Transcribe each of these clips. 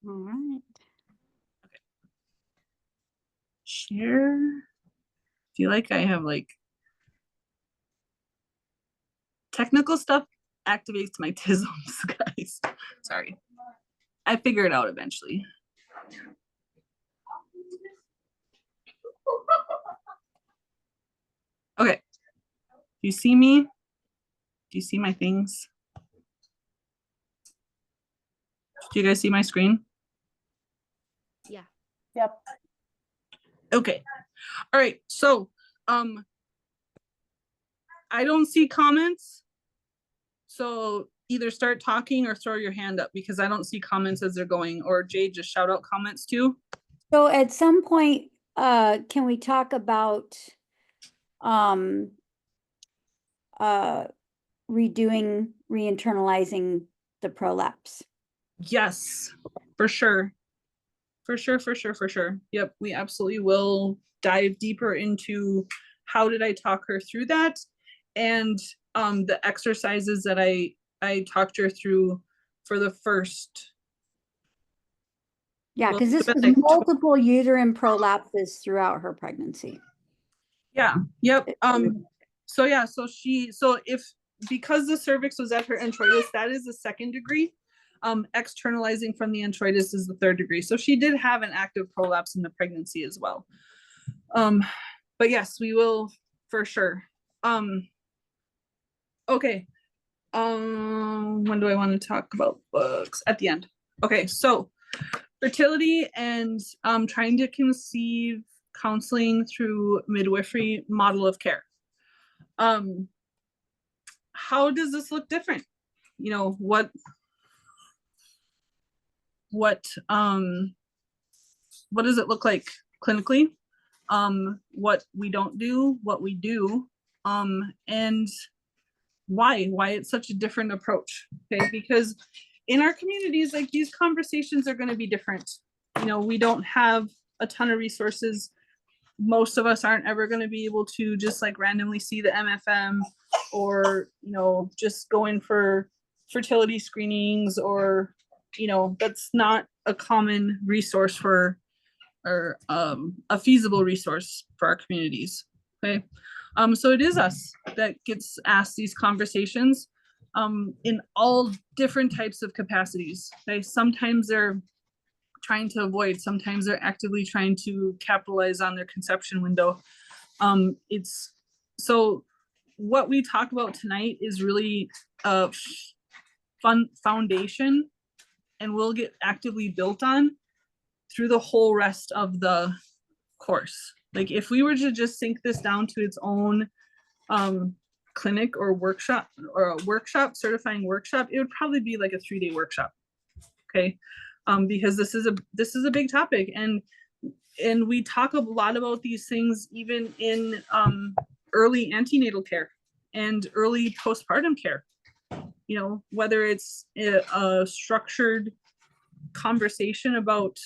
All right. Okay. Share. I feel like I have like technical stuff activates my tisms, guys. Sorry. I figure it out eventually. Okay. Do you see me? Do you see my things? Do you guys see my screen? Yeah. Yep. Okay. All right. So, I don't see comments. So either start talking or throw your hand up because I don't see comments as they're going, or Jade, just shout out comments too. So at some point, can we talk about redoing, re-internalizing the prolapse? Yes, for sure. For sure, for sure, for sure. Yep, we absolutely will dive deeper into how did I talk her through that, and the exercises that I talked her through for the first. Yeah, well, because this was like multiple uterine prolapses throughout her pregnancy. Yeah. Yep. So yeah. So if because the cervix was at her introitus, that is the second degree. Externalizing from the introitus is the third degree. So she did have an active prolapse in the pregnancy as well. But yes, we will for sure. Okay. When do I want to talk about books? At the end. Okay. So fertility and trying to conceive, counseling through midwifery model of care. How does this look different? You know, what does it look like clinically? What we don't do, what we do, and why it's such a different approach. Okay, because in our communities, like these conversations are going to be different. You know, we don't have a ton of resources. Most of us aren't ever going to be able to just like randomly see the MFM or, you know, just go in for fertility screenings, or, you know, that's not a common resource for, or a feasible resource for our communities. Okay. So it is us that gets asked these conversations in all different types of capacities. Okay. Sometimes they're trying to avoid, sometimes they're actively trying to capitalize on their conception window. It's so what we talk about tonight is really a fun foundation, and will get actively built on through the whole rest of the course. Like if we were to just sink this down to its own clinic or workshop, or a workshop, certifying workshop, it would probably be like a 3-day workshop. Okay. Because this is a big topic, and we talk a lot about these things even in early antenatal care and early postpartum care. You know, whether it's a structured conversation about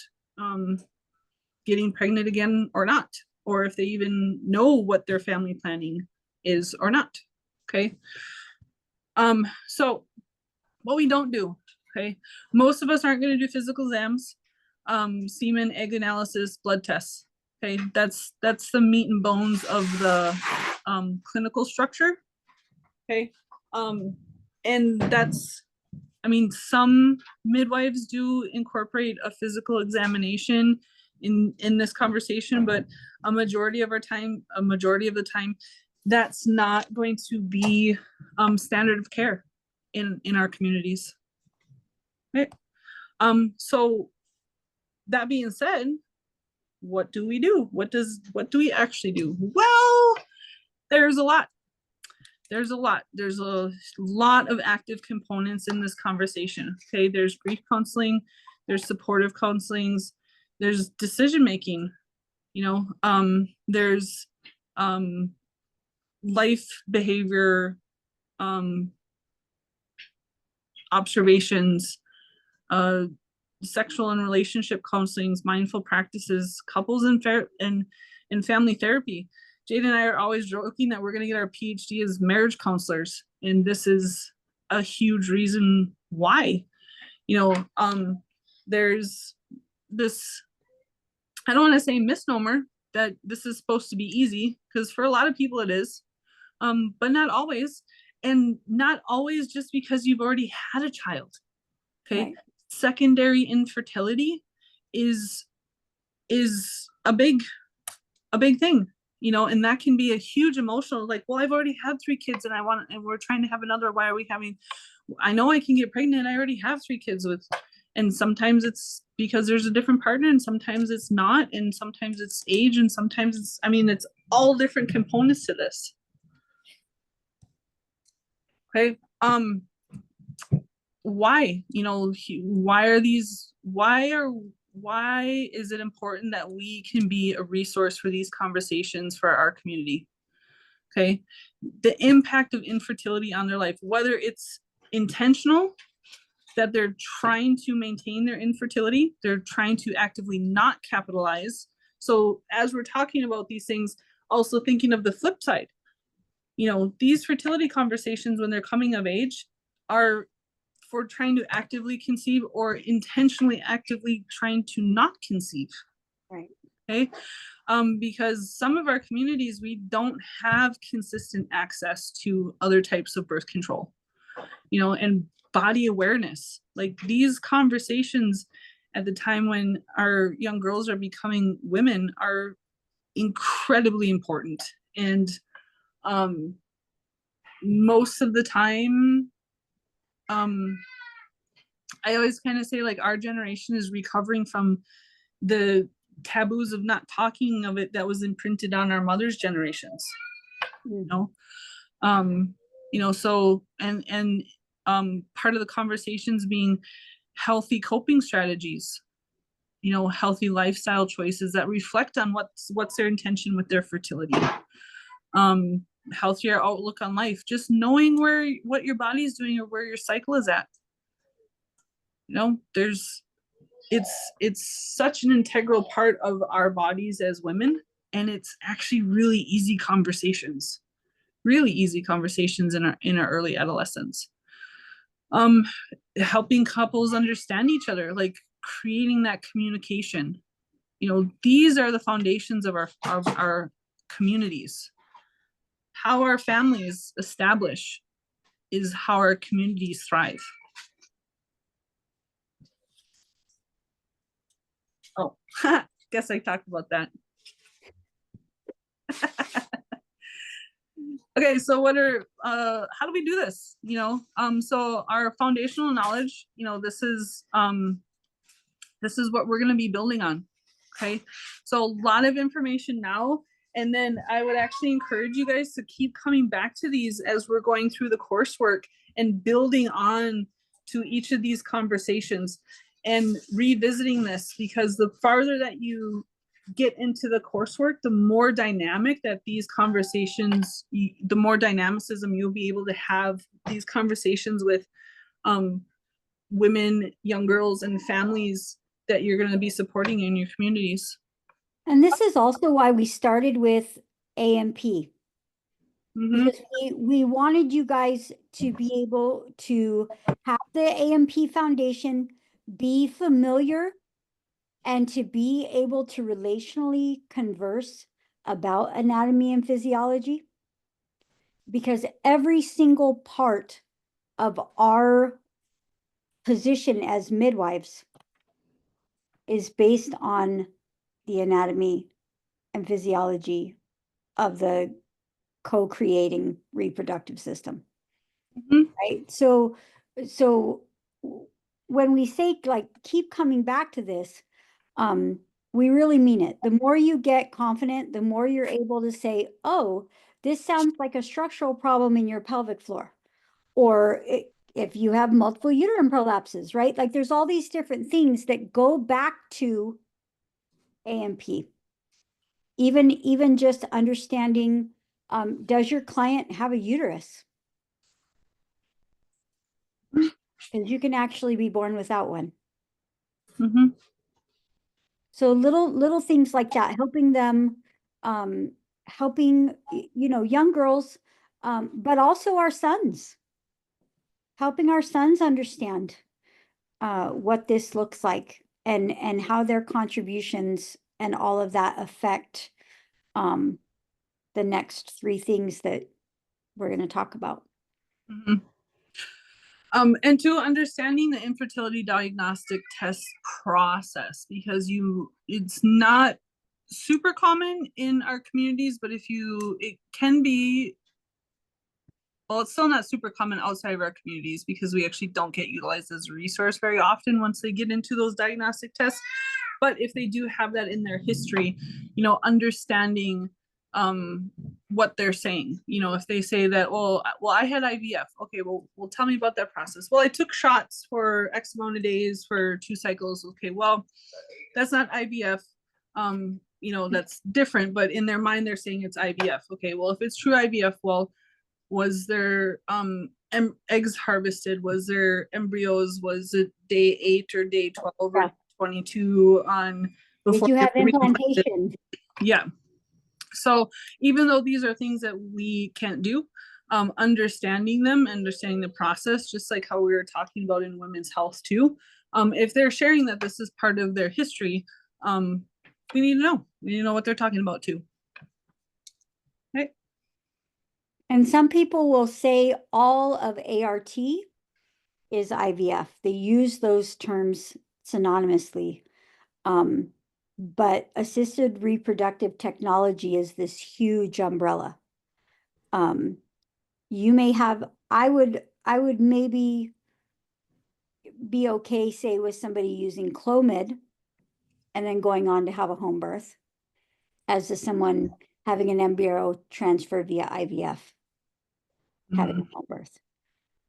getting pregnant again or not, or if they even know what their family planning is or not. Okay. So what we don't do, okay, most of us aren't going to do physical exams, semen, egg analysis, blood tests. Okay, that's the meat and bones of the clinical structure. Okay, and that's, I mean, some midwives do incorporate a physical examination in this conversation, but a majority of the time, that's not going to be standard of care in our communities. Right. So that being said, what do we do? What do we actually do? Well, there's a lot. There's a lot of active components in this conversation. Okay, there's grief counseling, there's supportive counselings, there's decision making, you know, there's life behavior observations, sexual and relationship counselings, mindful practices, couples and family therapy. Jade and I are always joking that we're going to get our PhD as marriage counselors, and this is a huge reason why. You know, there's this, I don't want to say misnomer that this is supposed to be easy, because for a lot of people it is, but not always. And not always just because you've already had a child. Okay. Right. Secondary infertility is a big thing, you know, and that can be a huge emotional, like, well, I've already had 3 kids and and we're trying to have another. Why are we having, I know I can get pregnant. I already have 3 kids with, and sometimes it's because there's a different partner, and sometimes it's not, and sometimes it's age, and sometimes it's, I mean, it's all different components to this. Okay. Why, you know, why is it important that we can be a resource for these conversations for our community? Okay. The impact of infertility on their life, whether it's intentional, that they're trying to maintain their infertility, they're trying to actively not capitalize. So as we're talking about these things, also thinking of the flip side, you know, these fertility conversations when they're coming of age are for trying to actively conceive or intentionally actively trying to not conceive. Right. Okay. Because some of our communities, we don't have consistent access to other types of birth control, you know, and body awareness. Like these conversations at the time when our young girls are becoming women are incredibly important. And most of the time, I always kind of say, like, our generation is recovering from the taboos of not talking of it that was imprinted on our mother's generations. You know, so part of the conversations being healthy coping strategies, you know, healthy lifestyle choices that reflect on what's their intention with their fertility, healthier outlook on life, just knowing what your body's doing or where your cycle is at. You know, it's such an integral part of our bodies as women, and it's actually really easy conversations in our early adolescence. Helping couples understand each other, like creating that communication. You know, these are the foundations of our communities. How our families establish is how our communities thrive. Oh, guess I talked about that. Okay, so how do we do this? You know, so our foundational knowledge, you know, this is what we're going to be building on. Okay, so a lot of information now, and then I would actually encourage you guys to keep coming back to these as we're going through the coursework and building on to each of these conversations and revisiting this, because the farther that you get into the coursework, the more dynamic that these conversations, the more dynamicism you'll be able to have these conversations with women, young girls, and families that you're going to be supporting in your communities. And this is also why we started with AMP. Because we wanted you guys to be able to have the AMP foundation, be familiar, and to be able to relationally converse about anatomy and physiology. Because every single part of our position as midwives is based on the anatomy and physiology of the co-creating reproductive system. Right? So when we say, like, keep coming back to this, we really mean it. The more you get confident, the more you're able to say, oh, this sounds like a structural problem in your pelvic floor. Or if you have multiple uterine prolapses, right? Like there's all these different things that go back to AMP. Even just understanding, does your client have a uterus? Because you can actually be born without one. So little things like that, helping them, helping, you know, young girls, but also our sons, helping our sons understand what this looks like and how their contributions and all of that affect the next three things that we're going to talk about. Mhm. And to understanding the infertility diagnostic test process, because it's not super common in our communities, but it can be, well, it's still not super common outside of our communities because we actually don't get utilized as a resource very often once they get into those diagnostic tests. But if they do have that in their history, understanding what they're saying. If they say that, well, I had IVF. Okay, well, tell me about that process. Well, I took shots for X amount of days for 2 cycles. Okay, well, that's not IVF. That's different, but in their mind, they're saying it's IVF. Okay, well, if it's true IVF, well, was there eggs harvested? Was there embryos? Was it day 8 or day 12 or 22 on before? Did you have implantation? Yeah. So even though these are things that we can't do, understanding the process, just like how we were talking about in women's health too, if they're sharing that this is part of their history, we need to know. We need to know what they're talking about too. Okay. And some people will say all of ART is IVF. They use those terms synonymously. But assisted reproductive technology is this huge umbrella. You may have, I would maybe be okay, say, with somebody using Clomid and then going on to have a home birth, as to someone having an embryo transfer via IVF, having a home birth.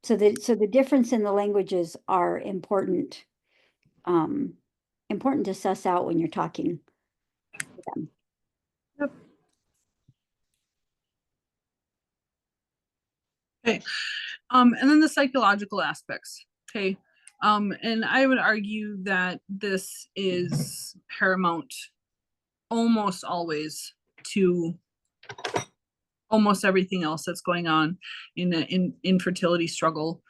So the difference in the languages are important, important to suss out when you're talking to them. Yep. Okay. And then the psychological aspects. Okay. And I would argue that this is paramount almost always to almost everything else that's going on in an infertility struggle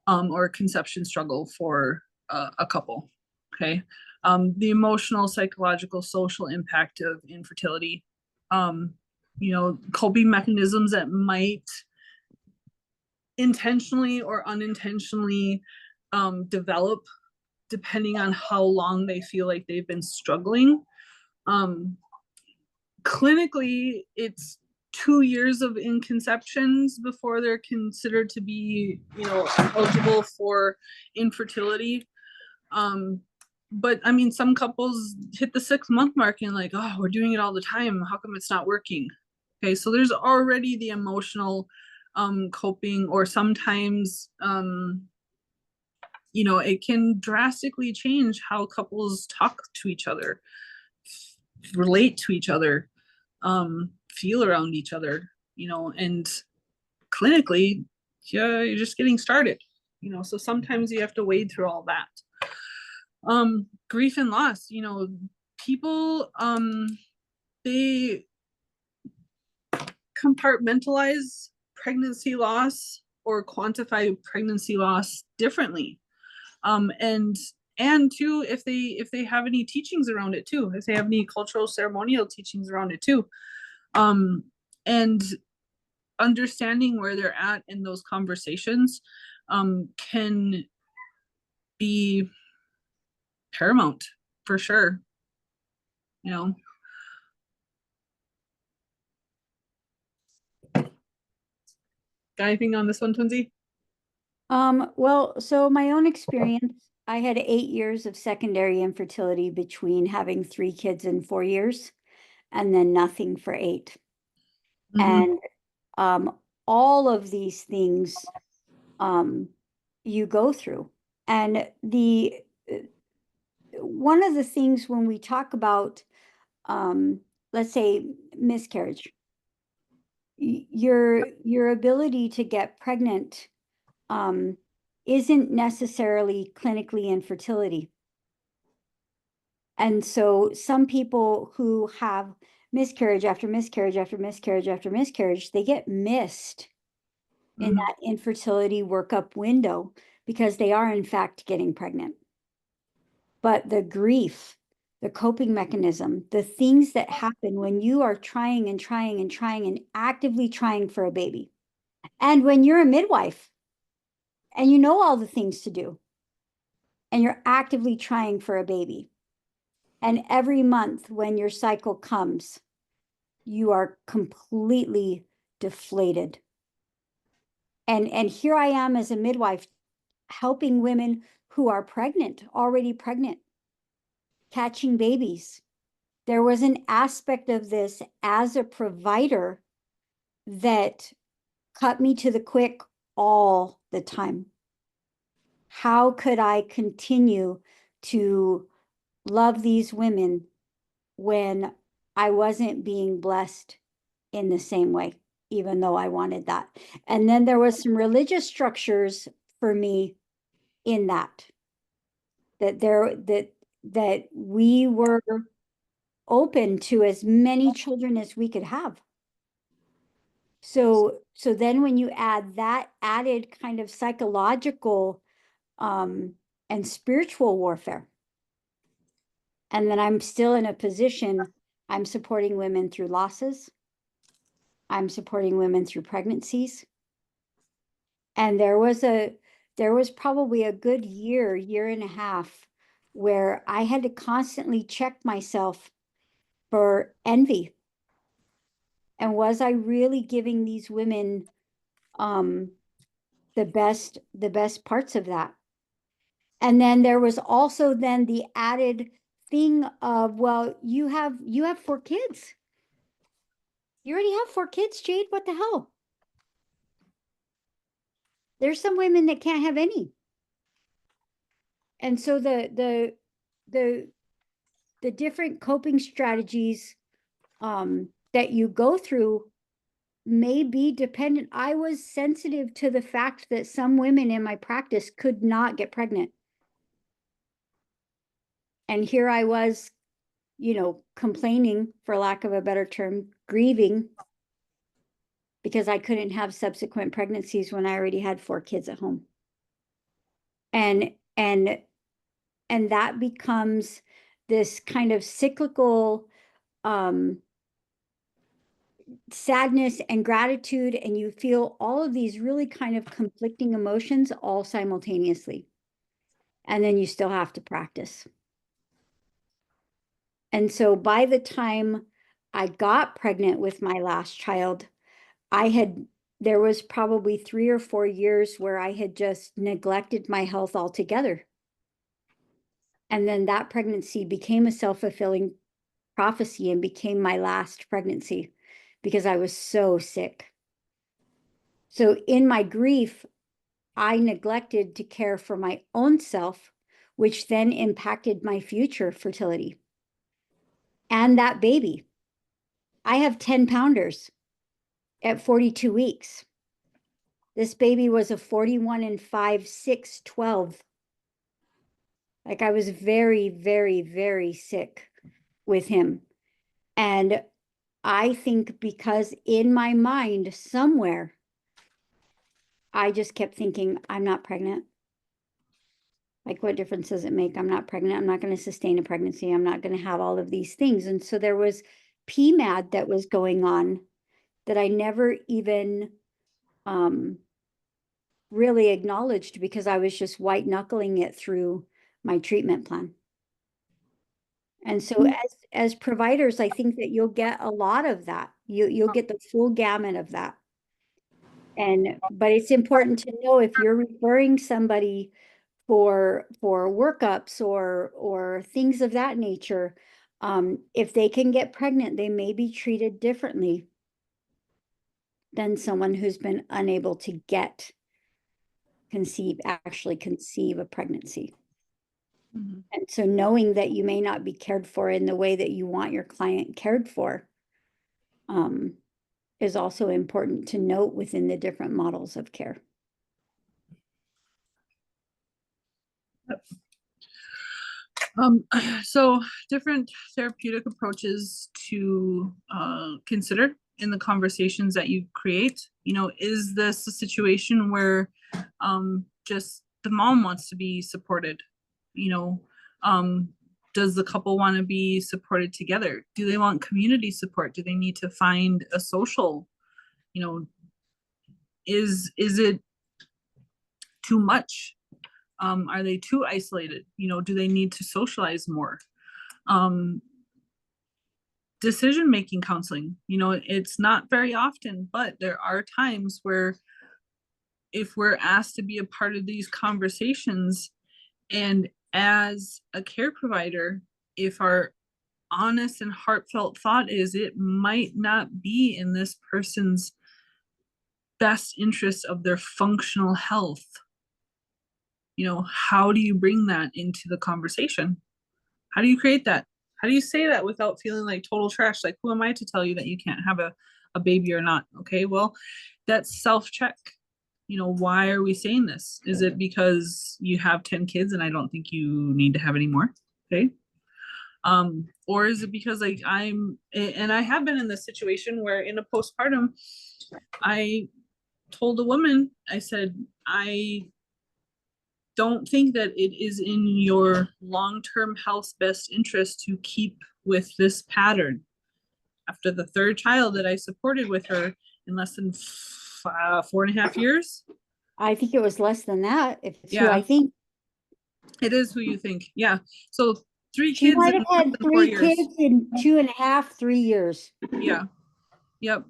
or conception struggle for a couple. Okay. The emotional, psychological, social impact of infertility, coping mechanisms that might intentionally or unintentionally develop depending on how long they feel like they've been struggling. Clinically, it's 2 years of inconceptions before they're considered to be, eligible for infertility. But I mean, some couples hit the 6-month mark and like, oh, we're doing it all the time. How come it's not working? Okay, so there's already the emotional coping, or sometimes it can drastically change how couples talk to each other, relate to each other, feel around each other, and clinically, yeah, you're just getting started, so sometimes you have to wade through all that. Grief and loss, people, they compartmentalize pregnancy loss or quantify pregnancy loss differently. And too, if they have any teachings around it too, if they have any cultural ceremonial teachings around it too, and understanding where they're at in those conversations can be paramount for sure. Got anything on this one, Twinsy? Well, so my own experience, I had 8 years of secondary infertility between having 3 kids in 4 years and then nothing for 8. And all of these things you go through. And one of the things when we talk about let's say miscarriage, your ability to get pregnant isn't necessarily clinically infertility. And so some people who have miscarriage after miscarriage after miscarriage after miscarriage, they get missed in that infertility workup window because they are in fact getting pregnant. But the grief, the coping mechanism, the things that happen when you are trying and trying and trying and actively trying for a baby. And when you're a midwife and you know all the things to do and you're actively trying for a baby. And every month when your cycle comes, you are completely deflated. And here I am as a midwife helping women who are pregnant, already pregnant, catching babies. There was an aspect of this as a provider that cut me to the quick all the time. How could I continue to love these women when I wasn't being blessed in the same way, even though I wanted that? And then there was some religious structures for me in that we were open to as many children as we could have. So then when you add that added kind of psychological and spiritual warfare, and then I'm still in a position, I'm supporting women through losses. I'm supporting women through pregnancies. And there was probably a good year and a half where I had to constantly check myself for envy. And was I really giving these women the best parts of that? And then there was also then the added thing of, well, you have 4 kids. You already have 4 kids, Jade. What the hell? There's some women that can't have any. And so the different coping strategies that you go through may be dependent. I was sensitive to the fact that some women in my practice could not get pregnant. And here I was, complaining, for lack of a better term, grieving, because I couldn't have subsequent pregnancies when I already had 4 kids at home. And that becomes this kind of cyclical sadness and gratitude, and you feel all of these really kind of conflicting emotions all simultaneously. And then you still have to practice. And so by the time I got pregnant with my last child, there was probably 3 or 4 years where I had just neglected my health altogether. And then that pregnancy became a self-fulfilling prophecy and became my last pregnancy because I was so sick. So in my grief, I neglected to care for my own self, which then impacted my future fertility and that baby. I have 10-pounders at 42 weeks. This baby was a 41 and 5, 6, 12. Like, I was very, very, very sick with him. And I think because in my mind somewhere, I just kept thinking, I'm not pregnant. Like, what difference does it make? I'm not pregnant. I'm not going to sustain a pregnancy. I'm not going to have all of these things. And so there was PMAD that was going on that I never even really acknowledged because I was just white knuckling it through my treatment plan. And so as providers, I think that you'll get a lot of that. You'll get the full gamut of that. But it's important to know if you're referring somebody for workups or things of that nature, if they can get pregnant, they may be treated differently than someone who's been unable to actually conceive a pregnancy. Mm-hmm. And so knowing that you may not be cared for in the way that you want your client cared for is also important to note within the different models of care. Yep. So different therapeutic approaches to consider in the conversations that you create. Is this a situation where just the mom wants to be supported, you know, does the couple want to be supported together? Do they want community support? Do they need to find a social, you know, is it too much? Are they too isolated? You know, do they need to socialize more? Decision-making counseling, you know, it's not very often, but there are times where if we're asked to be a part of these conversations, and as a care provider, if our honest and heartfelt thought is it might not be in this person's best interest of their functional health, you know, how do you bring that into the conversation? How do you create that? How do you say that without feeling like total trash? Like, who am I to tell you that you can't have a baby or not? Okay, well, that's self-check. You know, why are we saying this? Is it because you have 10 kids and I don't think you need to have any more? Okay. Or is it because like and I have been in this situation where in a postpartum, I told a woman, I said, I don't think that it is in your long-term health's best interest to keep with this pattern. After the third child that I supported with her in less than 4.5 years. I think it was less than that, if it's who Yeah. I think. It is who you think. Yeah. So 3 She kids might in have had less than 4 3 years. kids in 2.5, 3 years. Yeah. Yep.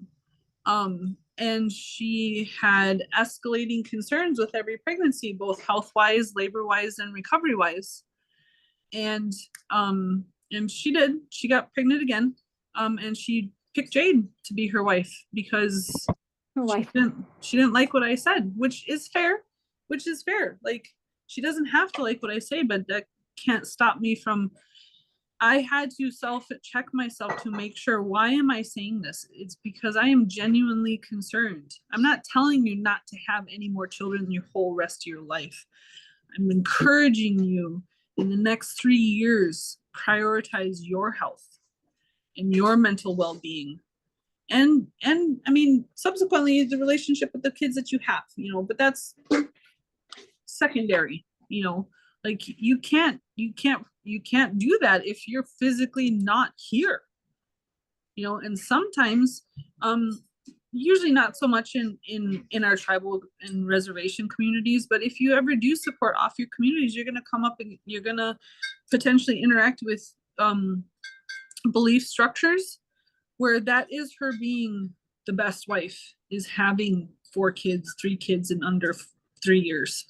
And she had escalating concerns with every pregnancy, both health-wise, labor-wise, and recovery-wise. And she got pregnant again. And she picked Jade to be her wife because Her wife. she didn't like what I said, which is fair. Like, she doesn't have to like what I say, but that can't stop me from, I had to self-check myself to make sure, why am I saying this? It's because I am genuinely concerned. I'm not telling you not to have any more children in your whole rest of your life. I'm encouraging you in the next 3 years, prioritize your health and your mental well-being. And I mean, subsequently the relationship with the kids that you have, you know, but that's secondary, you know, like you can't do that if you're physically not here, you know. And sometimes usually not so much in our tribal and reservation communities, but if you ever do support off your communities, you're going to come up and you're going to potentially interact with belief structures where that is her being the best wife, is having 4 kids, 3 kids in under 3 years.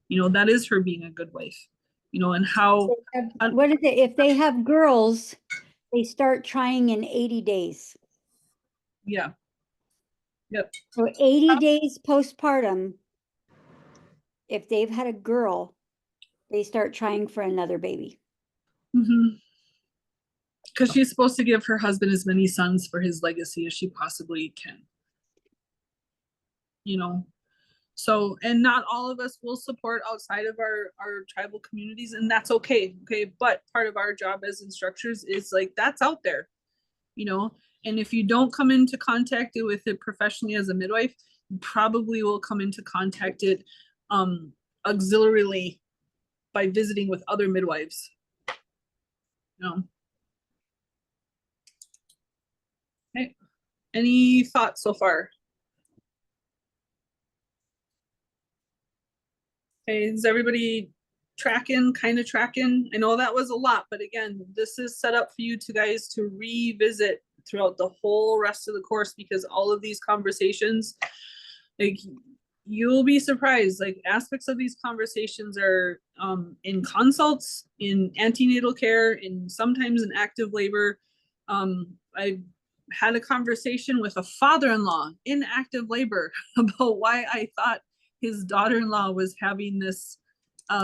You know, that is her being a good wife, you know. And how, What is it? If they have girls, they start trying in 80 days. yeah. Yep. So 80 days postpartum, if they've had a girl, they start trying for another baby. Because she's supposed to give her husband as many sons for his legacy as she possibly can. You know, so, and not all of us will support outside of our tribal communities, and that's okay. Okay. But part of our job as instructors is like, that's out there, you know. And if you don't come into contact with it professionally as a midwife, you probably will come into contact it auxiliarily by visiting with other midwives, you know. Okay. Any thoughts so far? Okay, is everybody kind of tracking? I know that was a lot, but again, this is set up for you to guys to revisit throughout the whole rest of the course, because all of these conversations, like, you'll be surprised, like aspects of these conversations are in consults, in antenatal care, in sometimes in active labor. I had a conversation with a father-in-law in active labor about why I thought his daughter-in-law was having this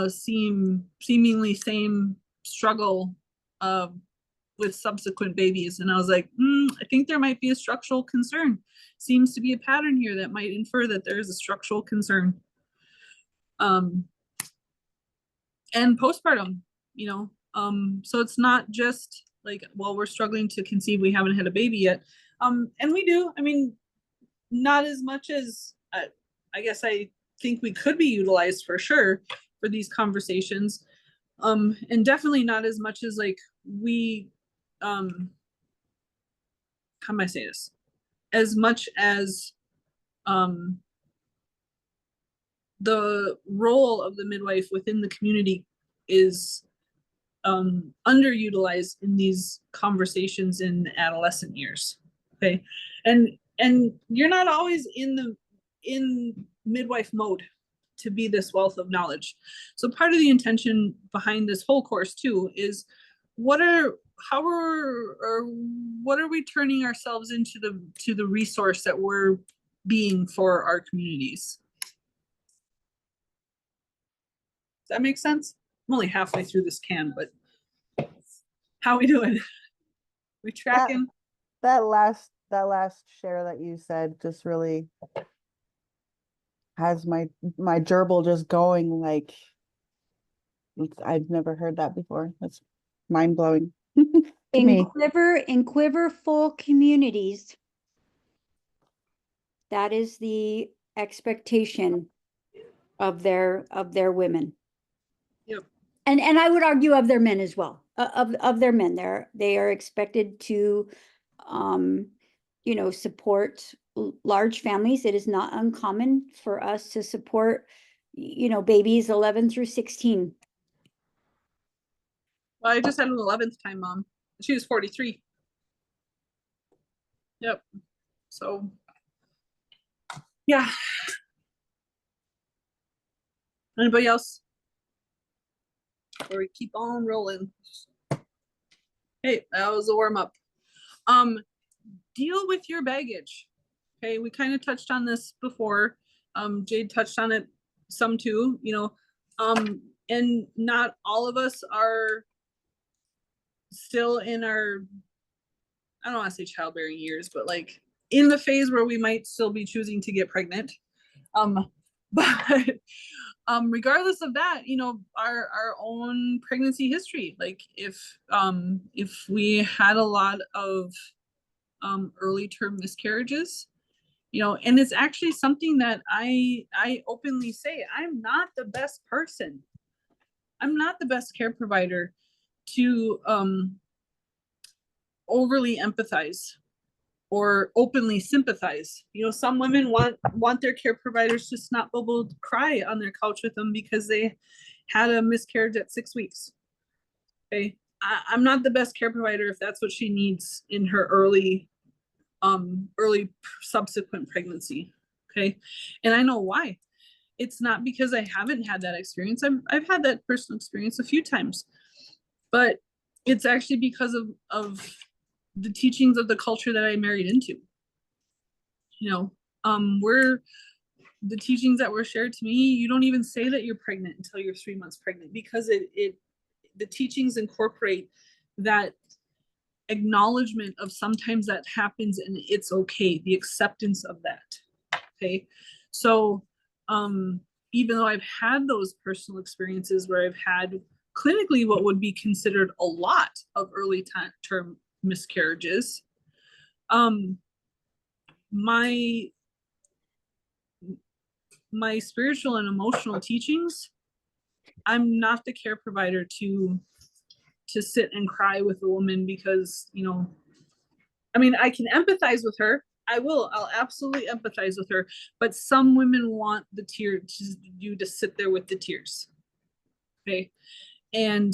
seemingly same struggle with subsequent babies. And I was like, I think there might be a structural concern. Seems to be a pattern here that might infer that there is a structural concern. And postpartum, you know, so it's not just like, well, we're struggling to conceive, we haven't had a baby yet. And we do, I mean, not as much as I guess I think we could be utilized for sure, for these conversations. And definitely not as much as like we, how am I say this? As much as the role of the midwife within the community is underutilized in these conversations in adolescent years. Okay. And you're not always in midwife mode to be this wealth of knowledge. So part of the intention behind this whole course too is what are we turning ourselves into the resource that we're being for our communities. Does that make sense? I'm only halfway through this can, but how we doing? We tracking? That last share that you said just really has my gerbil just going like I've never heard that before. That's mind blowing. In quiverful communities, that is the expectation of their women. Yep. And I would argue of their men as well. Of their men, they are expected to, support large families. It is not uncommon for us to support, babies 11 through 16. Well, I just had an 11th time mom. She was 43. Yep. So, yeah. Anybody else? Or we keep on rolling. Hey, that was a warm up. Deal with your baggage. Okay, we kind of touched on this before. Jade touched on it some too, and not all of us are still in our, I don't want to say childbearing years, but like in the phase where we might still be choosing to get pregnant. But regardless of that, our own pregnancy history, like if we had a lot of early term miscarriages, and it's actually something that I openly say, I'm not the best person. I'm not the best care provider to overly empathize or openly sympathize. Some women want their care providers to not be able to cry on their couch with them because they had a miscarriage at 6 weeks. Okay. I'm not the best care provider if that's what she needs in her early subsequent pregnancy. Okay. And I know why. It's not because I haven't had that experience. I've had that personal experience a few times, but it's actually because of the teachings of the culture that I married into. We're the teachings that were shared to me. You don't even say that you're pregnant until you're 3 months pregnant, because the teachings incorporate that acknowledgement of sometimes that happens and it's okay, the acceptance of that. Okay. So even though I've had those personal experiences where I've had clinically what would be considered a lot of early term miscarriages, my spiritual and emotional teachings, I'm not the care provider to sit and cry with a woman because, I can empathize with her. I'll absolutely empathize with her, but some women want you to sit there with the tears. Okay. And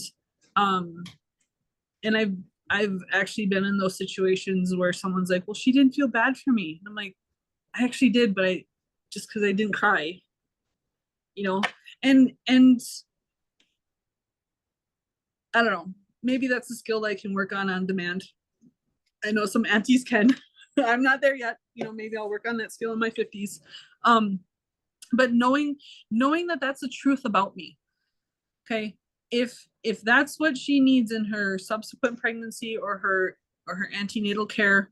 I've actually been in those situations where someone's like, well, she didn't feel bad for me. And I'm like, I actually did, but just because I didn't cry, and I don't know, maybe that's a skill that I can work on demand. I know some aunties can. I'm not there yet. Maybe I'll work on that skill in my 50s. But knowing that that's the truth about me. Okay. If that's what she needs in her subsequent pregnancy or her antenatal care,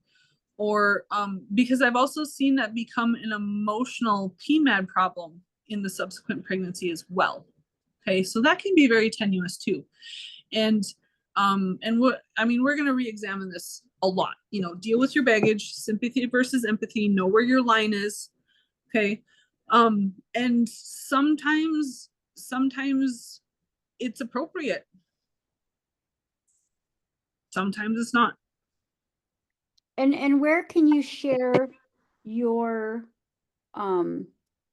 or because I've also seen that become an emotional PMAD problem in the subsequent pregnancy as well. Okay. So that can be very tenuous too. And we're going to re-examine this a lot. Deal with your baggage, sympathy versus empathy, know where your line is. Okay. And sometimes sometimes it's appropriate. Sometimes it's not. And where can you share your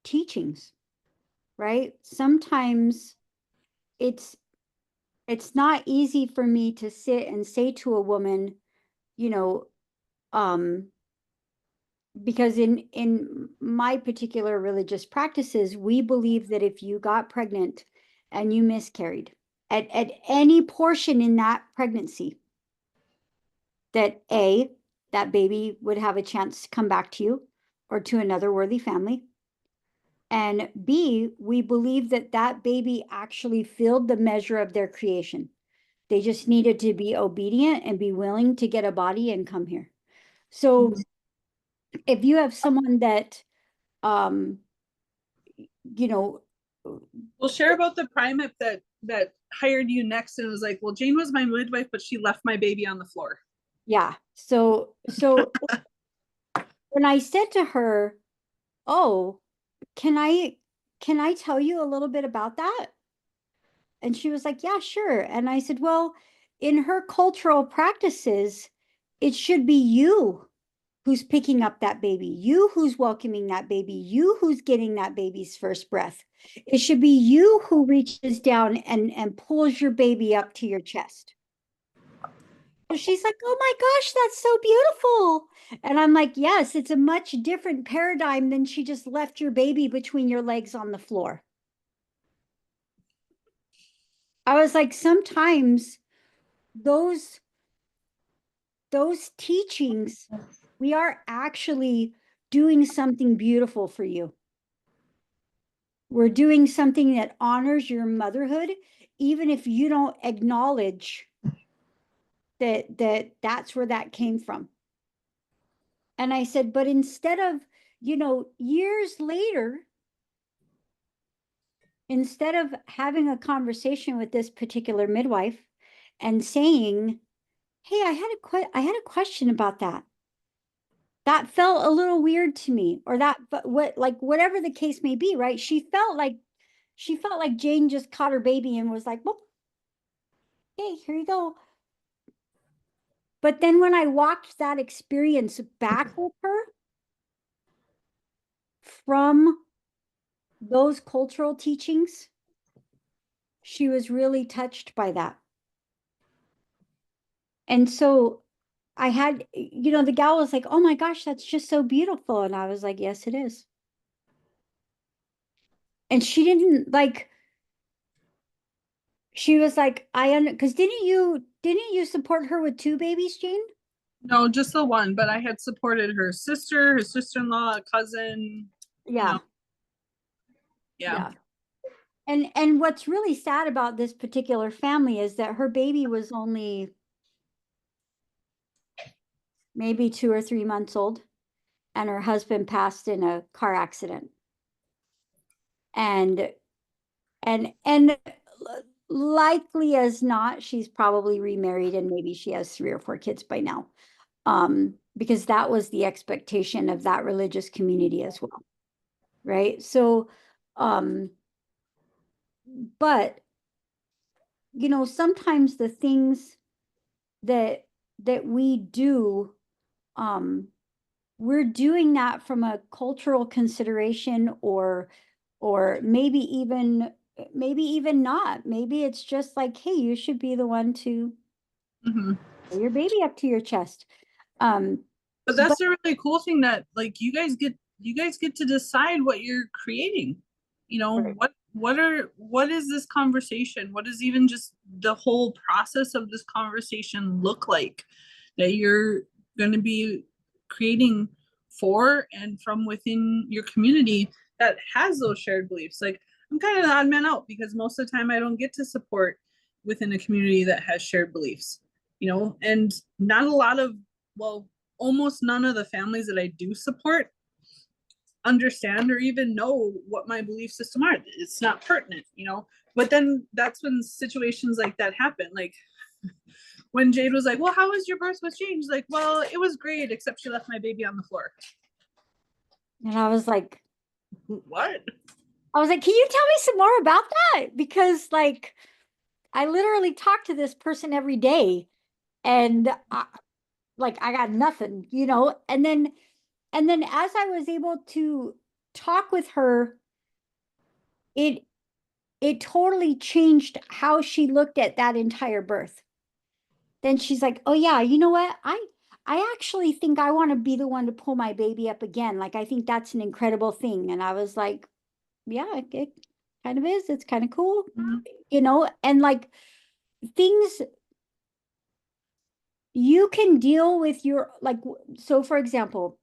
teachings, right? Sometimes it's not easy for me to sit and say to a woman, you know, because in my particular religious practices, we believe that if you got pregnant and you miscarried at any portion in that pregnancy, that that baby would have a chance to come back to you or to another worthy family. And B, we believe that that baby actually filled the measure of their creation. They just needed to be obedient and be willing to get a body and come here. So if you have someone that, you know, We'll share about the primate that hired you next and was like, well, Jane was my midwife, but she left my baby on the floor. yeah. So when I said to her, oh, can I tell you a little bit about that? And she was like, yeah, sure. And I said, well, in her cultural practices, it should be you who's picking up that baby, you who's welcoming that baby, you who's getting that baby's first breath. It should be you who reaches down and pulls your baby up to your chest. So she's like, oh my gosh, that's so beautiful. And I'm like, yes, it's a much different paradigm than she just left your baby between your legs on the floor. I was like, sometimes those teachings, we are actually doing something beautiful for you. We're doing something that honors your motherhood, even if you don't acknowledge that that's where that came from. And I said, but instead of, years later, instead of having a conversation with this particular midwife and saying, hey, I had a question about that. That felt a little weird to me, or that, but whatever the case may be, right? She felt like Jane just caught her baby and was like, well, hey, here you go. But then when I walked that experience back with her from those cultural teachings, she was really touched by that. And so I had, the gal was like, oh my gosh, that's just so beautiful. And I was like, yes, it is. And she didn't she was like, because didn't you support her with 2 babies, Jane? No, just the one, but I had supported her sister, her sister-in-law, a cousin. Yeah. Yeah. And what's really sad about this particular family is that her baby was only maybe 2 or 3 months old, and her husband passed in a car accident. And likely as not, she's probably remarried and maybe she has 3 or 4 kids by now. Because that was the expectation of that religious community as well. Right. So, but sometimes the things that we do, we're doing that from a cultural consideration, or maybe even not. Maybe it's just like, hey, you should be the one to pull your baby up to your chest. But that's a really cool thing that like you guys get to decide what you're creating. Right. What is this conversation? What does even just the whole process of this conversation look like that you're going to be creating for and from within your community that has those shared beliefs? Like, I'm kind of the odd man out because most of the time I don't get to support within a community that has shared beliefs, and not a lot of, well, almost none of the families that I do support understand or even know what my belief system are. It's not pertinent, but then that's when situations like that happen. Like when Jade was like, well, how was your birth with Jane? She's like, well, it was great, except she left my baby on the floor. And I was like, what? I was like, can you tell me some more about that? Because like, I literally talk to this person every day and like, I got nothing, you know? And then as I was able to talk with her, it, it totally changed how she looked at that entire birth. Then she's like, oh yeah, you know what? I actually think I want to be the one to pull my baby up again. Like, I think that's an incredible thing. And I was like, yeah, it kind of is. It's kind of cool, you know? And like things you can deal with your, like, so for example,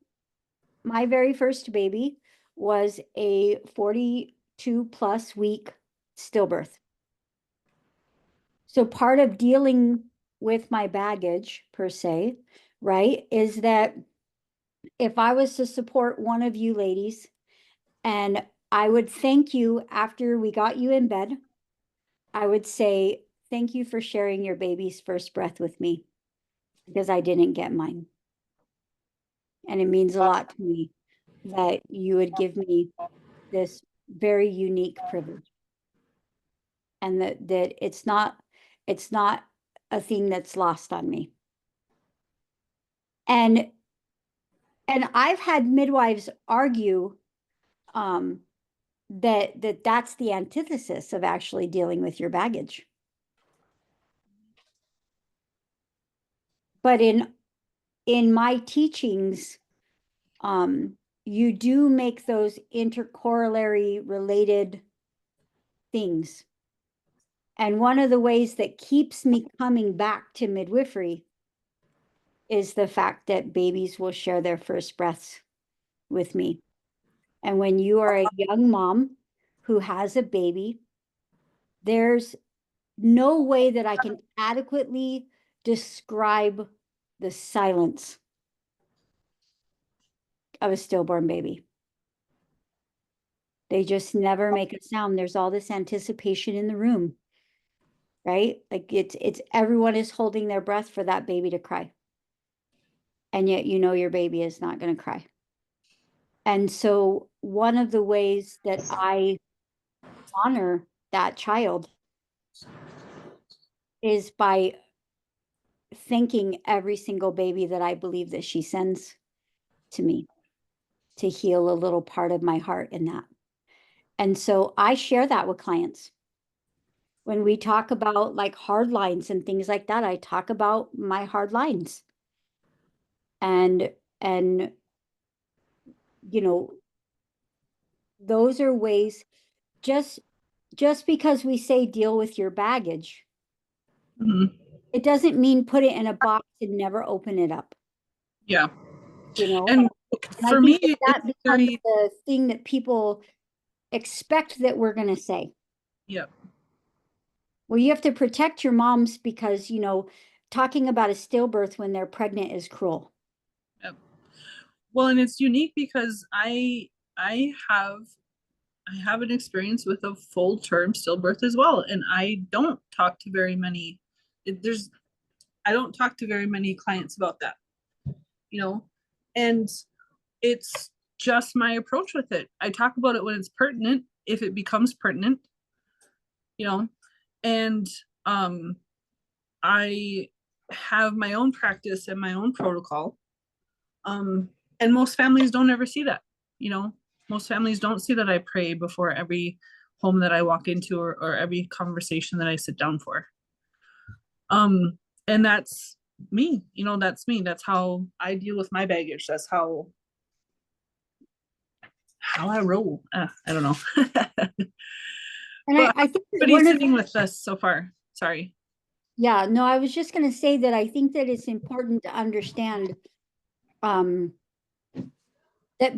my very first baby was a 42 plus week stillbirth. So part of dealing with my baggage per se, right, is that if I was to support one of you ladies and I would thank you after we got you in bed, I would say, thank you for sharing your baby's first breath with me because I didn't get mine. And it means a lot to me that you would give me this very unique privilege and that it's not a thing that's lost on me. And I've had midwives argue that's the antithesis of actually dealing with your baggage. But in my teachings, you do make those intercorollary related things. And one of the ways that keeps me coming back to midwifery is the fact that babies will share their first breaths with me. And when you are a young mom who has a baby, there's no way that I can adequately describe the silence of a stillborn baby. They just never make a sound. There's all this anticipation in the room, right? Like it's everyone is holding their breath for that baby to cry. And yet you know your baby is not going to cry. And so one of the ways that I honor that child is by thanking every single baby that I believe that she sends to me to heal a little part of my heart in that. And so I share that with clients. When we talk about like hard lines and things like that, I talk about my hard lines. And you know, those are ways just because we say deal with your baggage, it doesn't mean put it in a box and never open it up. Yeah. You know, And and for I me, think that it's becomes very, the thing that people expect that we're going to say. yep. Well, you have to protect your moms because, you know, talking about a stillbirth when they're pregnant is cruel. Yep. Well, and it's unique because I have an experience with a full term stillbirth as well, and I don't talk to very many. I don't talk to very many clients about that, you know, and it's just my approach with it. I talk about it when it's pertinent, if it becomes pertinent, you know, and I have my own practice and my own protocol. And most families don't ever see that, you know, most families don't see that I pray before every home that I walk into or every conversation that I sit down for. And that's me, you know, that's me. That's how I deal with my baggage. That's how I roll. I don't know. And But I think that everybody's sitting with us so far. Sorry. yeah, no, I was just going to say that I think that it's important to understand that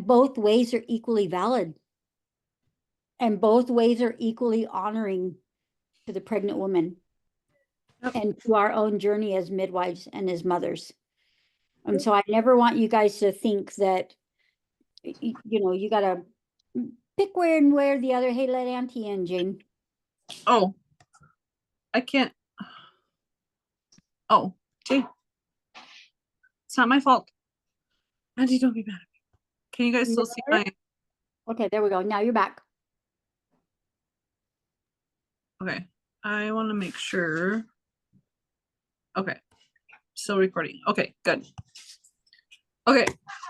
both ways are equally valid and both ways are equally honoring to the pregnant woman and to our own journey as midwives and as mothers. And so I never want you guys to think that, you know, you got to pick where and where the other, hey, let Auntie in, Jane. Oh, I can't. Oh, Jane. It's not my fault. Auntie, don't be mad at me. Can you guys still see my? Okay, there we go. Now you're back. Okay, I want to make sure. Okay, still recording. Okay, good. Okay,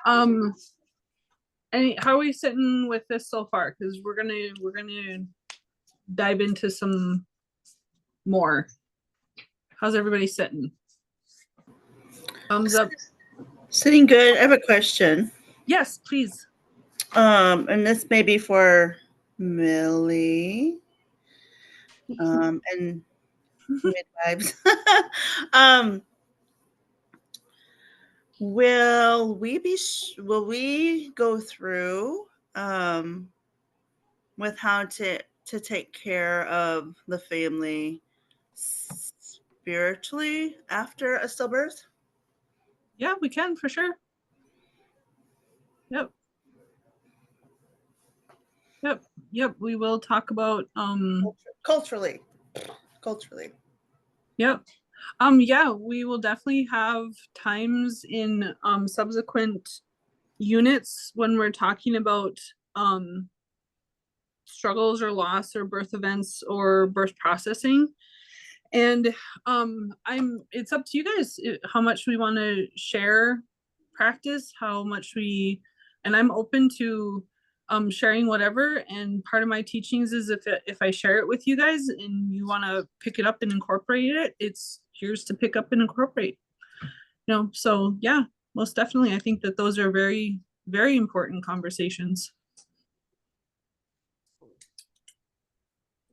how are we sitting with this so far? Because we're gonna dive into some more. How's everybody sitting? Thumbs up. Sitting good. I have a question. Yes, please. And this may be for Millie. And midwives. Will we go through with how to take care of the family spiritually after a stillbirth? Yeah, we can for sure. Yep. Yep. We will talk about Culturally. Yep. Yeah, we will definitely have times in subsequent units when we're talking about struggles or loss or birth events or birth processing. And it's up to you guys how much we want to share practice, how much and I'm open to sharing whatever. And part of my teachings is if I share it with you guys and you want to pick it up and incorporate it, it's yours to pick up and incorporate. So yeah, most definitely. I think that those are very, very important conversations.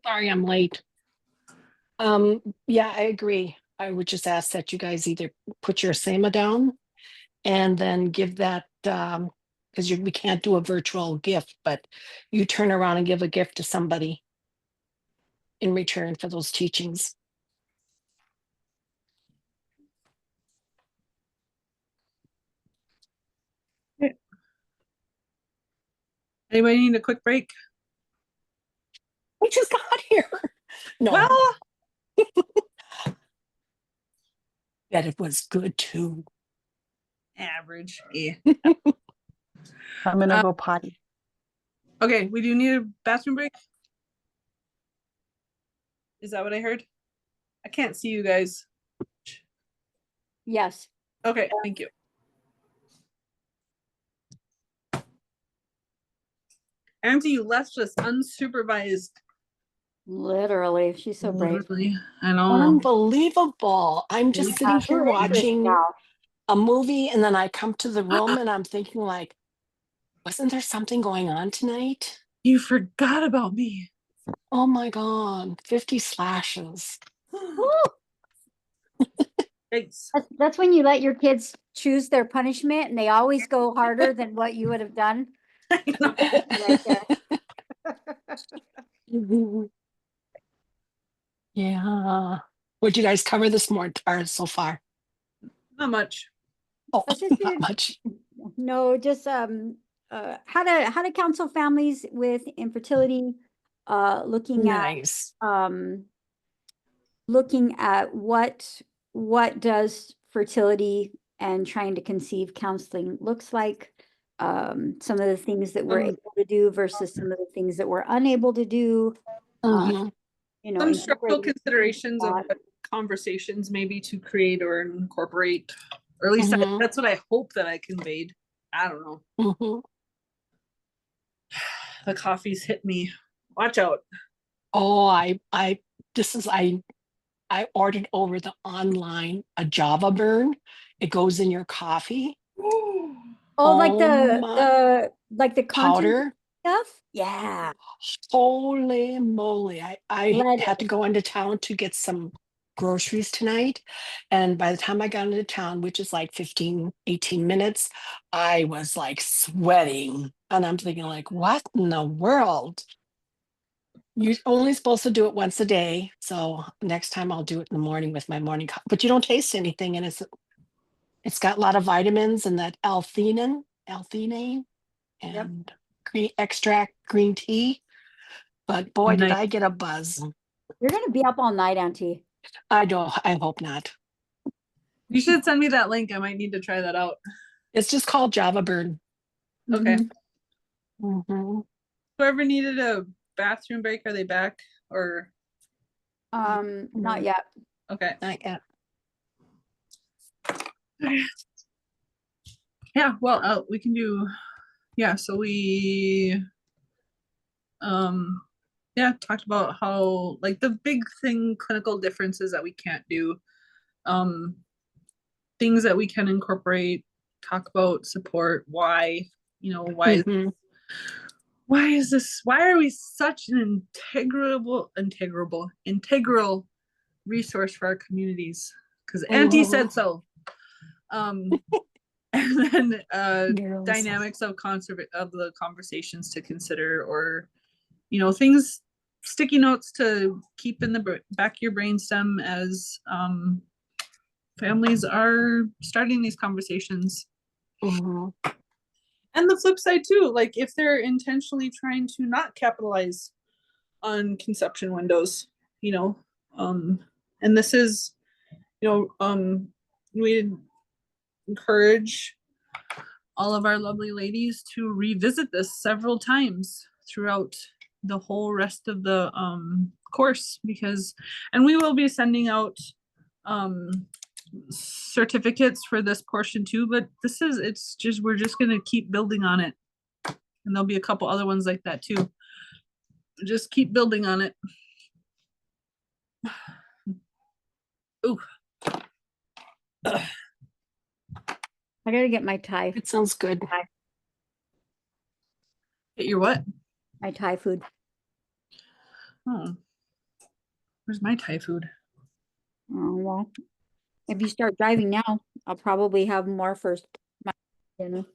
Sorry, I'm late. Yeah, I agree. I would just ask that you guys either put your SEMA down and then give that, because we can't do a virtual gift, but you turn around and give a gift to somebody in return for those teachings. Anybody need a quick break? We just got here. No, Well, that it was good too. average. Yeah. I'm gonna go potty. Okay, we do need a bathroom break. Is that what I heard? I can't see you guys. Yes. Okay, thank you. Auntie, you left us unsupervised. Literally. She's so brave. Literally, I know. Unbelievable. I'm just sitting here Who is this watching gal? a movie and then I come to the room and I'm thinking like, wasn't there something going on tonight? You forgot about me. Oh my God, 50 slashes. Woo! Thanks. That's when you let your kids choose their punishment and they always go harder than what you would have done. Right there. Yeah. What'd you guys cover this morning or so far? Not much. Oh, Let's just not do- much. No, just how to counsel families with infertility, looking Nice. looking at what does fertility and trying to conceive counseling looks like, some of the things that we're able to do versus some of the things that we're unable to do. Mhm. Some structural incorporating considerations of that. what conversations maybe to create or incorporate, or at least Mhm. that's what I hope that I conveyed. I don't know. Mhm. The coffee's hit me. Watch out. Oh, I ordered over the online a Java burn. It goes in your coffee. Oh, like my the content powder. stuff? Yeah. Holy moly. I Let had to go into town to get some groceries tonight. And by the time I got into town, which is like 15, 18 minutes, I was like sweating. And I'm thinking, like, what in the world? You're only supposed to do it once a day. So next time I'll do it in the morning with my morning coffee. But you don't taste anything, and it's got a lot of vitamins and that L-theanine, Yep. and green extract green tea. But boy, did Nice. I get a buzz. You're gonna be up all night, Auntie. I hope not. You should send me that link. I might need to try that out. It's just called Java Bird. Okay. Mhm. Mhm. Whoever needed a bathroom break, are they back? Or Not yet. Okay. Not yet. Yeah, well, we can do, yeah, so we, yeah, talked about how, like, the big thing, clinical differences that we can't do, things that we can incorporate, talk about support, why, you know, why Mhm. is this, why are we such an integral resource for our communities? Because Auntie said so. And then Girls. dynamics of the conversations to consider, or, you know, things, sticky notes to keep in the back of your brainstem as families are starting these conversations. Mhm. And the flip side too, like if they're intentionally trying to not capitalize on conception windows, you know, and this is, you know, we encourage all of our lovely ladies to revisit this several times throughout the whole rest of the course, because, and we will be sending out certificates for this portion too, but this is, it's just, we're just going to keep building on it, and there'll be a couple other ones like that too. Just keep building on it. Ooh. I gotta get my Thai, It sounds good. Get your what? my Thai food. Oh, where's my Thai food? Oh, well, if you start driving now, I'll probably have more first. Dinner.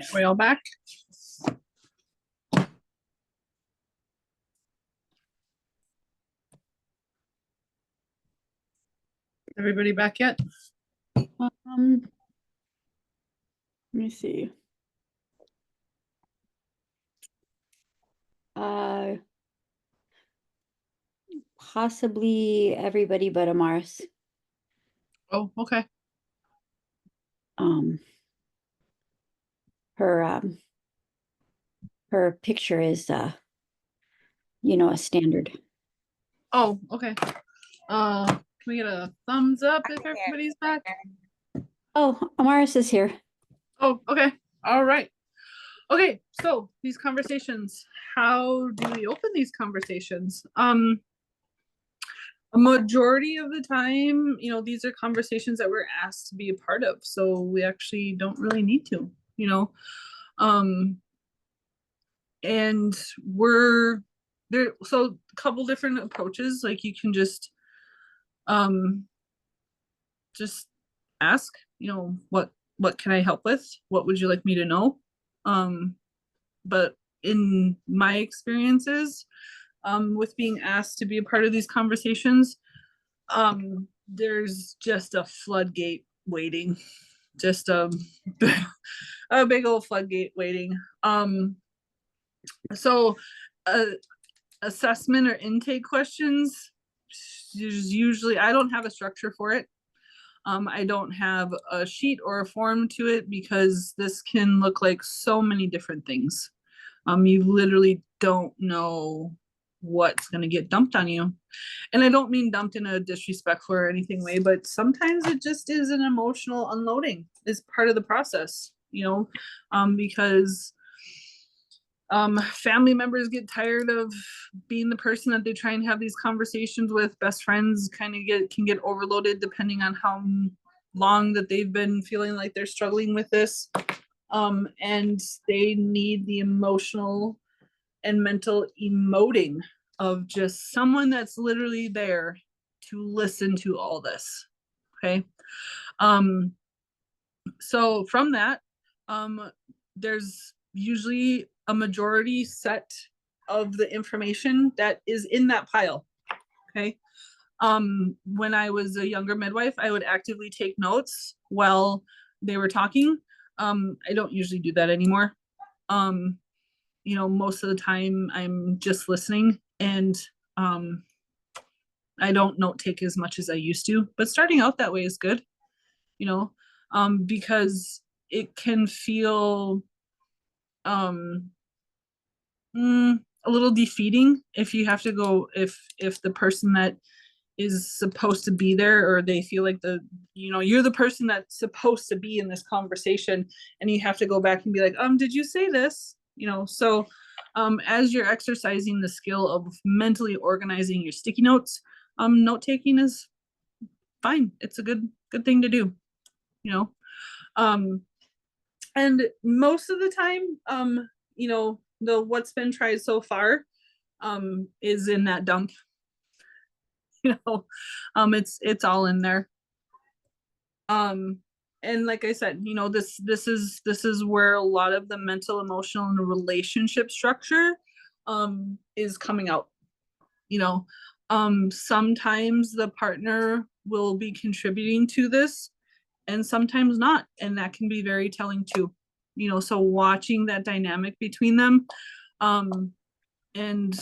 Are we all back? Everybody back yet? Let me see. Possibly everybody but Amaris. Oh, okay. Um, her picture is you know, a standard. Oh, okay. Can we get a thumbs up if everybody's back? Oh, Amaris is here. Oh, okay. All right. Okay, so these conversations, how do we open these conversations? A majority of the time, you know, these are conversations that we're asked to be a part of, so we actually don't really need to, you know. And we're there, so a couple different approaches, like you can just ask, you know, what what can I help with? What would you like me to know? But in my experiences, with being asked to be a part of these conversations, there's just a floodgate waiting, just a big old floodgate waiting. So assessment or intake questions, usually I don't have a structure for it. I don't have a sheet or a form to it because this can look like so many different things. You literally don't know what's going to get dumped on you. And I don't mean dumped in a disrespectful or anything way, but sometimes it just is an emotional unloading is part of the process, you know, because family members get tired of being the person that they try and have these conversations with. Best friends kind of can get overloaded depending on how long that they've been feeling like they're struggling with this. And they need the emotional and mental emoting of just someone that's literally there to listen to all this. Okay. So from that, there's usually a majority set of the information that is in that pile. Okay. When I was a younger midwife, I would actively take notes while they were talking. I don't usually do that anymore. You know, most of the time I'm just listening, and I don't note take as much as I used to, but starting out that way is good, you know, because it can feel a little defeating if you have to go, if the person that is supposed to be there, or they feel like you're the person that's supposed to be in this conversation, and you have to go back and be like, did you say this? You know, so as you're exercising the skill of mentally organizing your sticky notes, note taking is fine. It's a good thing to do, you know. And most of the time, you know, the what's been tried so far is in that dump. You know, it's all in there. And like I said, you know, this is where a lot of the mental, emotional, and relationship structure is coming out. You know, sometimes the partner will be contributing to this and sometimes not, and that can be very telling too. You know, so watching that dynamic between them, and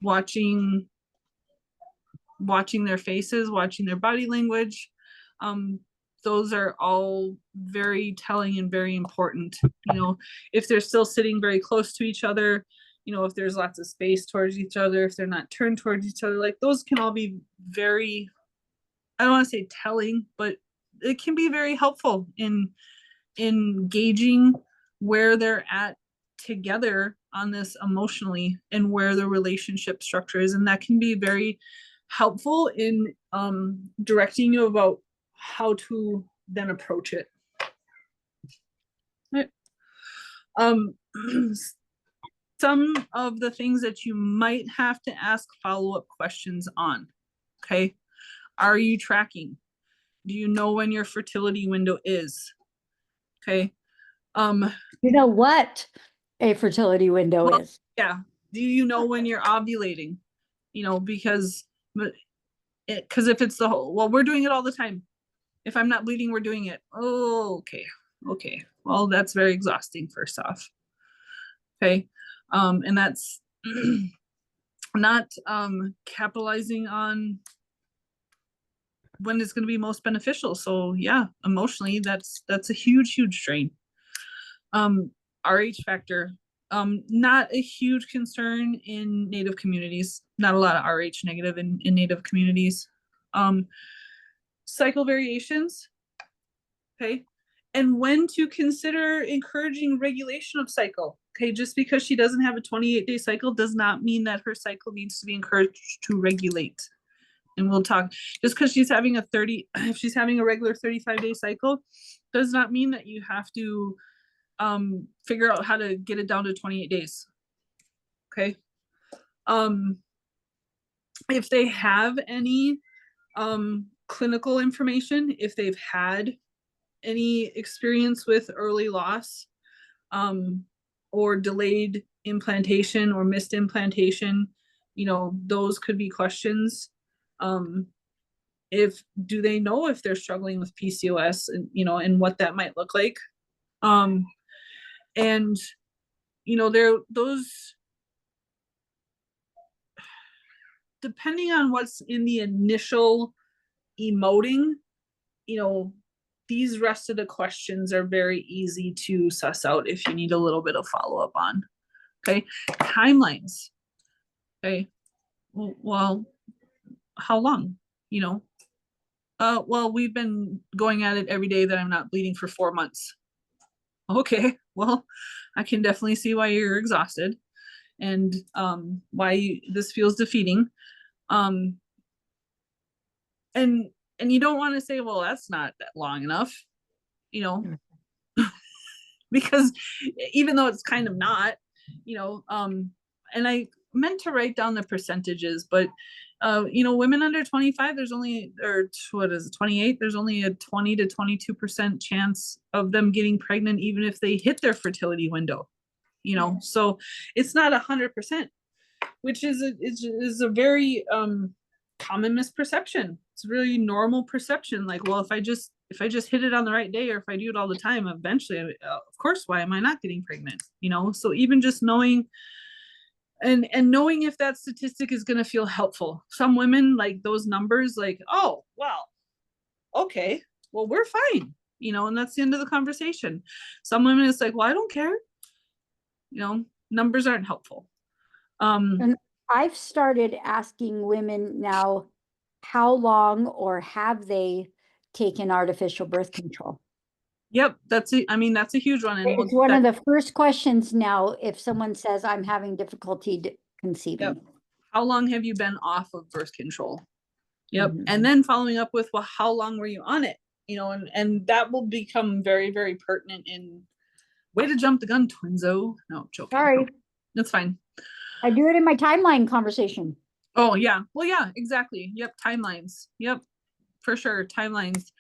watching their faces, watching their body language, those are all very telling and very important. You know, if they're still sitting very close to each other, you know, if there's lots of space towards each other, if they're not turned towards each other, like those can all be very, I don't want to say telling, but it can be very helpful in gauging where they're at together on this emotionally and where the relationship structure is. And that can be very helpful in directing you about how to then approach it. Right. Some of the things that you might have to ask follow-up questions on. Okay. Are you tracking? Do you know when your fertility window is? Okay. You know what a fertility window is? Yeah. Do you know when you're ovulating? You know, because if it's the whole, well, we're doing it all the time. If I'm not bleeding, we're doing it. Oh, okay. Okay. Well, that's very exhausting, first off. Okay. And that's not capitalizing on when it's going to be most beneficial. So yeah, emotionally, that's a huge strain. RH factor, not a huge concern in Native communities. Not a lot of RH negative in Native communities. Cycle variations, okay, and when to consider encouraging regulation of cycle. Okay, just because she doesn't have a 28-day cycle does not mean that her cycle needs to be encouraged to regulate. And we'll talk, just because she's having if she's having a regular 35-day cycle, does not mean that you have to figure out how to get it down to 28 days. Okay. If they have any clinical information, if they've had any experience with early loss, or delayed implantation or missed implantation, you know, those could be questions. If do they know if they're struggling with PCOS, and you know, and what that might look like. And you know, those, depending on what's in the initial emoting, you know, these rest of the questions are very easy to suss out if you need a little bit of follow-up on. Okay, timelines. Okay, well, how long? You know, well, we've been going at it every day that I'm not bleeding for 4 months. Okay, well, I can definitely see why you're exhausted and why this feels defeating. And you don't want to say, well, that's not that long enough, you know, because even though it's kind of not, you know, and I meant to write down the percentages, but you know, women under 25, there's only, or what is it, 28, there's only a 20 to 22% chance of them getting pregnant, even if they hit their fertility window, you know, so it's not 100%, which is a very common misperception. It's a really normal perception. Like, well, if I just hit it on the right day, or if I do it all the time, eventually, of course, why am I not getting pregnant? You know, so even just knowing and knowing if that statistic is going to feel helpful. Some women like those numbers, like, oh, well, okay, well, we're fine, you know, and that's the end of the conversation. Some women, it's like, well, I don't care. You know, numbers aren't helpful. And I've started asking women now, how long or have they taken artificial birth control? Yep, I mean, that's a huge one. And It's one of the first questions now if someone says, I'm having difficulty conceiving. Yep. How long have you been off of birth control? Yep. Mhm. And then following up with, well, how long were you on it? You know, and that will become very, very pertinent in, way to jump the gun, twinzo. No, joking. Sorry, That's fine. I do it in my timeline conversation. Oh yeah. Well, yeah, exactly. Yep. Timelines. Yep. For sure. Timelines.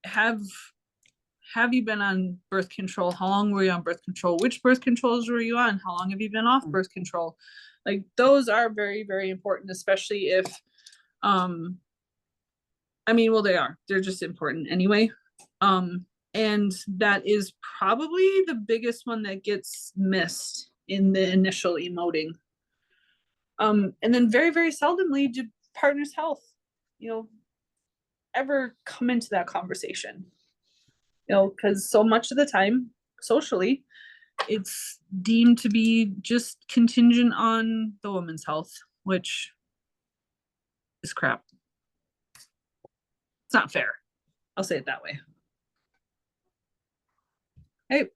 Have you been on birth control? How long were you on birth control? Which birth controls were you on? How long have you been off birth control? Like, those are very, very important, especially if, I mean, well, they're just important anyway. And that is probably the biggest one that gets missed in the initial emoting. And then very, very seldomly do partners' health, you know, ever come into that conversation. You know, because so much of the time, socially, it's deemed to be just contingent on the woman's health, which is crap. It's not fair. I'll say it that way. Hey,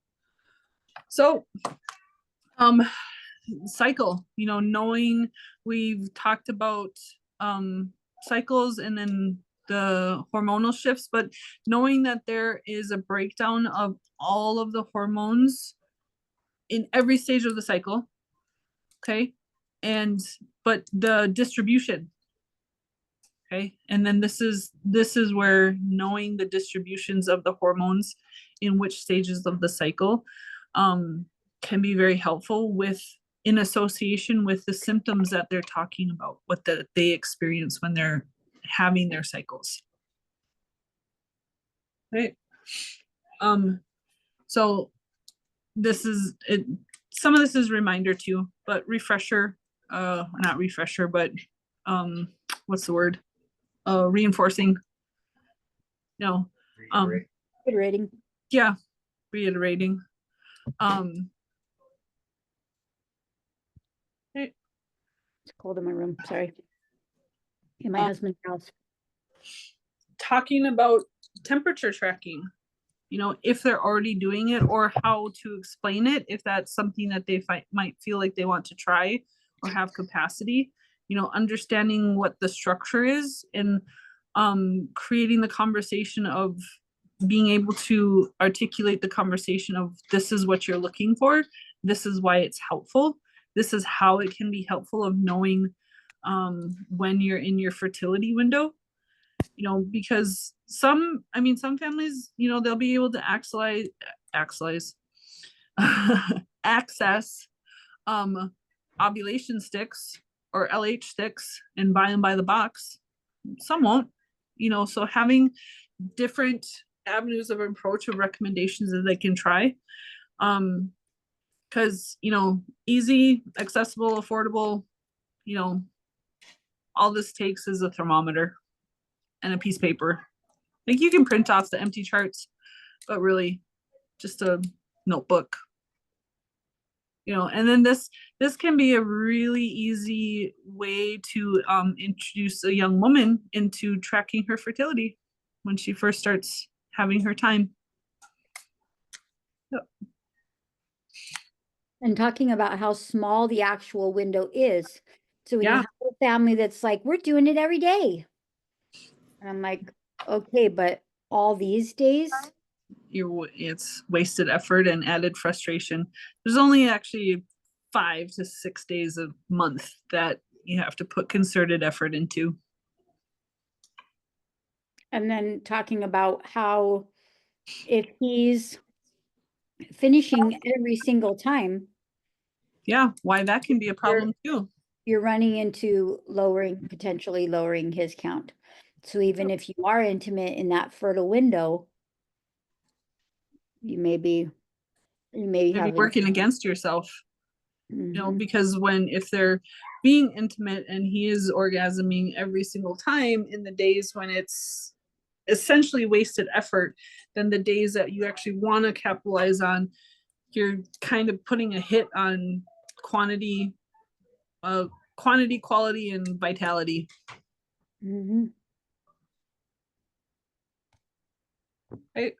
so, cycle, you know, knowing we've talked about cycles and then the hormonal shifts, but knowing that there is a breakdown of all of the hormones in every stage of the cycle. Okay. But the distribution. Okay. And then this is where knowing the distributions of the hormones in which stages of the cycle can be very helpful in association with the symptoms that they're talking about, what they experience when they're having their cycles. Right. So this is it. Some of this is reminder too, but refresher, not refresher, but what's the word? Reinforcing. No. Reiterating. Yeah, reiterating. It's cold in my room, sorry. In my husband's house. Talking about temperature tracking, you know, if they're already doing it, or how to explain it, if that's something that they might feel like they want to try or have capacity, you know, understanding what the structure is and creating the conversation of being able to articulate the conversation of, this is what you're looking for, this is why it's helpful, this is how it can be helpful, of knowing when you're in your fertility window. you know, because some families, you know, they'll be able to access ovulation sticks or LH sticks and buy them by the box. Some won't, you know, so having different avenues of approach of recommendations that they can try. Because, you know, easy, accessible, affordable, you know, all this takes is a thermometer and a piece of paper. Like you can print off the empty charts, but really just a notebook. You know, and then this can be a really easy way to introduce a young woman into tracking her fertility when she first starts having her time. Yep. And talking about how small the actual window is. So when you Yeah. have a family that's like, we're doing it every day. And I'm like, okay, but all these days? It's wasted effort and added frustration. There's only actually 5 to 6 days a month that you have to put concerted effort into. And then talking about how if he's finishing every single time, Yeah, why that can be a problem too. you're running into potentially lowering his count. So even if you are intimate in that fertile window, you may be having working against yourself. You know, Mhm. because if they're being intimate and he is orgasming every single time in the days when it's essentially wasted effort, then the days that you actually want to capitalize on, you're kind of putting a hit on quantity, quality, and vitality. Mhm. Right?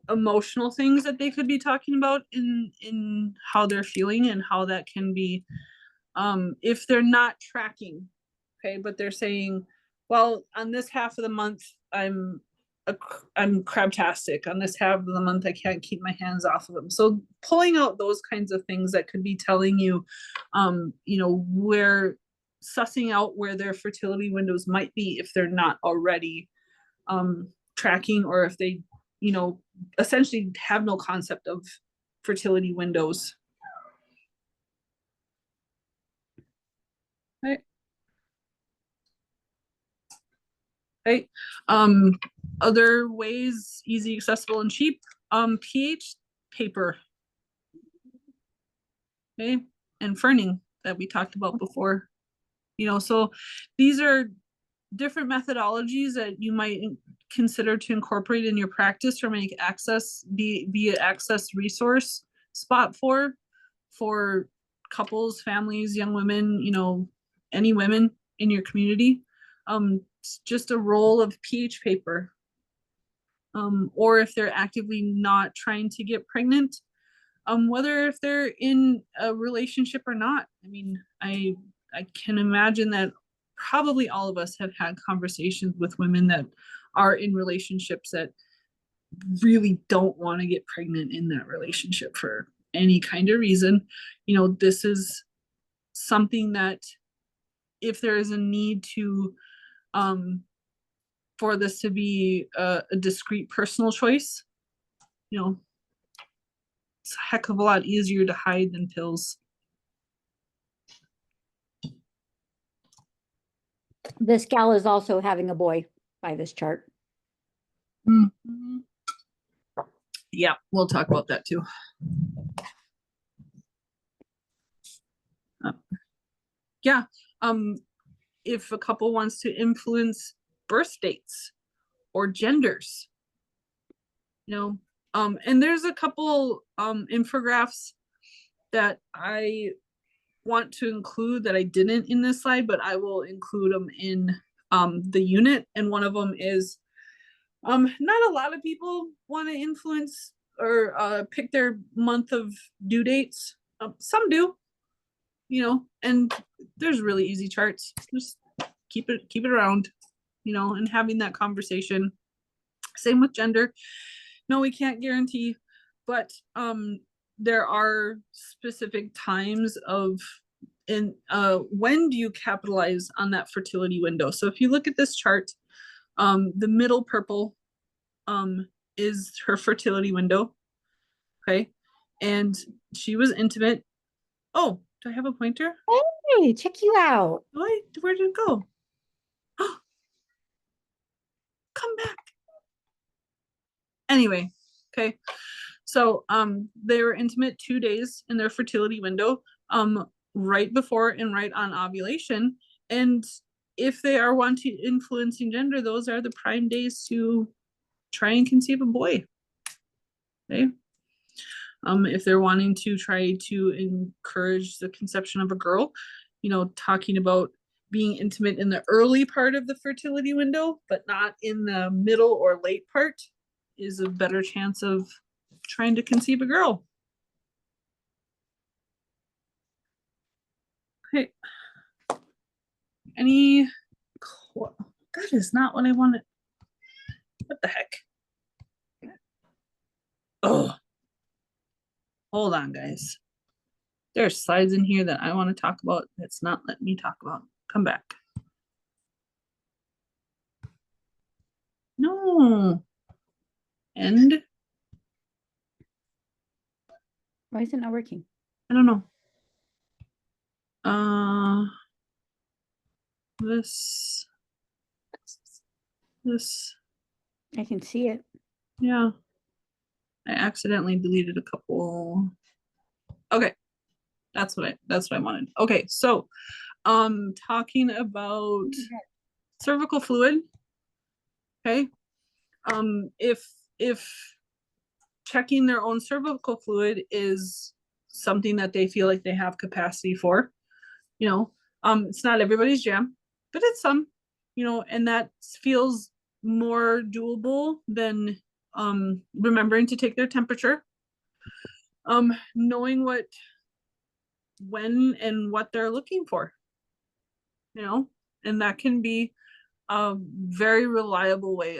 Emotional things that they could be talking about in how they're feeling and how that can be, if they're not tracking, okay, but they're saying, well, on this half of the month I'm crabtastic, on this half of the month I can't keep my hands off of them. So pulling out those kinds of things that could be telling you, you know, where sussing out where their fertility windows might be if they're not already tracking, or if they, you know, essentially have no concept of fertility windows. Right. Right. Other ways, easy, accessible, and cheap. pH paper. Okay. And ferning that we talked about before. You know, so these are different methodologies that you might consider to incorporate in your practice or make access be an access resource spot for couples, families, young women, you know, any women in your community. It's just a roll of pH paper. Or if they're actively not trying to get pregnant, whether if they're in a relationship or not. I mean, I can imagine that probably all of us have had conversations with women that are in relationships that really don't want to get pregnant in that relationship for any kind of reason. You know, this is something that if there is a need to for this to be a discrete personal choice, you know, it's a heck of a lot easier to hide than pills. This gal is also having a boy by this chart. Mm-hmm. Yeah, we'll talk about that too. Yeah, if a couple wants to influence birth dates or genders, you know, and there's a couple infographics that I want to include that I didn't in this slide, but I will include them in the unit. And one of them is not a lot of people want to influence or pick their month of due dates. Some do, you know, and there's really easy charts. Just keep it around, you know, and having that conversation. Same with gender. No, we can't guarantee, but there are specific times of when do you capitalize on that fertility window. So if you look at this chart, The middle purple is her fertility window. Okay. And she was intimate. Oh, do I have a pointer? Hey, check you out. Where did it go? Come back. Anyway, okay. So they were intimate 2 days in their fertility window, right before and right on ovulation. And if they are wanting influencing gender, those are the prime days to try and conceive a boy. Okay. If they're wanting to try to encourage the conception of a girl, you know, talking about being intimate in the early part of the fertility window, but not in the middle or late part, is a better chance of trying to conceive a girl. Okay. That is not what I wanted. What the heck? Oh, hold on, guys. There's slides in here that I want to talk about that's not letting me talk about. Come back. No. And Why is it not working? I don't know. This, I can see it. yeah. I accidentally deleted a couple. Okay. That's what I wanted. Okay, so talking about cervical fluid. Okay. If checking their own cervical fluid is something that they feel like they have capacity for, you know, it's not everybody's jam, but it's some, you know, and that feels more doable than remembering to take their temperature, knowing when and what they're looking for, you know, and that can be a very reliable way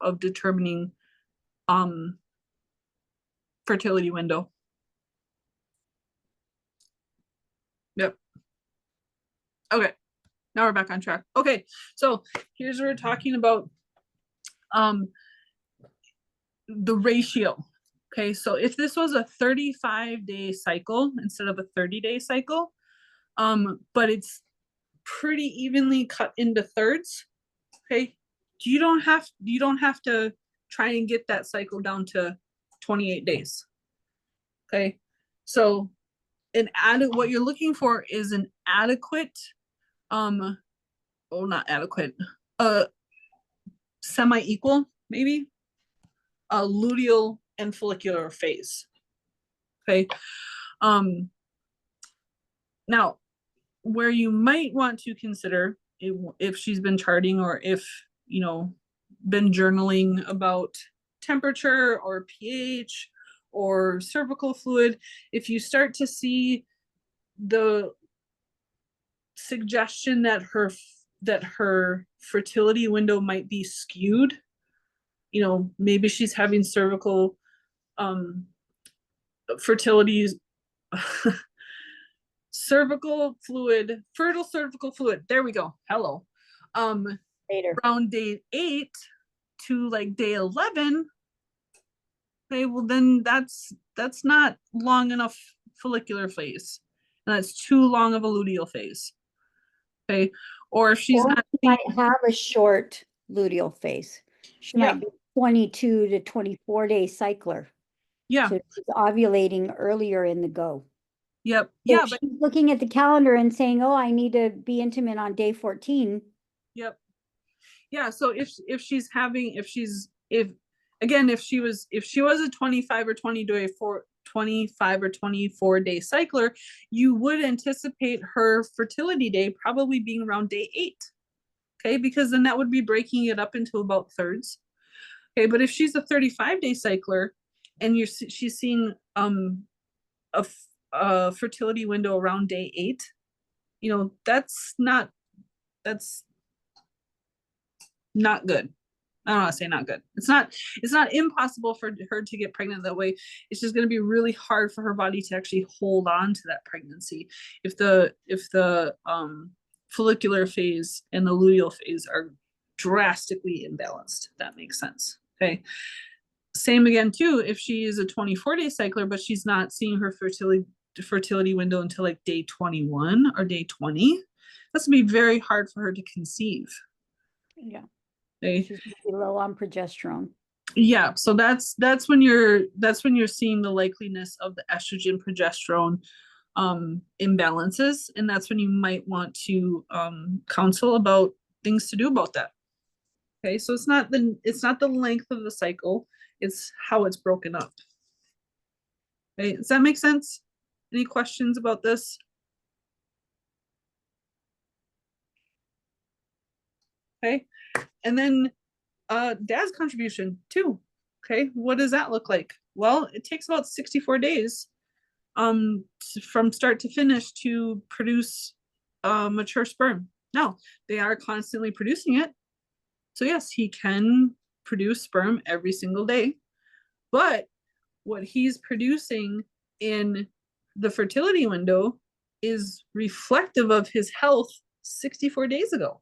of determining fertility window. Yep. Okay, now we're back on track. Okay, so here's where we're talking about the ratio. Okay, so if this was a 35-day cycle instead of a 30-day cycle, but it's pretty evenly cut into thirds, okay, you don't have to try and get that cycle down to 28 days. Okay, so what you're looking for is an adequate, not adequate, semi-equal, maybe, a luteal and follicular phase. Okay. Now, where you might want to consider if she's been charting, or if, you know, been journaling about temperature or pH or cervical fluid, if you start to see the suggestion that her fertility window might be skewed, you know, maybe she's having cervical fertility cervical fluid, fertile cervical fluid, there we go, hello, Later. around day 8 to like day 11. Okay, well then that's not long enough follicular phase, and that's too long of a luteal phase. Okay, or if she's Or not she might have a short luteal phase. She Yeah. might be 22 to 24-day cycler. yeah, So she's ovulating earlier in the go. yep, So yeah, if but she's looking at the calendar and saying, oh, I need to be intimate on day 14. yep, yeah. So if she's having, if she was a 25 or 24 day cycler, you would anticipate her fertility day probably being around day 8. Okay, because then that would be breaking it up into about thirds. Okay, but if she's a 35-day cycler and she's seeing a fertility window around day 8, you know, that's not good. I don't want to say not good. It's not impossible for her to get pregnant that way. It's just going to be really hard for her body to actually hold on to that pregnancy if the follicular phase and the luteal phase are drastically imbalanced, if that makes sense. Okay. Same again too, if she is a 24-day cycler, but she's not seeing her fertility window until like day 21 or day 20, that's gonna be very hard for her to conceive. Yeah. Okay. She's gonna be low on progesterone. Yeah, so that's when you're seeing the likeliness of the estrogen progesterone imbalances, and that's when you might want to counsel about things to do about that. Okay, so it's not the length of the cycle, it's how it's broken up. Okay, does that make sense? Any questions about this? Okay, and then dad's contribution too. Okay, what does that look like? Well, it takes about 64 days from start to finish to produce mature sperm. Now, they are constantly producing it. So yes, he can produce sperm every single day, but what he's producing in the fertility window is reflective of his health 64 days ago.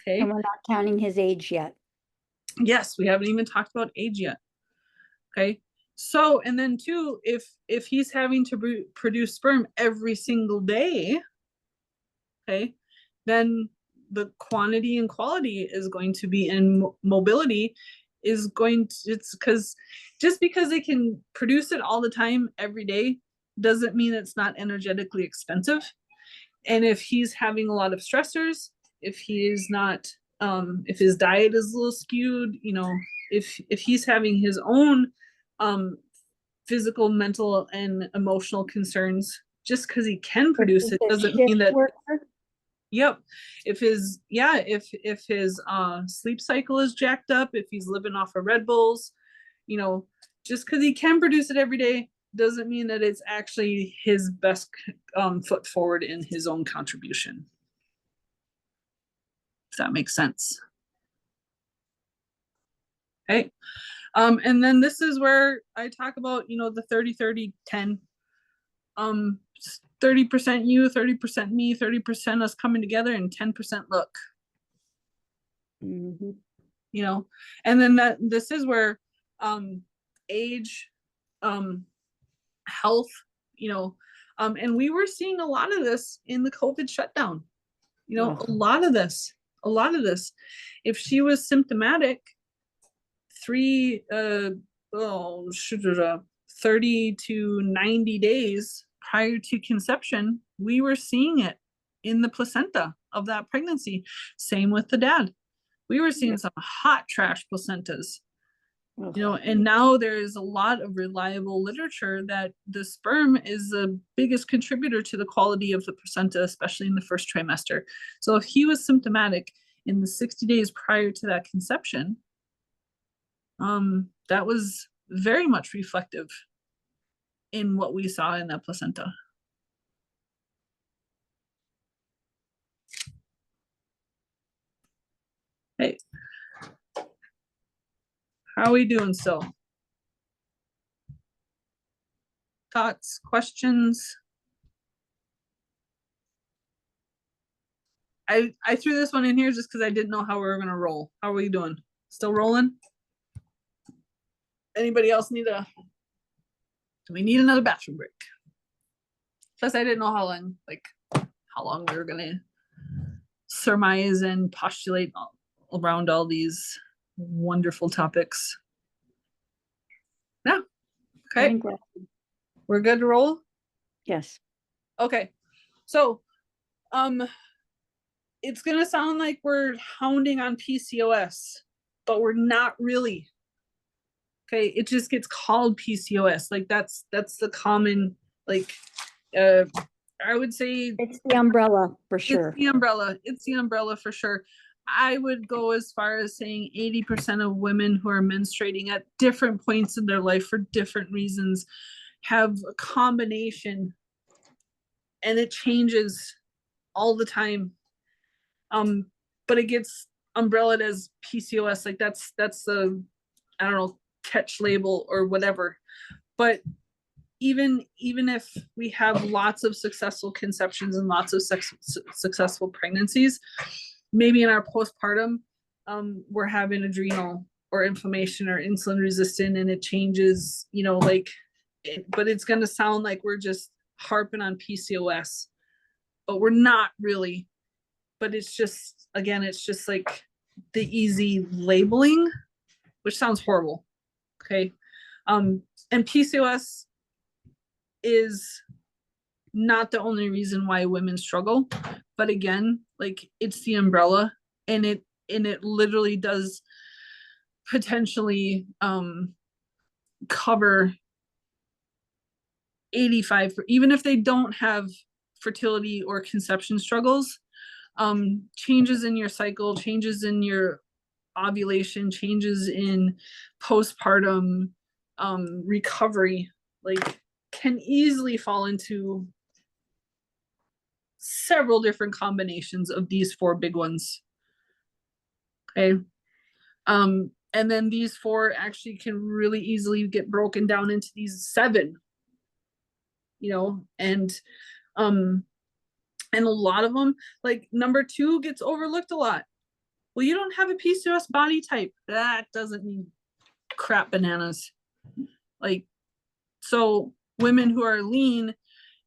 Okay. And we're not counting his age yet. Yes, we haven't even talked about age yet. Okay. So, and then too, if he's having to produce sperm every single day, okay, then the quantity and quality is going to be, in mobility is going to, it's because just because they can produce it all the time every day doesn't mean it's not energetically expensive. And if he's having a lot of stressors, if he is not, if his diet is a little skewed, you know, if he's having his own physical, mental, and emotional concerns, just because he can produce it doesn't mean that. Yep. If his sleep cycle is jacked up, if he's living off of Red Bulls, you know, just because he can produce it every day doesn't mean that it's actually his best foot forward in his own contribution. If that makes sense. Okay. And then this is where I talk about, you know, the 30-30-10. 30% you, 30% me, 30% us coming together, and 10% luck. Mm-hmm. You know, and then this is where age, health, you know, and we were seeing a lot of this in the COVID shutdown. You know, a lot of this. If she was symptomatic, 30 to 90 days prior to conception, we were seeing it in the placenta of that pregnancy. Same with the dad. We were seeing some hot trash placentas, you know, and now there is a lot of reliable literature that the sperm is the biggest contributor to the quality of the placenta, especially in the first trimester. So if he was symptomatic in the 60 days prior to that conception, that was very much reflective in what we saw in that placenta. Hey, how are we doing still? Thoughts, questions? I threw this one in here just because I didn't know how we were gonna roll. How are we doing? Still rolling? Anybody else do we need another bathroom break? Plus I didn't know how long we were gonna surmise and postulate around all these wonderful topics. Yeah. Okay. We're good to roll? Yes. Okay. So it's gonna sound like we're hounding on PCOS, but we're not really. Okay, it just gets called PCOS. Like that's the common, like I would say it's the umbrella for sure. It's the umbrella for sure. I would go as far as saying 80% of women who are menstruating at different points in their life for different reasons have a combination, and it changes all the time. But it gets umbrellaed as PCOS, like that's the, I don't know, catch label or whatever. But even if we have lots of successful conceptions and lots of successful pregnancies, maybe in our postpartum, we're having adrenal or inflammation or insulin resistant, and it changes, you know, like, but it's going to sound like we're just harping on PCOS, but we're not really. But it's just, again, it's just like the easy labeling, which sounds horrible. Okay. And PCOS is not the only reason why women struggle, but again, like, it's the umbrella, and it literally does potentially cover 85, even if they don't have fertility or conception struggles, changes in your cycle, changes in your ovulation, changes in postpartum recovery, like, can easily fall into several different combinations of these 4 big ones. Okay. And then these 4 actually can really easily get broken down into these 7, you know, and a lot of them, like number 2 gets overlooked a lot. Well, you don't have a PCOS body type. That doesn't mean crap bananas. Like, so women who are lean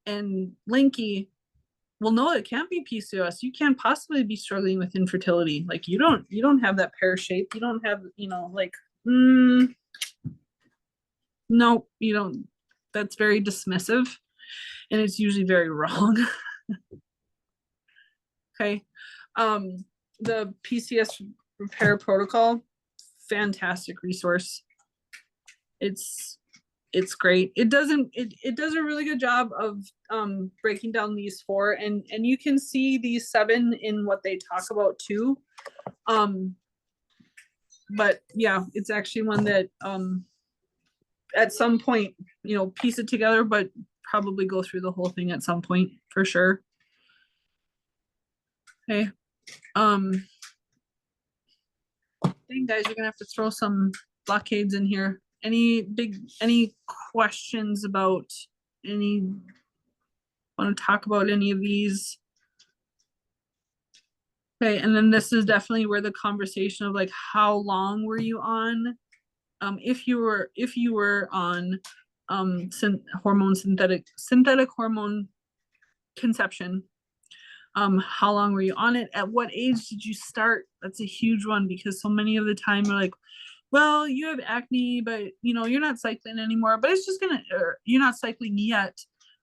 and lanky, well, no, it can't be PCOS. You can't possibly be struggling with infertility. Like, you don't have that pear shape. You don't have, you know, like, no, you don't. That's very dismissive, and it's usually very wrong. Okay. The PCS repair protocol, fantastic resource. It's great. It does a really good job of breaking down these 4, and you can see these 7 in what they talk about too. But yeah, it's actually one that at some point, you know, piece it together, but probably go through the whole thing at some point for sure. Okay. Dang, guys, you're gonna have to throw some blockades in here. Any questions about want to talk about any of these? Okay, and then this is definitely where the conversation of like, how long were you on? If you were on synthetic hormone conception, how long were you on it? At what age did you start? That's a huge one, because so many of the time we're like, well, you have acne, but you know, you're not cycling anymore, but it's just gonna, you're not cycling yet.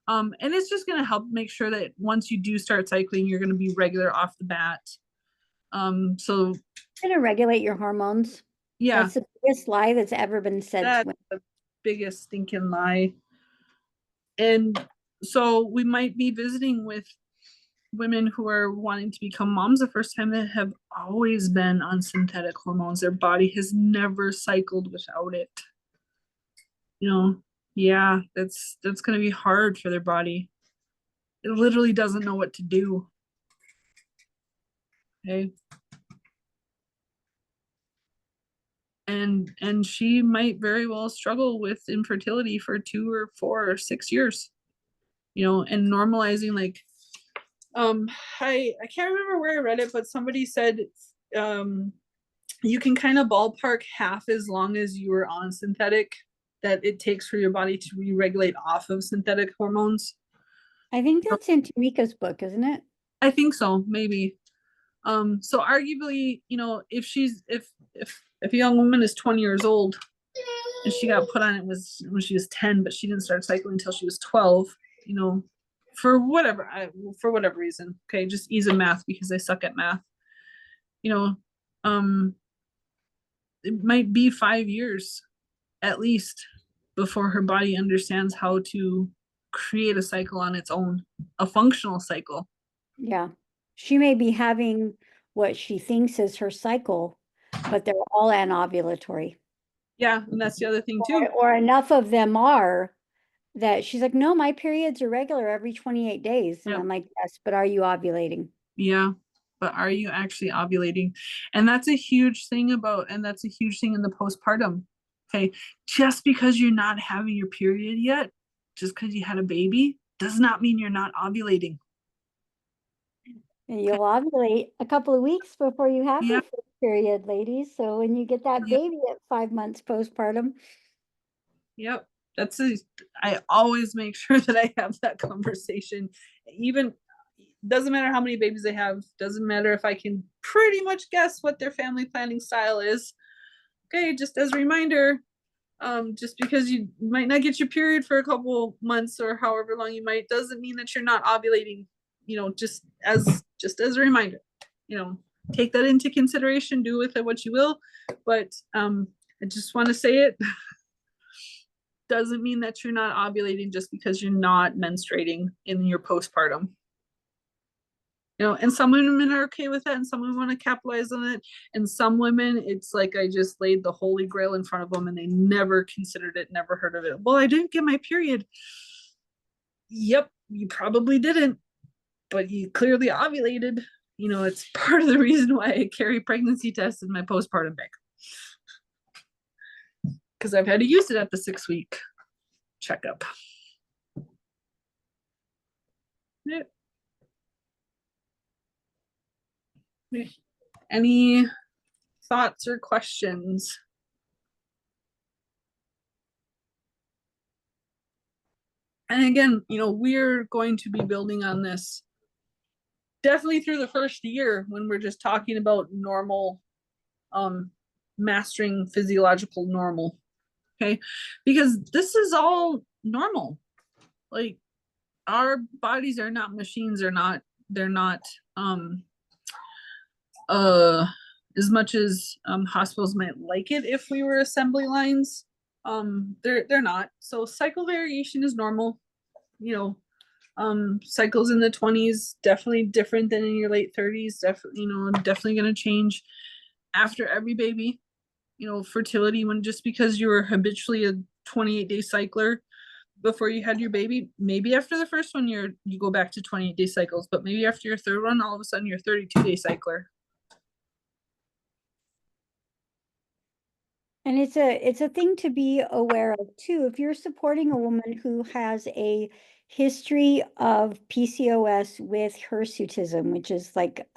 And it's just gonna help make sure that once you do start cycling, you're gonna be regular off the bat. So Gonna regulate your hormones. yeah, That's the biggest lie that's ever been said to that's women. the biggest stinking lie. And so we might be visiting with women who are wanting to become moms the first time that have always been on synthetic hormones. Their body has never cycled without it. You know, yeah, that's going to be hard for their body. It literally doesn't know what to do. Okay. And she might very well struggle with infertility for 2 or 4 or 6 years. You know, and normalizing, like, I can't remember where I read it, but somebody said you can kind of ballpark half as long as you were on synthetic that it takes for your body to re-regulate off of synthetic hormones. I think that's in Tamika's book, isn't it? I think so, maybe. So arguably, you know, if a young woman is 20 years old and she got put on it when she was 10, but she didn't start cycling until she was 12, you know, for whatever reason, okay, just ease of math because I suck at math, you know, it might be 5 years at least before her body understands how to create a cycle on its own, a functional cycle. Yeah. She may be having what she thinks is her cycle, but they're all anovulatory. Yeah, and that's the other thing too. Or enough of them are that she's like, no, my periods are regular every 28 days. And Yep. I'm like, yes, but are you ovulating? Yeah, but are you actually ovulating? And that's a huge thing in the postpartum. Okay, just because you're not having your period yet just because you had a baby does not mean you're not ovulating. And you'll ovulate a couple of weeks before you have your Yep. first period, ladies. So when you get that Yep. baby at 5 months postpartum, Yep. I always make sure that I have that conversation. Even doesn't matter how many babies they have, doesn't matter if I can pretty much guess what their family planning style is. Okay, just as a reminder, just because you might not get your period for a couple months or however long you might, doesn't mean that you're not ovulating, just as a reminder, take that into consideration, do with it what you will. But I just want to say it doesn't mean that you're not ovulating just because you're not menstruating in your postpartum. And some women are okay with that, and some women want to capitalize on it, and some women, it's like I just laid the holy grail in front of them and they never considered it, never heard of it. Well, I didn't get my period. Yep, you probably didn't, but you clearly ovulated. It's part of the reason why I carry pregnancy tests in my postpartum bag, because I've had to use it at the 6-week checkup. Yeah. Any thoughts or questions? And again, we're going to be building on this definitely through the first year when we're just talking about normal, mastering physiological normal. Okay. Because this is all normal. Like, our bodies are not machines, they're not as much as hospitals might like it if we were assembly lines. They're not. So cycle variation is normal. Cycles in the 20s definitely different than in your late 30s. Definitely going to change after every baby. Fertility, when just because you were habitually a 28-day cycler before you had your baby, maybe after the first one you go back to 28-day cycles, but maybe after your third one, all of a sudden you're 32-day cycler. and it's a thing to be aware of too. If you're supporting a woman who has a history of PCOS with hirsutism, which is like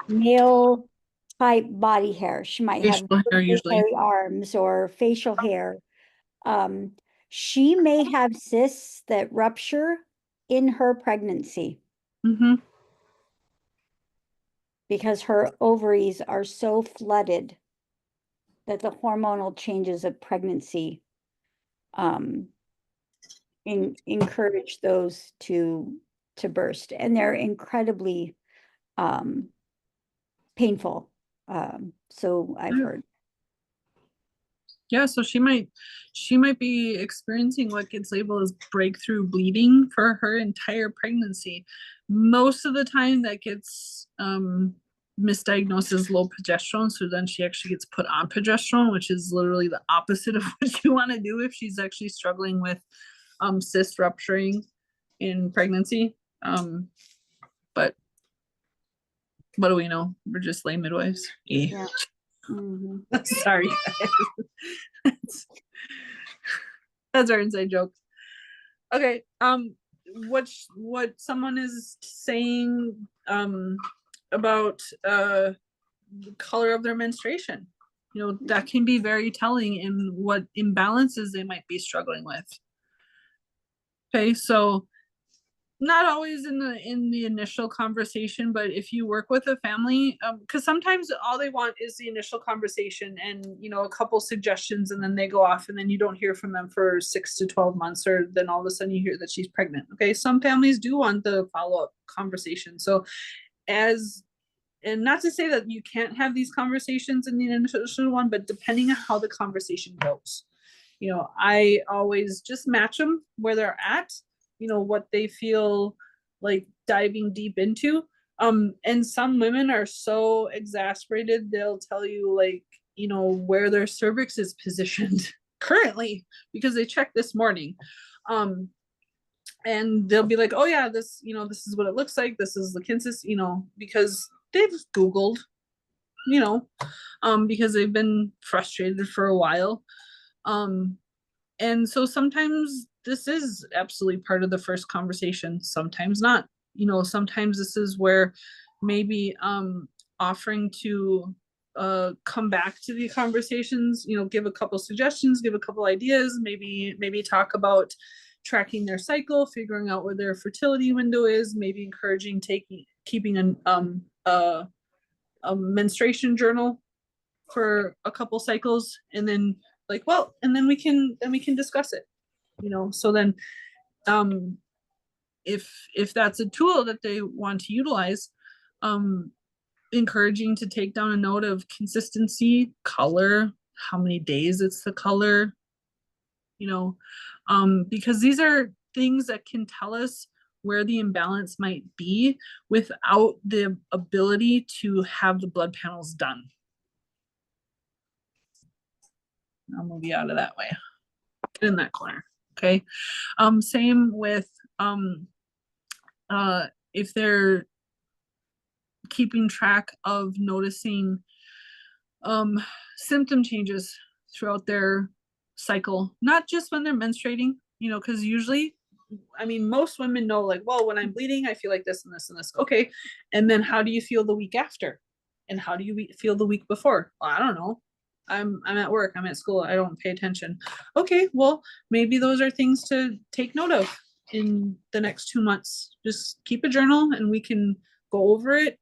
male type body hair, she might have Facial hair usually. hairy arms or facial hair. She may have cysts that rupture in her pregnancy because her ovaries are so flooded that the hormonal changes of pregnancy encourage those to burst, and they're incredibly painful. So I've heard. Yeah, so she might be experiencing what gets labeled as breakthrough bleeding for her entire pregnancy. Most of the time that gets misdiagnosed as low progesterone, so then she actually gets put on progesterone, which is literally the opposite of what you want to do if she's actually struggling with cyst rupturing in pregnancy. But what do we know? We're just lay midwives. Yeah. Mm-hmm. Sorry. That's our inside joke. Okay. What someone is saying about the color of their menstruation. That can be very telling in what imbalances they might be struggling with. Okay, so not always in the initial conversation, but if you work with a family, because sometimes all they want is the initial conversation and a couple suggestions, and then they go off and then you don't hear from them for 6 to 12 months, or then all of a sudden you hear that she's pregnant. Okay, some families do want the follow-up conversation. So and not to say that you can't have these conversations in the initial one, but depending on how the conversation goes, I always just match them where they're at, what they feel like diving deep into. And some women are so exasperated, they'll tell you where their cervix is positioned currently because they checked this morning. And they'll be like, oh yeah, this is what it looks like. This is the consensus, because they've Googled, because they've been frustrated for a while. And so sometimes this is absolutely part of the first conversation, sometimes not. You know, sometimes this is where maybe offering to come back to the conversations, you know, give a couple suggestions, give a couple ideas, maybe talk about tracking their cycle, figuring out where their fertility window is, maybe encouraging keeping a menstruation journal for a couple cycles, and then like, well, and then we can discuss it, you know. So then if that's a tool that they want to utilize, encouraging to take down a note of consistency, color, how many days it's the color, you know, because these are things that can tell us where the imbalance might be without the ability to have the blood panels done. I'll move you out of that way. Get in that corner. Okay. Same with if they're keeping track of noticing symptom changes throughout their cycle, not just when they're menstruating, you know, because usually, I mean, most women know, like, well, when I'm bleeding, I feel like this and this and this. Okay. And then how do you feel the week after? And how do you feel the week before? Well, I don't know. I'm at work, I'm at school, I don't pay attention. Okay, well, maybe those are things to take note of in the next 2 months. Just keep a journal and we can go over it,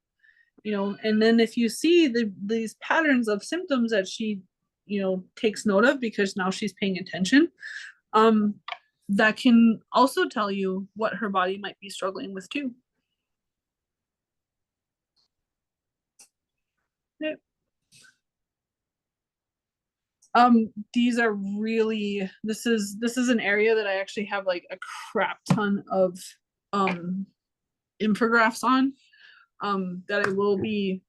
you know. And then if you see these patterns of symptoms that she, you know, takes note of because now she's paying attention, that can also tell you what her body might be struggling with too. Okay. These are really, this is an area that I actually have like a crap ton of infographics on, that I will be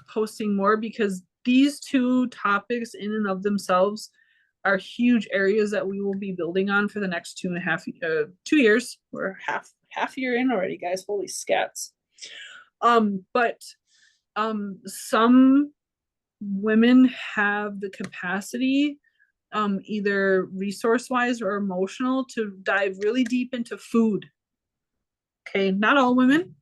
posting more, because these two topics in and of themselves are huge areas that we will be building on for the next 2 years. We're half year in already, guys. Holy scats. But some women have the capacity, either resource wise or emotional, to dive really deep into food. Okay, not all women,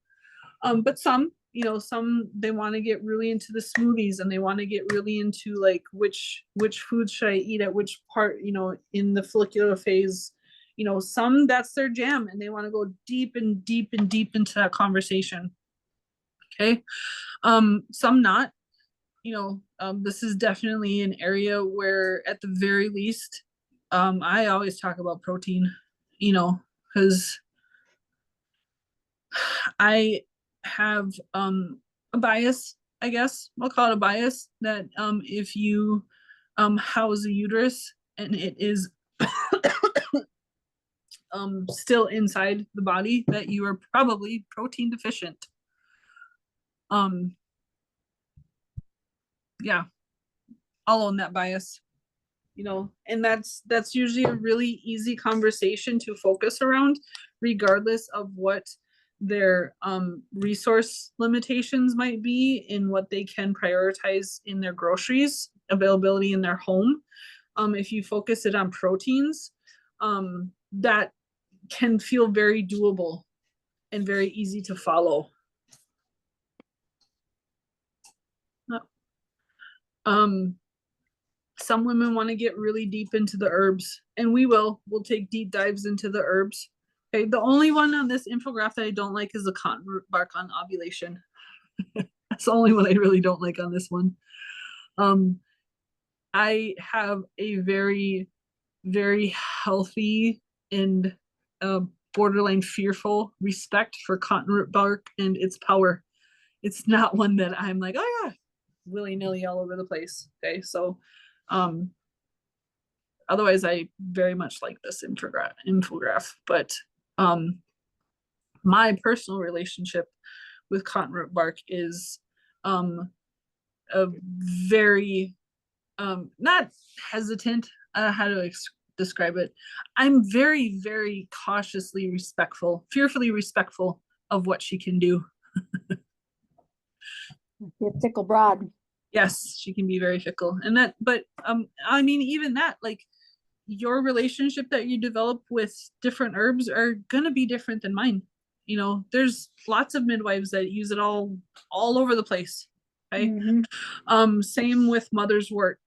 but some, you know, some, they want to get really into the smoothies and they want to get really into like which foods should I eat at which part, you know, in the follicular phase. You know, some, that's their jam and they want to go deep and deep and deep into that conversation. Okay. Some not. You know, this is definitely an area where at the very least, I always talk about protein, you know, because I have a bias, I guess I'll call it a bias, that if you house a uterus and it is still inside the body, that you are probably protein deficient. Yeah, I'll own that bias, you know. And that's usually a really easy conversation to focus around, regardless of what their resource limitations might be in what they can prioritize in their groceries availability in their home. If you focus it on proteins, that can feel very doable and very easy to follow. Some women want to get really deep into the herbs, and we'll take deep dives into the herbs. Okay, the only one on this infographic that I don't like is the cotton root bark on ovulation. That's the only one I really don't like on this one. I have a very, very healthy and borderline fearful respect for cotton root bark and its power. It's not one that I'm like, oh yeah, willy-nilly all over the place. Okay, so otherwise I very much like this infograph, but my personal relationship with cotton root bark is a very not hesitant, how to describe it. I'm very, very cautiously respectful, fearfully respectful of what she can do. You're fickle broad. Yes, she can be very fickle, and that, but I mean, even that, like, your relationship that you develop with different herbs are gonna be different than mine. You know, there's lots of midwives that use it all over the place. Okay. Same with mother's wort,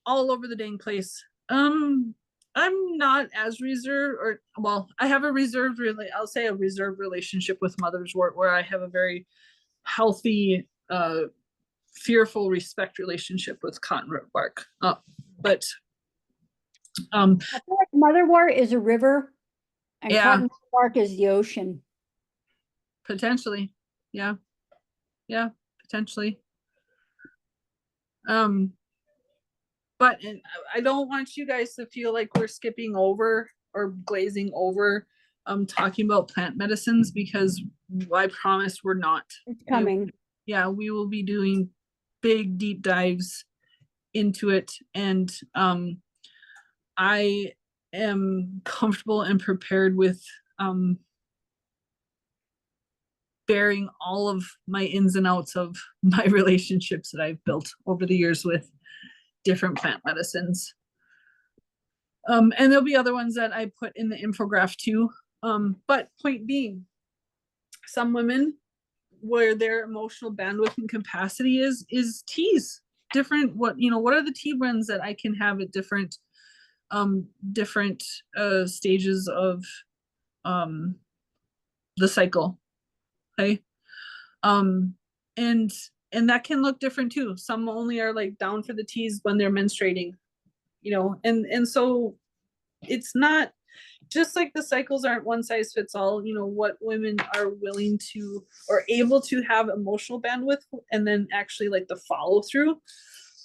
all over the dang place. I'm not as reserved, or well, I have a reserved, I'll say a reserved relationship with mother's wort, where I have a very healthy, fearful respect relationship with cottonroot bark. But I feel like motherwort is a river and Yeah. cotton bark is the ocean. potentially, yeah, potentially. But I don't want you guys to feel like we're skipping over or glazing over talking about plant medicines, because I promise we're not. It's coming. Yeah, we will be doing big deep dives into it, and I am comfortable and prepared with bearing all of my ins and outs of my relationships that I've built over the years with different plant medicines. And there'll be other ones that I put in the infograph too. But point being, some women, where their emotional bandwidth and capacity is teas. Different, what are the tea blends that I can have at different stages of the cycle. Okay. And that can look different too. Some only are like down for the teas when they're menstruating, and so it's not just like the cycles aren't one size fits all. What women are willing to or able to have emotional bandwidth, and then actually like the follow through.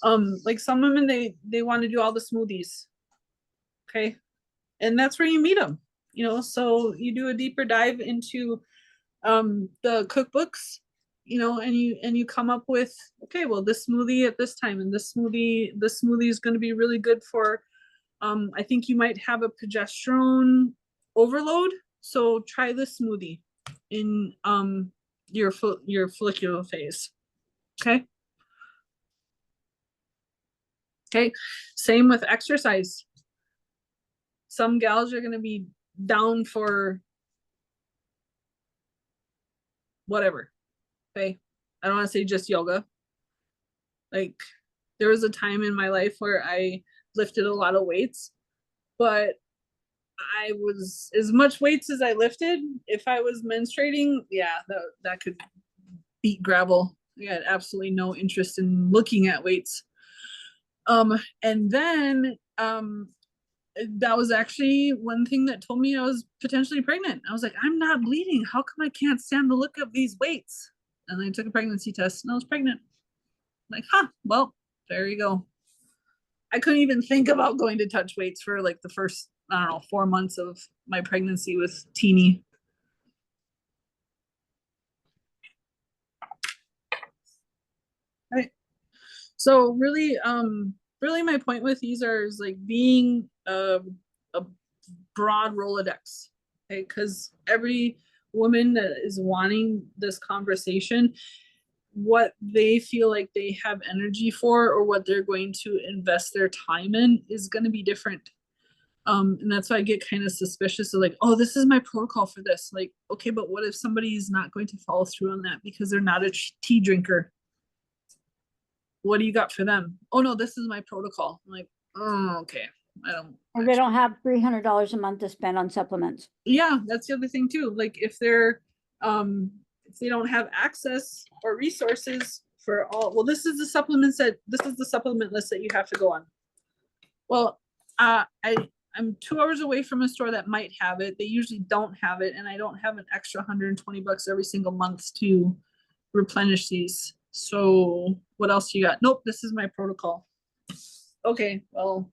Like some women, they want to do all the smoothies. Okay. And that's where you meet them, so you do a deeper dive into the cookbooks, and you come up with, okay, well, this smoothie at this time, and this smoothie is going to be really good for, I think you might have a progesterone overload, so try this smoothie in your follicular phase. Okay. Same with exercise. Some gals are going to be down for whatever. Okay. I don't want to say just yoga. Like, there was a time in my life where I lifted a lot of weights, but I was, as much weights as I lifted, if I was menstruating, yeah, that could beat gravel. I had absolutely no interest in looking at weights. And then that was actually one thing that told me I was potentially pregnant. I was like, I'm not bleeding. How come I can't stand the look of these weights? And I took a pregnancy test and I was pregnant. Like, well, there you go. I couldn't even think about going to touch weights for like the first, I don't know, 4 months of my pregnancy with Teeny. Right. So really, my point with these is like being a broad Rolodex. Okay, because every woman that is wanting this conversation, what they feel like they have energy for or what they're going to invest their time in is going to be different. And that's why I get kind of suspicious of like, oh, this is my protocol for this. Like, okay, but what if somebody is not going to follow through on that because they're not a tea drinker? What do you got for them? Oh no, this is my protocol. I'm like, oh, okay. Or they don't have $300 a month to spend on supplements. Yeah, that's the other thing too. Like if they don't have access or resources for all, well, this is the supplement list that you have to go on. Well, I'm 2 hours away from a store that might have it. They usually don't have it, and I don't have an extra $120 every single month to replenish these. So what else you got? Nope, this is my protocol. Okay, well,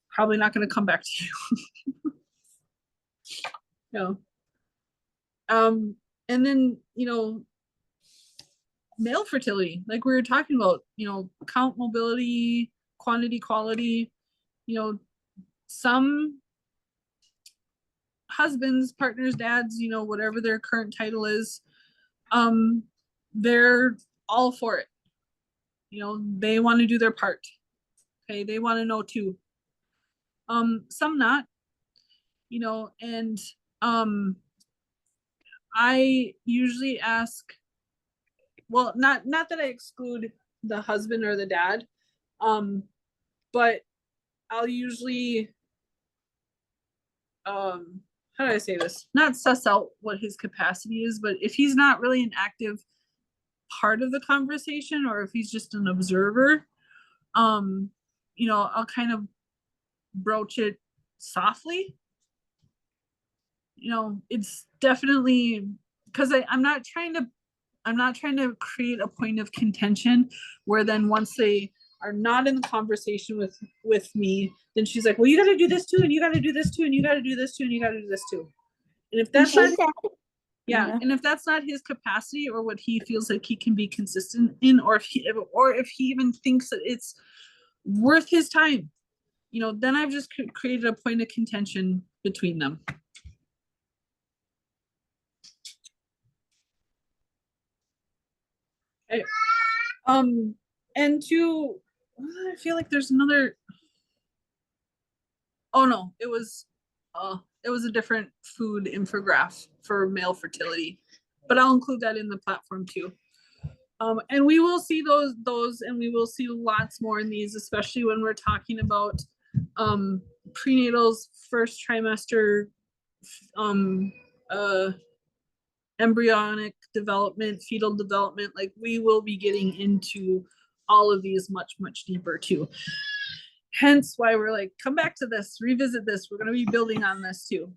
probably not going to come back to you. No. And then, male fertility, like we were talking about, count, mobility, quantity, quality, some husbands, partners, dads, whatever their current title is, they're all for it. They want to do their part. Okay. They want to know too. some not, and I usually ask, well, not that I exclude the husband or the dad, but I'll usually, how do I say this? Not suss out what his capacity is, but if he's not really an active part of the conversation, or if he's just an observer, I'll kind of broach it softly. It's definitely because I'm not trying to create a point of contention where then once they are not in the conversation with me, then she's like, well, you got to do this too, and you got to do this too, and you got to do this too, and you got to do this too. And if that's not, and if that's not his capacity or what he feels like he can be consistent in, or if he even thinks that it's worth his time, then I've just created a point of contention between them. Okay. And I feel like there's another. Oh no, it was a different food infographic for male fertility, but I'll include that in the platform too. And we will see those, and we will see lots more in these, especially when we're talking about prenatals, first trimester, embryonic development, fetal development. Like, we will be getting into all of these much, much deeper too. Hence why we're like, come back to this, revisit this. We're going to be building on this too.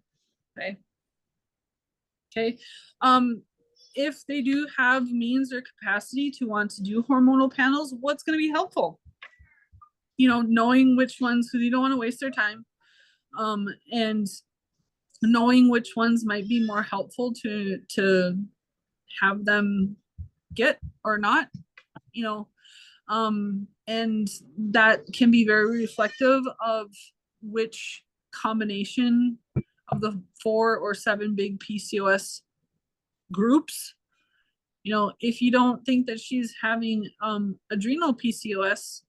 Okay. If they do have means or capacity to want to do hormonal panels, what's going to be helpful? Knowing which ones, who you don't want to waste their time, and knowing which ones might be more helpful to have them get or not, and that can be very reflective of which combination of the 4 or 7 big PCOS groups. If you don't think that she's having adrenal PCOS,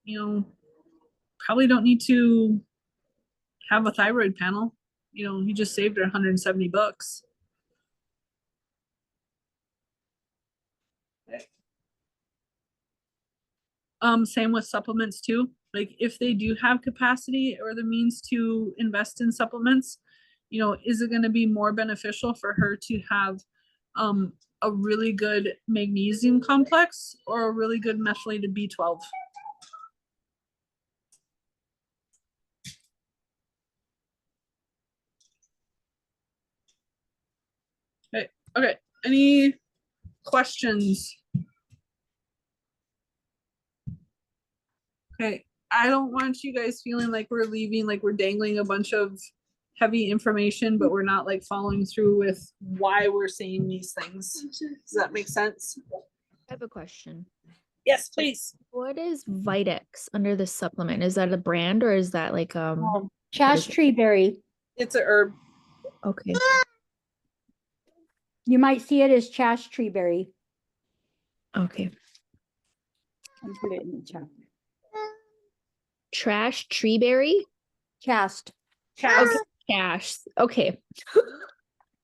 probably don't need to have a thyroid panel. You just saved her $170. Same with supplements too. Like, if they do have capacity or the means to invest in supplements, is it going to be more beneficial for her to have a really good magnesium complex or a really good methylated B12? Okay. Any questions? Okay. I don't want you guys feeling like we're leaving, like we're dangling a bunch of heavy information, but we're not like following through with why we're saying these things. Does that make sense? I have a question. Yes, please. What is Vitex under the supplement? Is that a brand or is that like Chash tree berry. It's a herb. Okay. You might see it as chash tree berry. Okay. I'll put it in the chat. Trash tree berry? Chast. Okay. Cash. Okay.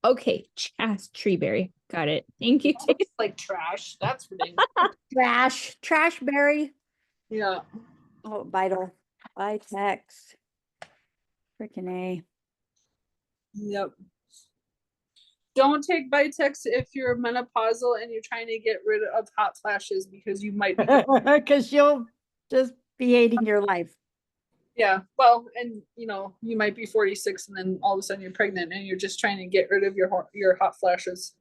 Okay. Chast tree berry. Got it. Thank you. Tastes like trash. That's ridiculous. Trash berry. Yeah. Oh, vital. Vitex. Freaking A. Yep. Don't take Vitex if you're menopausal and you're trying to get rid of hot flashes, because you might be. Because you'll just be hating your life. Yeah, well, and you might be 46 and then all of a sudden you're pregnant and you're just trying to get rid of your hot flashes.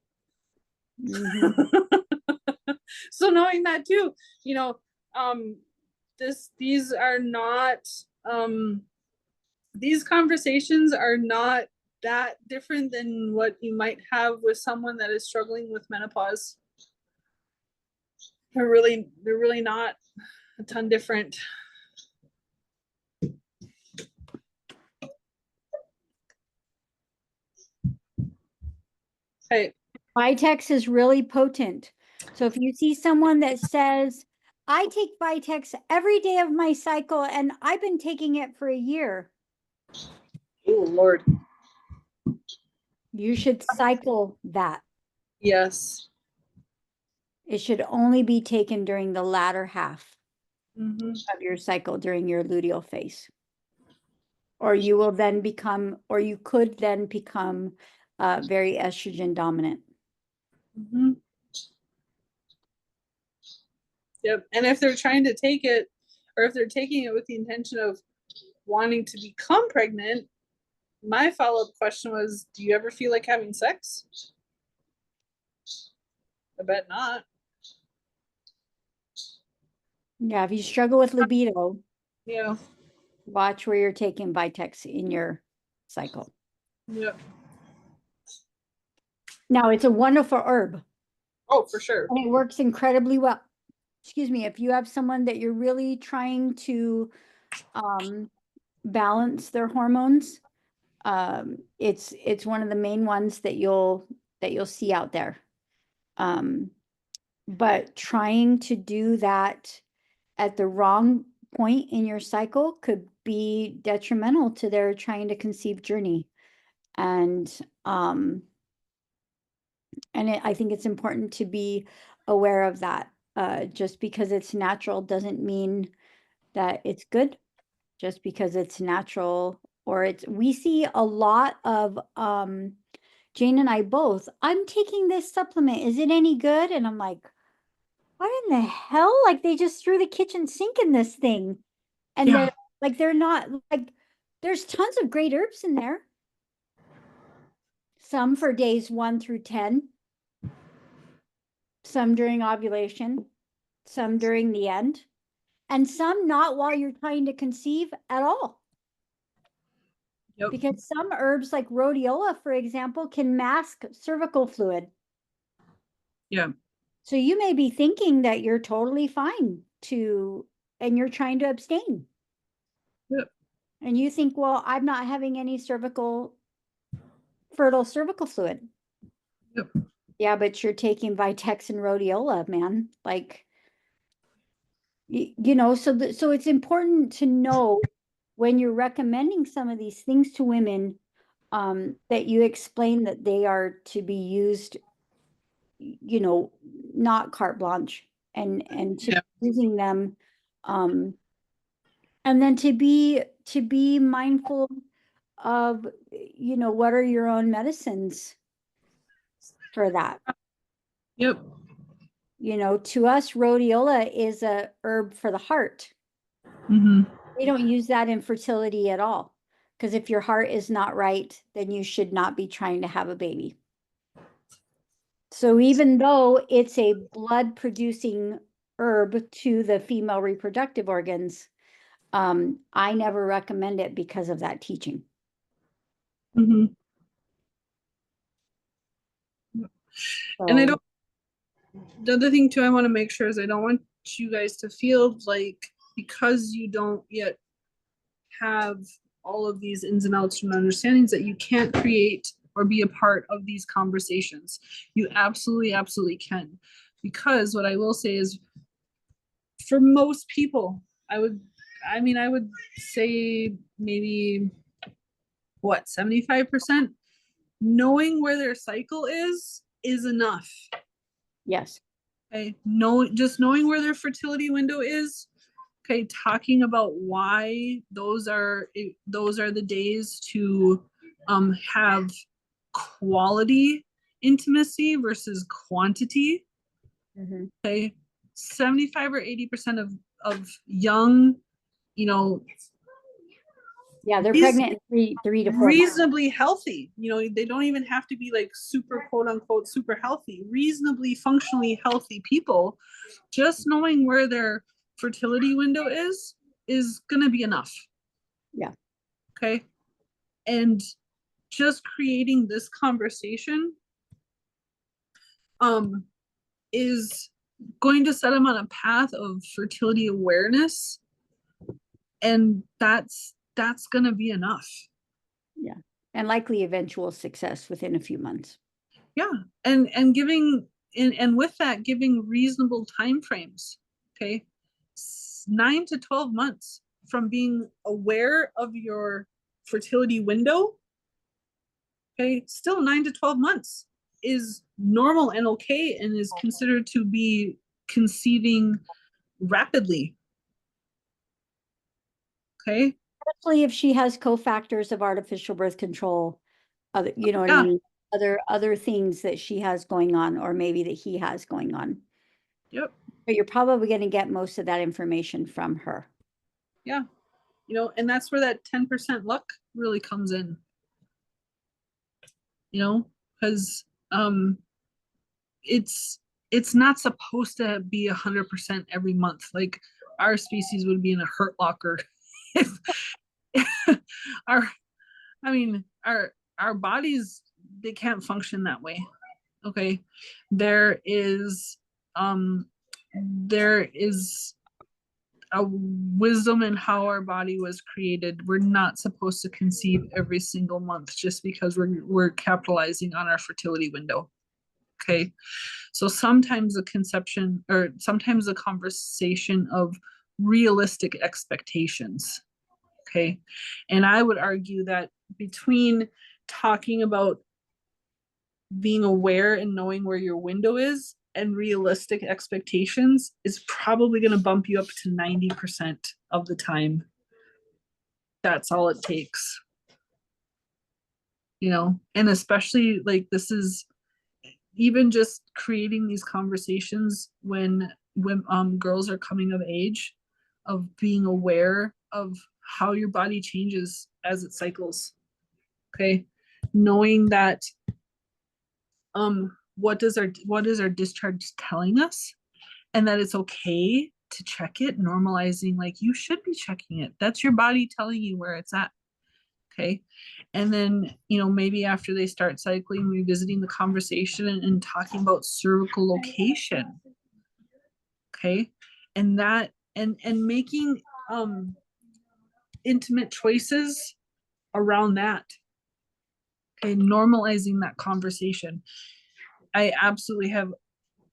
Mm-hmm. So knowing that too, these are not these conversations are not that different than what you might have with someone that is struggling with menopause. They're really not a ton different. Hey, Vitex is really potent. So if you see someone that says, I take Vitex every day of my cycle and I've been taking it for a year, Oh, Lord. You should cycle that. Yes. It should only be taken during the latter half Mm-hmm. of your cycle during your luteal phase. Or you will then become, or you could then become very estrogen dominant. Mm-hmm. Yep. And if they're trying to take it, or if they're taking it with the intention of wanting to become pregnant, my follow-up question was, do you ever feel like having sex? I bet not. Yeah, if you struggle with libido, Yeah. watch where you're taking Vitex in your cycle. Yep. Now, it's a wonderful herb. Oh, for sure. And it works incredibly well. Excuse me, if you have someone that you're really trying to balance their hormones, it's one of the main ones that you'll see out there. But trying to do that at the wrong point in your cycle could be detrimental to their trying to conceive journey. And I think it's important to be aware of that. Just because it's natural doesn't mean that it's good. Just because it's natural, or we see a lot of Jane and I both, I'm taking this supplement. Is it any good? And I'm like, what in the hell? Like they just threw the kitchen sink in this thing. And Yeah. they're not like, there's tons of great herbs in there. Some for days 1 through 10. Some during ovulation, some during the end, and some not while you're trying to conceive at all. Yep. Because some herbs like rhodiola, for example, can mask cervical fluid. Yeah. So you may be thinking that you're totally fine and you're trying to abstain. Yep. And you think, well, I'm not having any fertile cervical fluid. Yep. Yeah, but you're taking Vitex and rhodiola, man. Like, you know, so it's important to know when you're recommending some of these things to women, that you explain that they are to be used, you know, not carte blanche, and to Yeah. be using them, and then to be mindful of, you know, what are your own medicines for that. Yep. You know, to us, rhodiola is a herb for the heart. Mm-hmm. We don't use that in fertility at all. Because if your heart is not right, then you should not be trying to have a baby. So even though it's a blood producing herb to the female reproductive organs, I never recommend it because of that teaching. Mm-hmm. And I don't, the other thing too, I want to make sure is I don't want you guys to feel like because you don't yet have all of these ins and outs and understandings that you can't create or be a part of these conversations. You absolutely, absolutely can. Because what I will say is for most people, I would say maybe what, 75%? Knowing where their cycle is enough. Yes. Okay. Just knowing where their fertility window is. Okay, talking about why those are the days to have quality intimacy versus quantity. Mm-hmm. Okay, 75 or 80% of young, you know, Yeah, they're pregnant in 3 to 4 months. reasonably healthy. You know, they don't even have to be like super quote unquote super healthy. Reasonably functionally healthy people, just knowing where their fertility window is gonna be enough. Yeah. Okay. And just creating this conversation is going to set them on a path of fertility awareness, and that's gonna be enough. Yeah. And likely eventual success within a few months. Yeah. And giving and with that, giving reasonable time frames. Okay. 9 to 12 months from being aware of your fertility window, okay, still 9 to 12 months is normal and okay and is considered to be conceiving rapidly. Okay. Especially if she has cofactors of artificial birth control, other, you know what Yeah. I mean? Other things that she has going on, or maybe that he has going on. Yep. But you're probably going to get most of that information from her. Yeah. You know, and that's where that 10% luck really comes in. You know, because it's not supposed to be 100% every month. Like our species would be in a hurt locker if our I mean our bodies, they can't function that way. Okay. There is there is a wisdom in how our body was created. We're not supposed to conceive every single month just because we're capitalizing on our fertility window. Okay. So sometimes a conception, or sometimes a conversation of realistic expectations. Okay. And I would argue that between talking about being aware and knowing where your window is and realistic expectations is probably going to bump you up to 90% of the time. That's all it takes. You know, and especially like this is even just creating these conversations when girls are coming of age, of being aware of how your body changes as it cycles. Okay. Knowing that what is our discharge telling us, and that it's okay to check it, normalizing, like you should be checking it. That's your body telling you where it's at. Okay. And then, you know, maybe after they start cycling, revisiting the conversation and talking about cervical location. Okay. And that, and making intimate choices around that. Okay. Normalizing that conversation. I absolutely have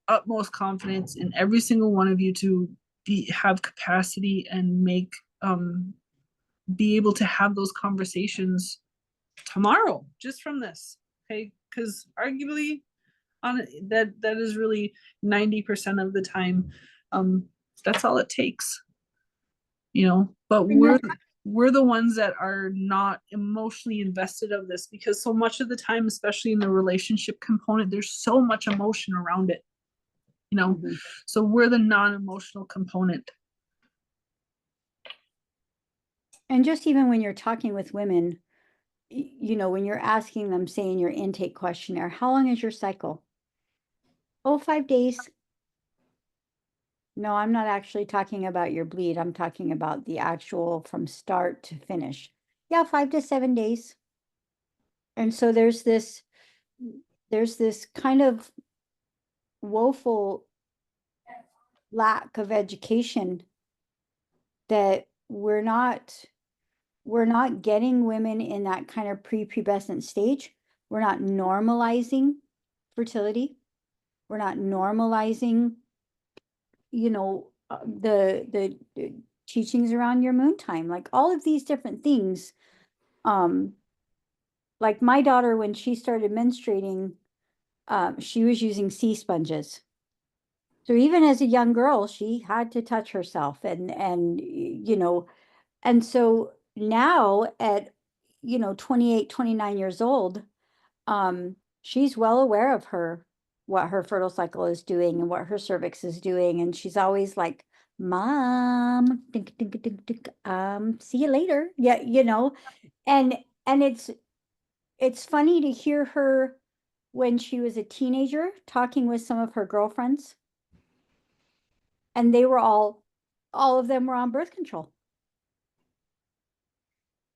utmost confidence in every single one of you to have capacity and be able to have those conversations tomorrow just from this. Okay. Because arguably on that is really 90% of the time, that's all it takes, you know. But we're the ones that are not emotionally invested of this, because so much of the time, especially in the relationship component, there's so much emotion around it, you know. So we're the non-emotional component. And just even when you're talking with women, you know, when you're asking them, say in your intake questionnaire, how long is your cycle? Oh, 5 days. No, I'm not actually talking about your bleed. I'm talking about the actual from start to finish. Yeah, 5 to 7 days. And so there's this kind of woeful lack of education that we're not getting women in that kind of prepubescent stage. We're not normalizing fertility. We're not normalizing, you know, the teachings around your moon time, like all of these different things. Like my daughter, when she started menstruating, she was using sea sponges. So even as a young girl, she had to touch herself, and you know, and so now at, you know, 28, 29 years old, she's well aware of what her fertile cycle is doing and what her cervix is doing. And she's always like, Mom, dink, dink, dink, dink, see you later. Yeah, you know, and it's funny to hear her when she was a teenager talking with some of her girlfriends, and they were all of them were on birth control.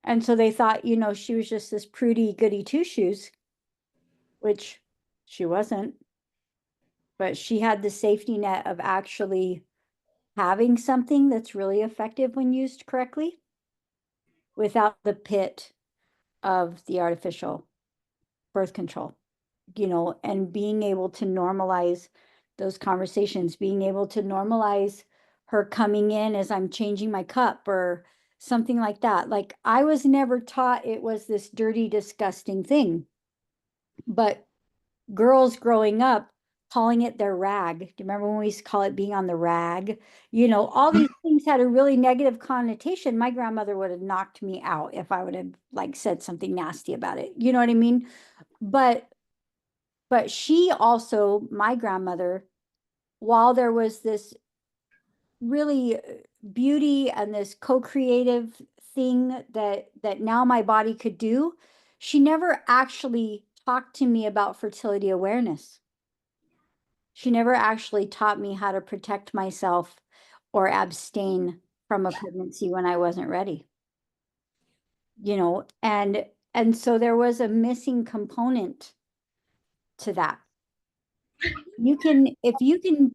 And so they thought, you know, she was just this prudy goody two shoes, which she wasn't. But she had the safety net of actually having something that's really effective when used correctly without the pit of the artificial birth control, you know, and being able to normalize those conversations, being able to normalize her coming in as I'm changing my cup, or, something like that. Like I was never taught it was this dirty, disgusting thing. But girls growing up calling it their rag. Do you remember when we used to call it being on the rag? You know, all these things had a really negative connotation. My grandmother would have knocked me out if I would have like said something nasty about it. You know what I mean? But she also, my grandmother, while there was this really beauty and this co-creative thing that now my body could do, she never actually talked to me about fertility awareness. She never actually taught me how to protect myself or abstain from a pregnancy when I wasn't ready. You know, and so there was a missing component to that. You can, if you can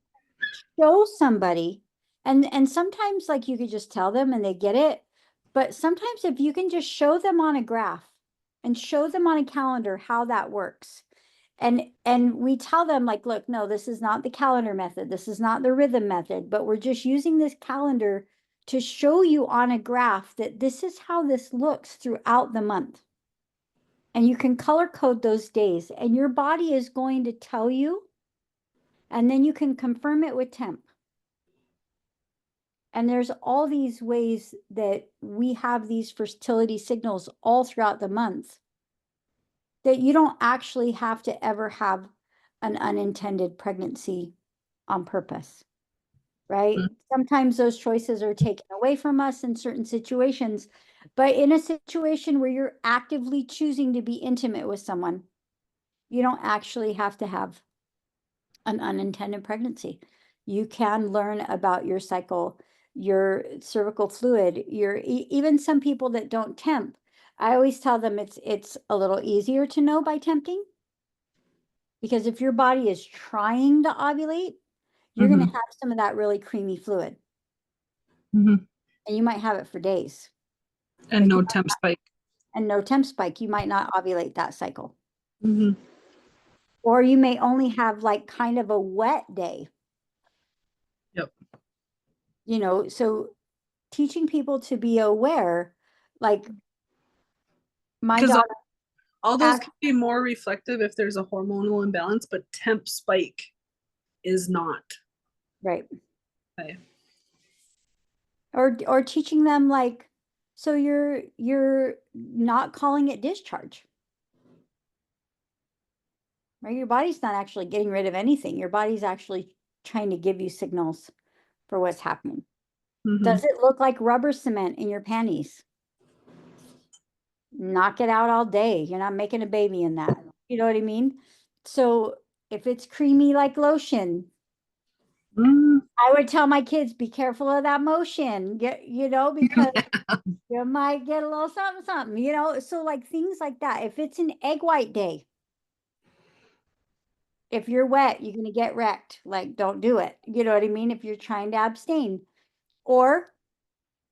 show somebody, and sometimes like you could just tell them and they get it, but sometimes if you can just show them on a graph and show them on a calendar how that works, and we tell them like, look, no, this is not the calendar method, this is not the rhythm method, but we're just using this calendar to show you on a graph that this is how this looks throughout the month. And you can color code those days, and your body is going to tell you, and then you can confirm it with temp. And there's all these ways that we have these fertility signals all throughout the month that you don't actually have to ever have an unintended pregnancy on purpose, right? Sometimes those choices are taken away from us in certain situations, but in a situation where you're actively choosing to be intimate with someone, you don't actually have to have an unintended pregnancy. You can learn about your cycle, your cervical fluid, your even some people that don't temp. I always tell them it's a little easier to know by tempting, because if your body is trying to ovulate, you're going to have some of that really creamy fluid, and you might have it for days. And no temp spike. And no temp spike. You might not ovulate that cycle. Or you may only have like kind of a wet day. Yep. You know, so teaching people to be aware, like my Because daughter, all those can be more reflective if there's a hormonal imbalance, but temp spike is not. right. Okay. Or teaching them like, so you're not calling it discharge. Right? Your body's not actually getting rid of anything. Your body's actually trying to give you signals for what's happening. Does it look like rubber cement in your panties? Knock it out all day. You're not making a baby in that. You know what I mean? So if it's creamy like lotion, I would tell my kids, be careful of that motion. You know, because you might get a little something, something, you know? So like things like that. If it's an egg white day, if you're wet, you're going to get wrecked. Like, don't do it. You know what I mean? If you're trying to abstain. Or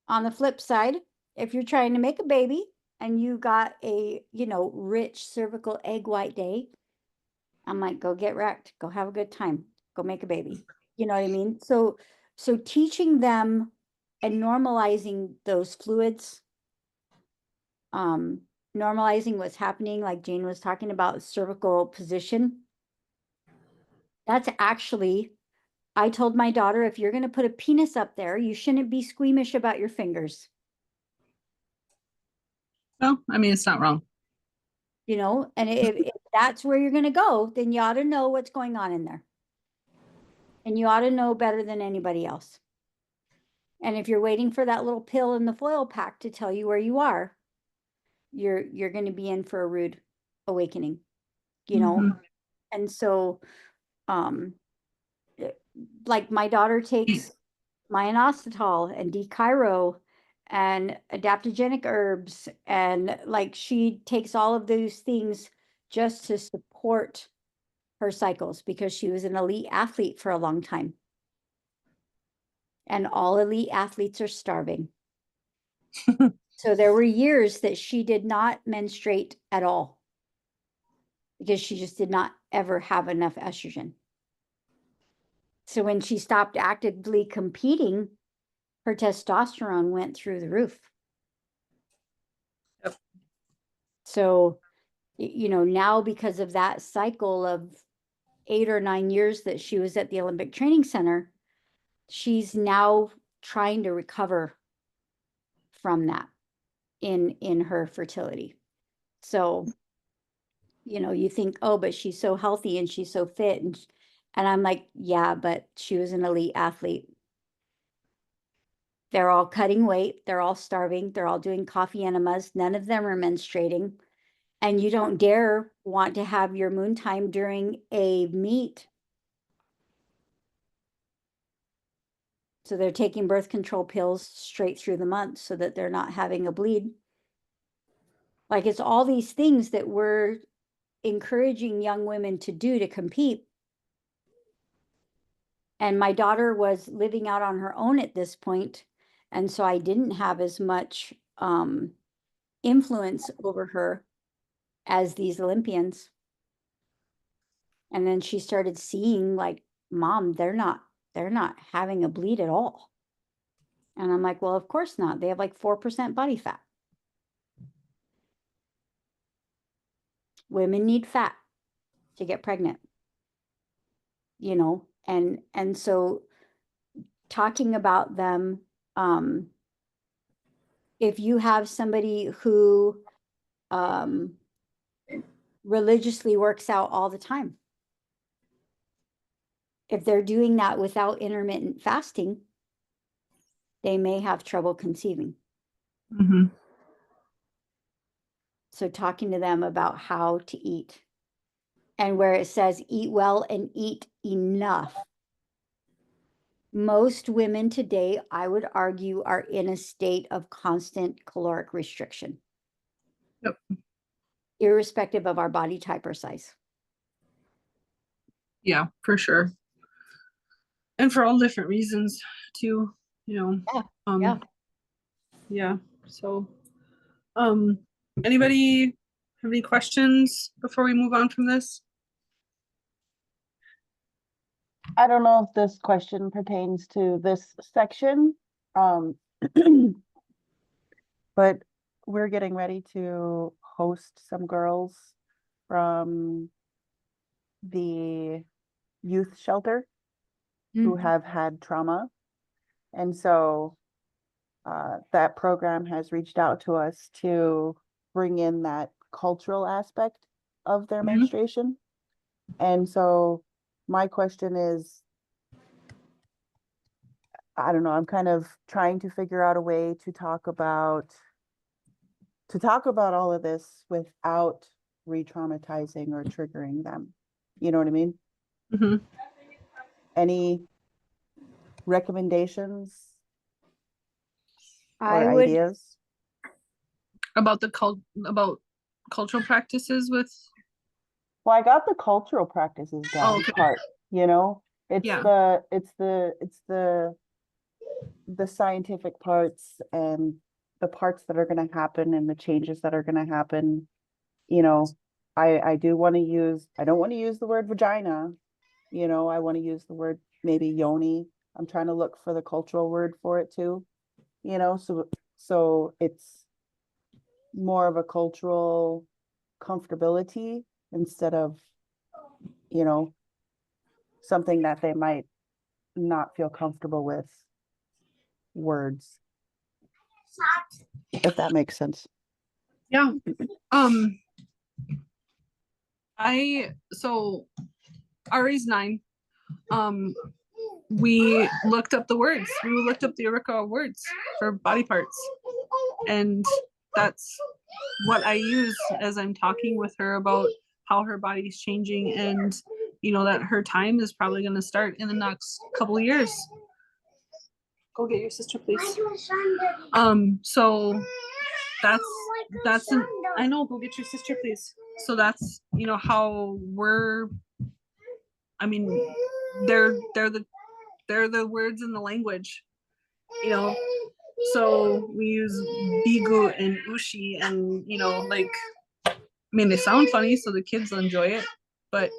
on the flip side, if you're trying to make a baby and you got a, you know, rich cervical egg white day, I'm like, go get wrecked. Go have a good time. Go make a baby. You know what I mean? So teaching them and normalizing those fluids, normalizing what's happening, like Jane was talking about cervical position. That's actually, I told my daughter, if you're going to put a penis up there, you shouldn't be squeamish about your fingers. Well, I mean, it's not wrong. You know, and if that's where you're going to go, then you ought to know what's going on in there. And you ought to know better than anybody else. And if you're waiting for that little pill in the foil pack to tell you where you are, you're going to be in for a rude awakening, you know? And so, like my daughter takes minoxidil and D-chiro and adaptogenic herbs, and like she takes all of those things just to support her cycles because she was an elite athlete for a long time. And all elite athletes are starving. So there were years that she did not menstruate at all because she just did not ever have enough estrogen. So when she stopped actively competing, her testosterone went through the roof. So, you know, now because of that cycle of 8 or 9 years that she was at the Olympic Training Center, she's now trying to recover from that in her fertility. So, you know, you think, oh, but she's so healthy and she's so fit. And I'm like, yeah, but she was an elite athlete. They're all cutting weight. They're all starving. They're all doing coffee enemas. None of them are menstruating. And you don't dare want to have your moon time during a meet. So they're taking birth control pills straight through the month so that they're not having a bleed. Like, it's all these things that we're encouraging young women to do to compete. And my daughter was living out on her own at this point, and so I didn't have as much influence over her as these Olympians. And then she started seeing, like, Mom, they're not having a bleed at all. And I'm like, well, of course not. They have like 4% body fat. Women need fat to get pregnant, you know, and so talking about them, if you have somebody who religiously works out all the time, if they're doing that without intermittent fasting, they may have trouble conceiving. Mm-hmm. So talking to them about how to eat, and where it says eat well and eat enough. Most women today, I would argue, are in a state of constant caloric restriction. Yep. Irrespective of our body type or size. Yeah, for sure. And for all different reasons too, you know. Yeah. Yeah. So anybody have any questions before we move on from this? I don't know if this question pertains to this section, but we're getting ready to host some girls from the youth shelter who have had trauma. And so that program has reached out to us to bring in that cultural aspect of their menstruation. And so my question is, I don't know, I'm kind of trying to figure out a way to talk about all of this without re-traumatizing or triggering them. You know what I mean? Mm-hmm. Any recommendations I or would, ideas? About about cultural practices with. Well, I got the cultural practices down part, you know, it's the scientific parts and the parts that are going to happen and the changes that are going to happen. You know, I do want to use, I don't want to use the word vagina, you know, I want to use the word maybe yoni. I'm trying to look for the cultural word for it too, you know, so it's more of a cultural comfortability instead of, you know, something that they might not feel comfortable with words, if that makes sense. Yeah. So Ari's 9. We looked up the words. We looked up the Arika words for body parts. And that's what I use as I'm talking with her about how her body's changing, and you know that her time is probably going to start in the next couple of years. Go get your sister, please. So that's I know, go get your sister, please. So that's, you know, how we're, I mean, they're the words in the language, you know. So we use bigu and ushi, and you know, like, I mean, they sound funny, so the kids will enjoy it, but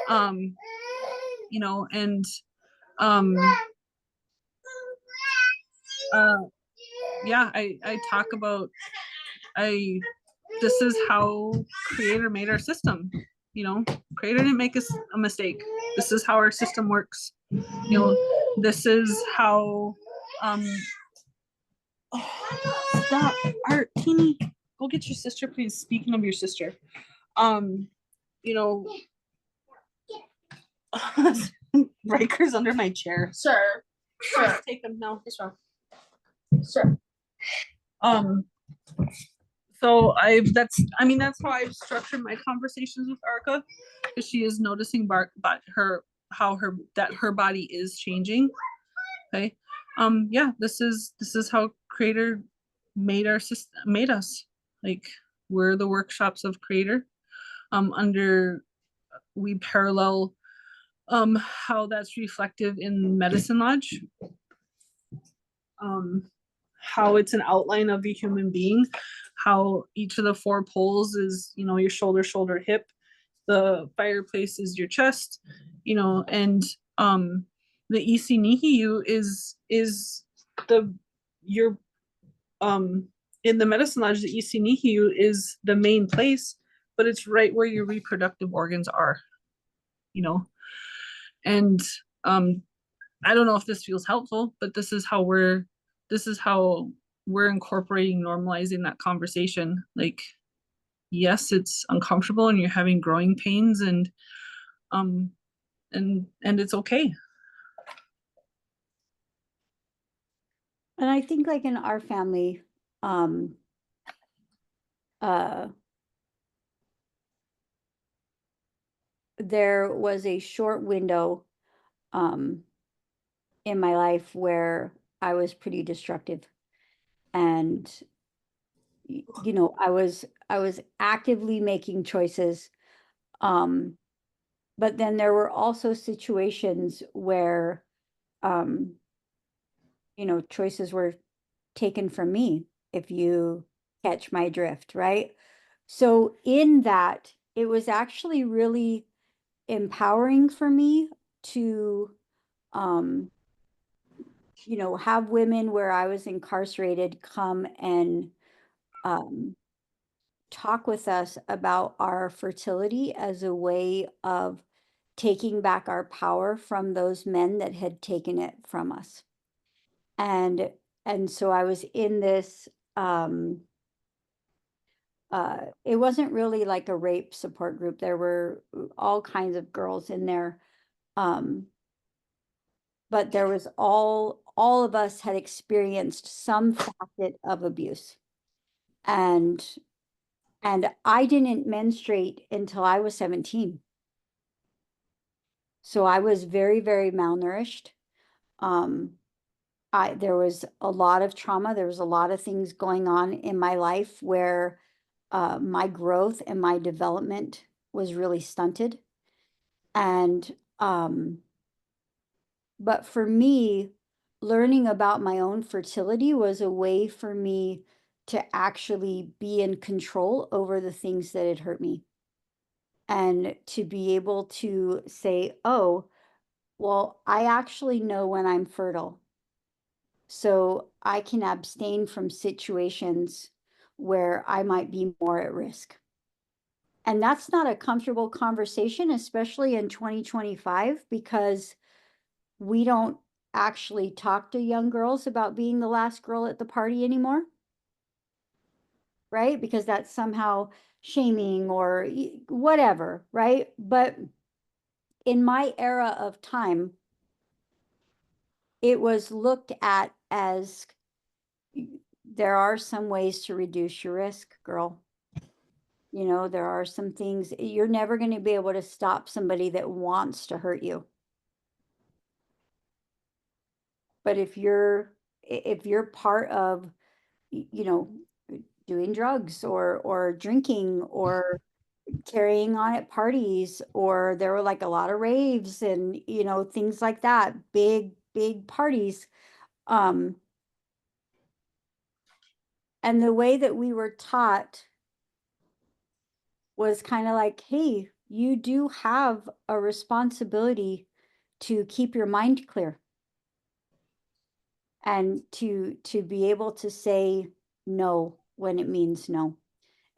you know, and yeah, I talk about, I this is how Creator made our system. You know, Creator didn't make us a mistake. This is how our system works. You know, this is how oh, stop, Art, Teeny, go get your sister, please. Speaking of your sister, you know, Riker's under my chair. Sure. Sure. Take him now. What's wrong? Sure. So that's how I've structured my conversations with Arca, because she is noticing how her body is changing. Okay. Yeah, this is how Creator made our system, made us. Like, we're the workshops of Creator. We parallel how that's reflective in Medicine Lodge. How it's an outline of a human being, how each of the 4 poles is, you know, your shoulder, shoulder, hip, the fireplace is your chest, you know, and the EC Nihiu is your in the Medicine Lodge, the EC Nihiu is the main place, but it's right where your reproductive organs are, you know. And I don't know if this feels helpful, but this is how we're incorporating, normalizing that conversation. Like, yes, it's uncomfortable and you're having growing pains, and it's okay. And I think, like, in our family, there was a short window in my life where I was pretty destructive, and you know, I was actively making choices, but then there were also situations where you know, choices were taken from me, if you catch my drift, right? So in that, it was actually really empowering for me to you know, have women where I was incarcerated come and talk with us about our fertility as a way of taking back our power from those men that had taken it from us. And so I was in this it wasn't really like a rape support group. There were all kinds of girls in there. But there was all of us had experienced some facet of abuse. And I didn't menstruate until I was 17. So I was very, very malnourished. There was a lot of trauma. There was a lot of things going on in my life where my growth and my development was really stunted. And but for me, learning about my own fertility was a way for me to actually be in control over the things that had hurt me. And to be able to say, oh, well, I actually know when I'm fertile. So I can abstain from situations where I might be more at risk. And that's not a comfortable conversation, especially in 2025, because we don't actually talk to young girls about being the last girl at the party anymore. Right? Because that's somehow shaming or whatever, right? But in my era of time, it was looked at as there are some ways to reduce your risk, girl. You know, there are some things you're never going to be able to stop somebody that wants to hurt you. But if you're part of, you know, doing drugs or drinking or carrying on at parties, or there were like a lot of raves and, you know, things like that, big parties. And the way that we were taught was kind of like, hey, you do have a responsibility to keep your mind clear and to be able to say no when it means no.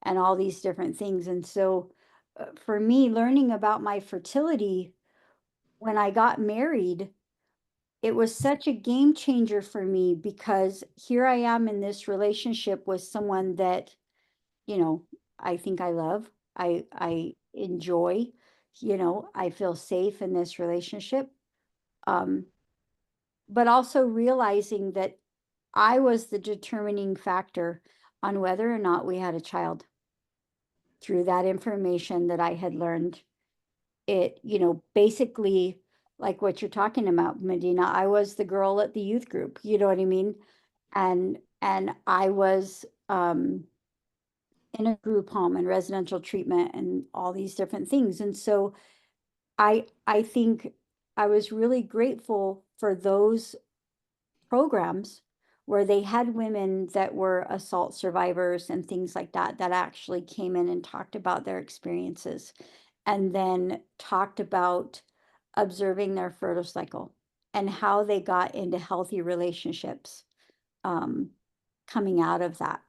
and all these different things. And so for me, learning about my fertility when I got married, it was such a game changer for me, because here I am in this relationship with someone that, you know, I think I love, I enjoy, you know, I feel safe in this relationship. But also realizing that I was the determining factor on whether or not we had a child through that information that I had learned. It, you know, basically like what you're talking about, Medina, I was the girl at the youth group, you know what I mean? And I was in a group home and residential treatment and all these different things. And so I think I was really grateful for those programs where they had women that were assault survivors and things like that, that actually came in and talked about their experiences, and then talked about observing their fertile cycle and how they got into healthy relationships coming out of that.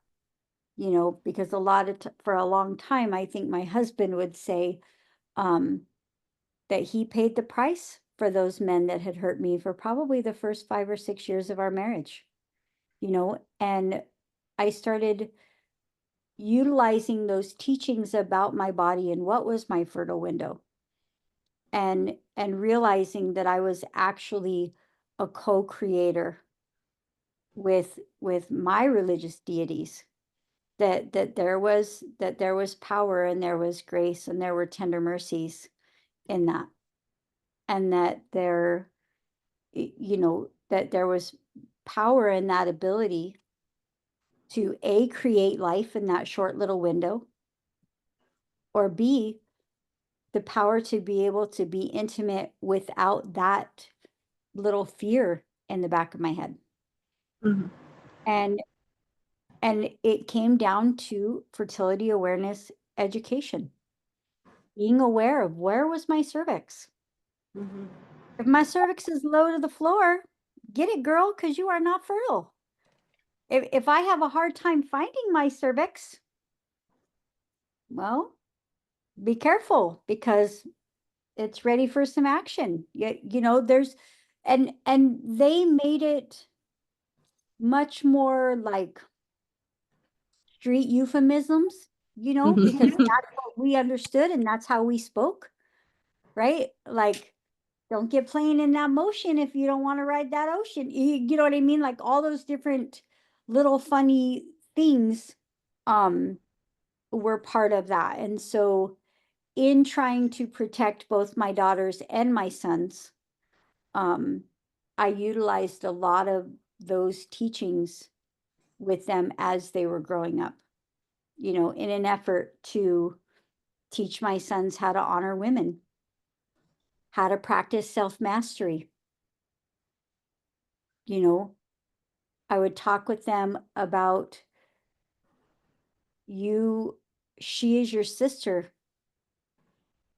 You know, because a lot of for a long time, I think my husband would say that he paid the price for those men that had hurt me for probably the first 5 or 6 years of our marriage, you know. And I started utilizing those teachings about my body and what was my fertile window, and realizing that I was actually a co-creator with my religious deities, that there was power and there was grace and there were tender mercies in that, and that there, you know, that there was power in that ability to A, create life in that short little window, or B, the power to be able to be intimate without that little fear in the back of my head. Mhm. And it came down to fertility awareness education, being aware of where was my cervix. Mhm. If my cervix is low to the floor, get it, girl, because you are not fertile. If I have a hard time finding my cervix, well, be careful, because it's ready for some action. You know, there's, and they made it much more like street euphemisms, you know, because that's what we understood and that's how we spoke, right? Like, don't get playing in that motion if you don't want to ride that ocean. You know what I mean? Like all those different little funny things were part of that. And so in trying to protect both my daughters and my sons, I utilized a lot of those teachings with them as they were growing up, you know, in an effort to teach my sons how to honor women, how to practice self-mastery. You know, I would talk with them about she is your sister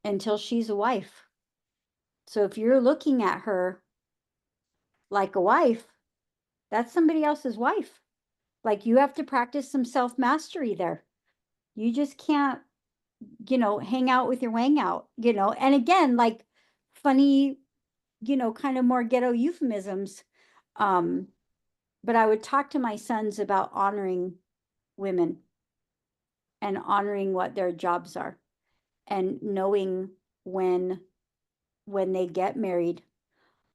until she's a wife. So if you're looking at her like a wife, that's somebody else's wife. Like, you have to practice some self-mastery there. You just can't, you know, hang out with your wang out, you know. And again, like funny, you know, kind of more ghetto euphemisms. But I would talk to my sons about honoring women and honoring what their jobs are, and knowing when they get married,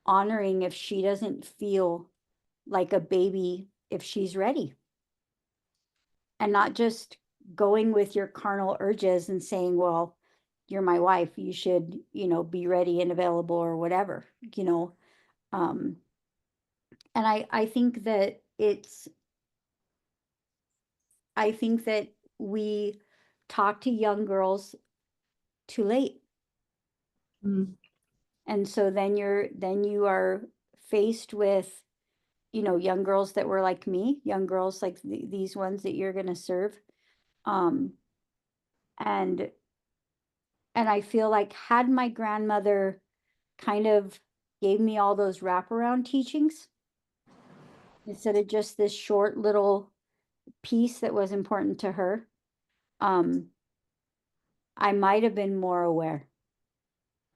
honoring if she doesn't feel like a baby, if she's ready, and not just going with your carnal urges and saying, well, you're my wife, you should, you know, be ready and available or whatever, you know. And I think that I think that we talk to young girls too late. Mhm. And so then you are faced with, you know, young girls that were like me, young girls like these ones that you're going to serve. Um, and I feel like had my grandmother kind of gave me all those wraparound teachings instead of just this short little piece that was important to her, I might have been more aware,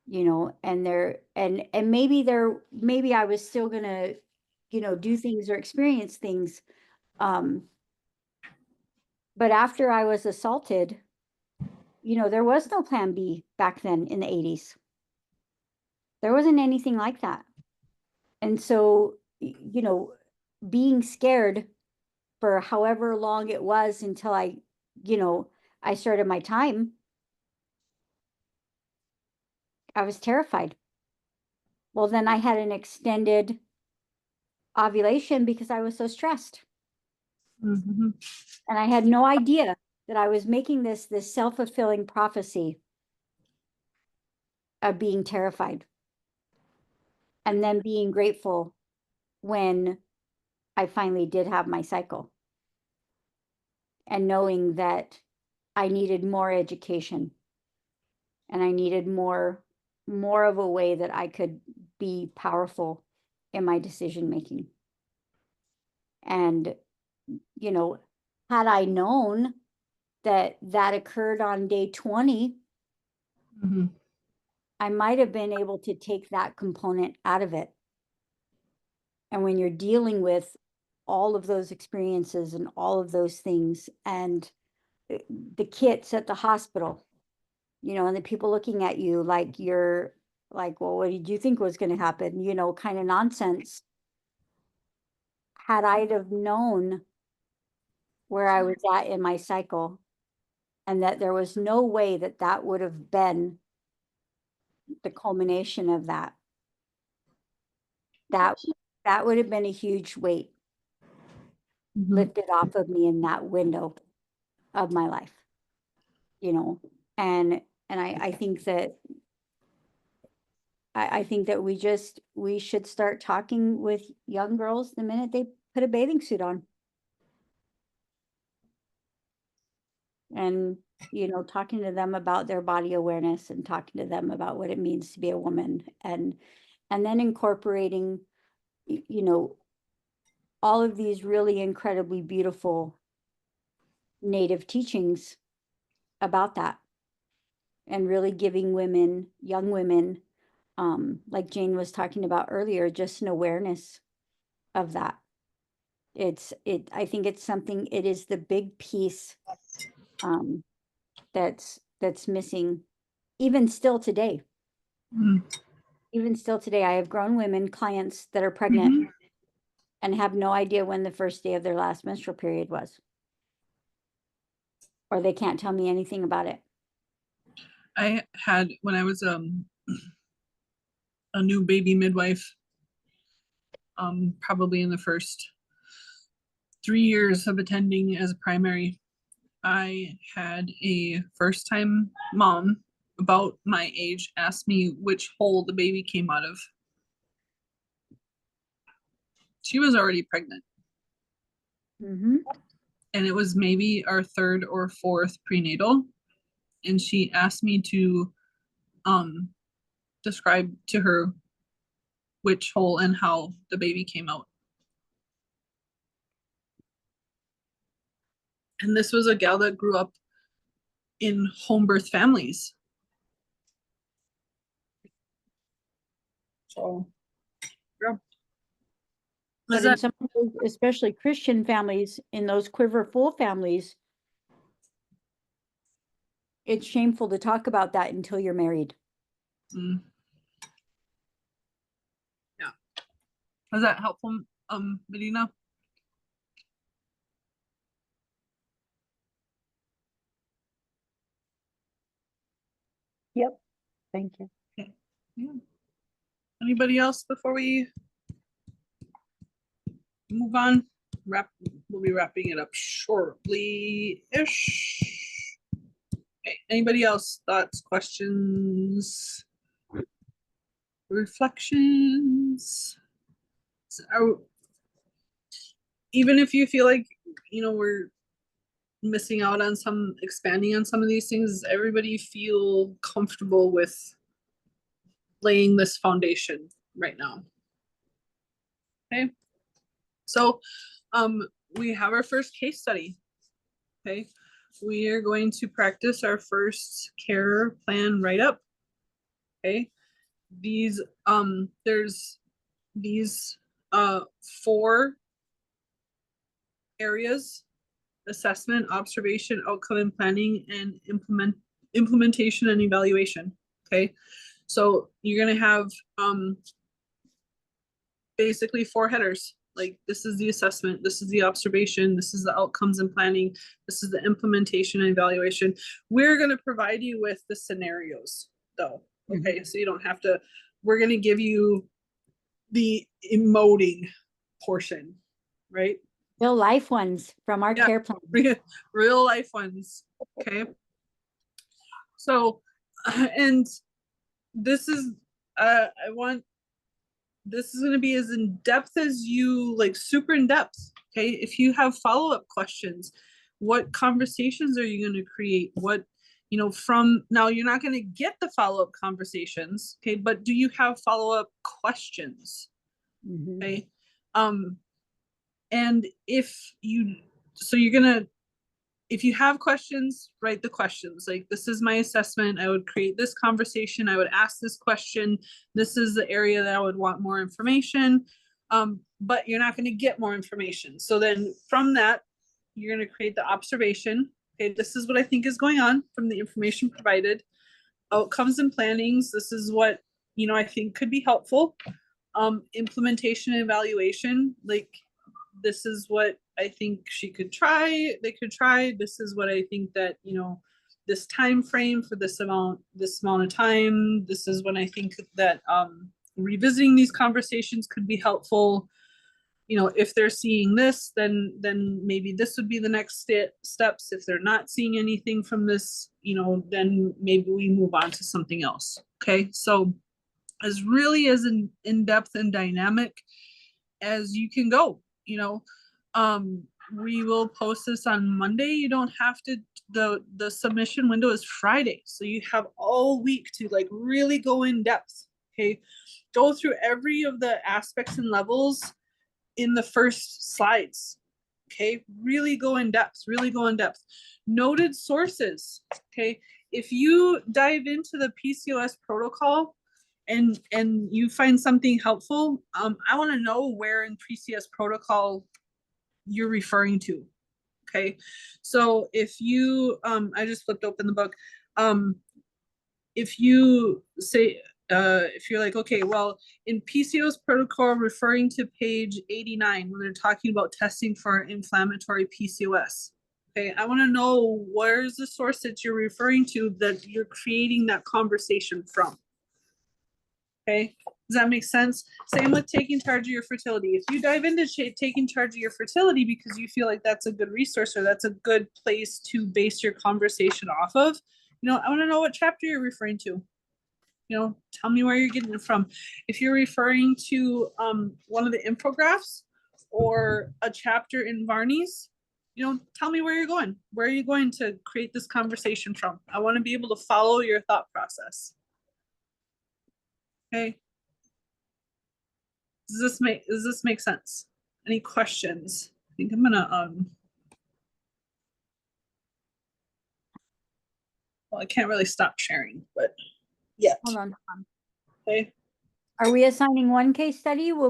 you know, and maybe I was still gonna, you know, do things or experience things. But after I was assaulted, you know, there was no plan B back then in the 80s. There wasn't anything like that. And so, you know, being scared for however long it was until you know, I started my time, I was terrified. Well, then I had an extended ovulation because I was so stressed. Mhm. And I had no idea that I was making this self-fulfilling prophecy of being terrified and then being grateful when I finally did have my cycle, and knowing that I needed more education and I needed more of a way that I could be powerful in my decision making. And, you know, had I known that that occurred on day 20, Mhm. I might have been able to take that component out of it. And when you're dealing with all of those experiences and all of those things, and the kits at the hospital, you know, and the people looking at you like you're like, well, what did you think was going to happen? You know, kind of nonsense. Had I have known where I was at in my cycle, and that there was no way that that would have been the culmination of that, that that would have been a huge weight Mhm. lifted off of me in that window of my life, you know. And I think that I think that we should start talking with young girls the minute they put a bathing suit on. And, you know, talking to them about their body awareness and talking to them about what it means to be a woman, and then incorporating, you know, all of these really incredibly beautiful Native teachings about that, and really giving women, young women, like Jane was talking about earlier, just an awareness of that. I think it's something, it is the big piece um, that's missing even still today. Mhm. Even still today, I have grown women clients that are pregnant Mhm. and have no idea when the first day of their last menstrual period was, or they can't tell me anything about it. I had, when I was a new baby midwife, probably in the first 3 years of attending as a primary, I had a first time mom about my age ask me which hole the baby came out of. She was already pregnant, Mm-hmm. and it was maybe our third or fourth prenatal. And she asked me to um, describe to her which hole and how the baby came out. And this was a gal that grew up in home birth families. So, yeah. But in some of those, especially Christian families, in those quiver full families, it's shameful to talk about that until you're married. Mm. Yeah. Was that helpful, Medina? Yep, thank you. Okay. Yeah. Anybody else before we move on? We'll be wrapping it up shortly-ish. Okay. Anybody else? Thoughts, questions, reflections? Even if you feel like, we're missing out on some, expanding on some of these things, does everybody feel comfortable with laying this foundation right now? Okay. So we have our first case study. Okay. we are going to practice our first care plan write-up. Okay, there's these 4 areas: assessment, observation, outcome and planning, and implementation and evaluation. Okay, so you're gonna have basically 4 headers. Like, this is the assessment, this is the observation, this is the outcomes and planning, this is the implementation and evaluation. We're gonna provide you with the scenarios though. Okay, so you don't have to, we're gonna give you the emoting portion, right? Real life ones from our Yeah. care plan. Real life ones. Okay. So, and this is, this is going to be as in depth as you like, super in depth. Okay. If you have follow-up questions, what conversations are you going to create? What, from now, you're not going to get the follow-up conversations. Okay. But do you have follow-up questions? Okay. And if you have questions, write the questions. Like, this is my assessment. I would create this conversation. I would ask this question. This is the area that I would want more information. But you're not going to get more information. So then from that, you're going to create the observation. Okay, this is what I think is going on from the information provided. Outcomes and plannings. This is what, I think could be helpful. Implementation and evaluation. Like, this is what I think they could try. This is what I think that, this time frame for this amount of time. This is when I think that revisiting these conversations could be helpful. If they're seeing this, then maybe this would be the next steps. If they're not seeing anything from this, then maybe we move on to something else. Okay, so as really as in depth and dynamic as you can go. We will post this on Monday. You don't have to, the submission window is Friday. So you have all week to like really go in depth. Okay. Go through every of the aspects and levels in the first slides. Okay. Really go in depth, Noted sources. Okay. If you dive into the PCOS protocol and you find something helpful, I want to know where in PCOS protocol you're referring to. Okay, so if you, I just flipped open the book. If you say, if you're like, okay, well, in PCOS protocol, referring to page 89 when they're talking about testing for inflammatory PCOS. Okay, I want to know where's the source that you're referring to that you're creating that conversation from. Okay, does that make sense? Same with taking charge of your fertility. If you dive into taking charge of your fertility because you feel like that's a good resource or that's a good place to base your conversation off of, I want to know what chapter you're referring to. Tell me where you're getting it from. If you're referring to one of the infographics or a chapter in Varney's, tell me where you're going. Where are you going to create this conversation from? I want to be able to follow your thought process. Okay. Does this make sense? Any questions? I think I'm gonna well, I can't really stop sharing, but yeah. Hold on. Okay. Are we assigning one case study? Will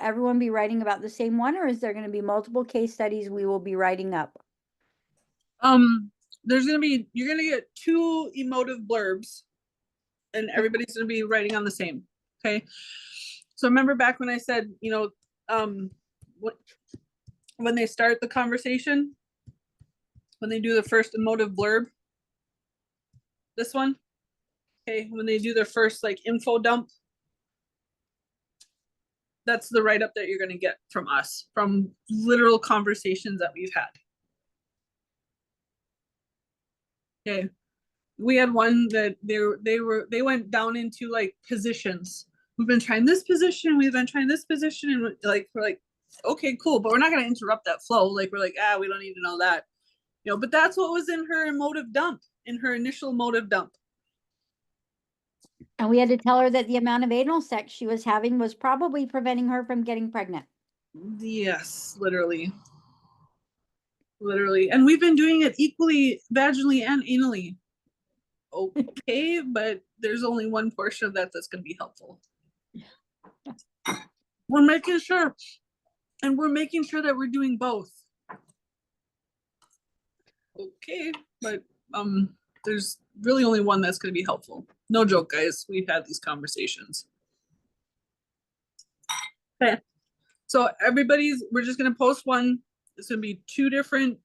everyone be writing about the same one, or is there going to be multiple case studies we will be writing up? You're gonna get 2 emotive blurbs and everybody's gonna be writing on the same. Okay. So remember back when I said, when they start the conversation, when they do the first emotive blurb, this one, okay, when they do their first like info dump, that's the write-up that you're gonna get from us, from literal conversations that we've had. Okay. We had one that they went down into like positions. We've been trying this position, we've been trying this position, and we're like, okay, cool, but we're not gonna interrupt that flow. Like, we're like, we don't need to know that. But that's what was in her emotive dump, in her initial emotive dump. And we had to tell her that the amount of anal sex she was having was probably preventing her from getting pregnant. Yes, literally. Literally. And we've been doing it equally vaginally and anally. Okay, but there's only one portion of that that's going to be helpful. We're making sure, and we're making sure that we're doing both. Okay, but there's really only one that's going to be helpful. No joke, guys. We've had these conversations. Okay, so we're just going to post one. It's going to be two different.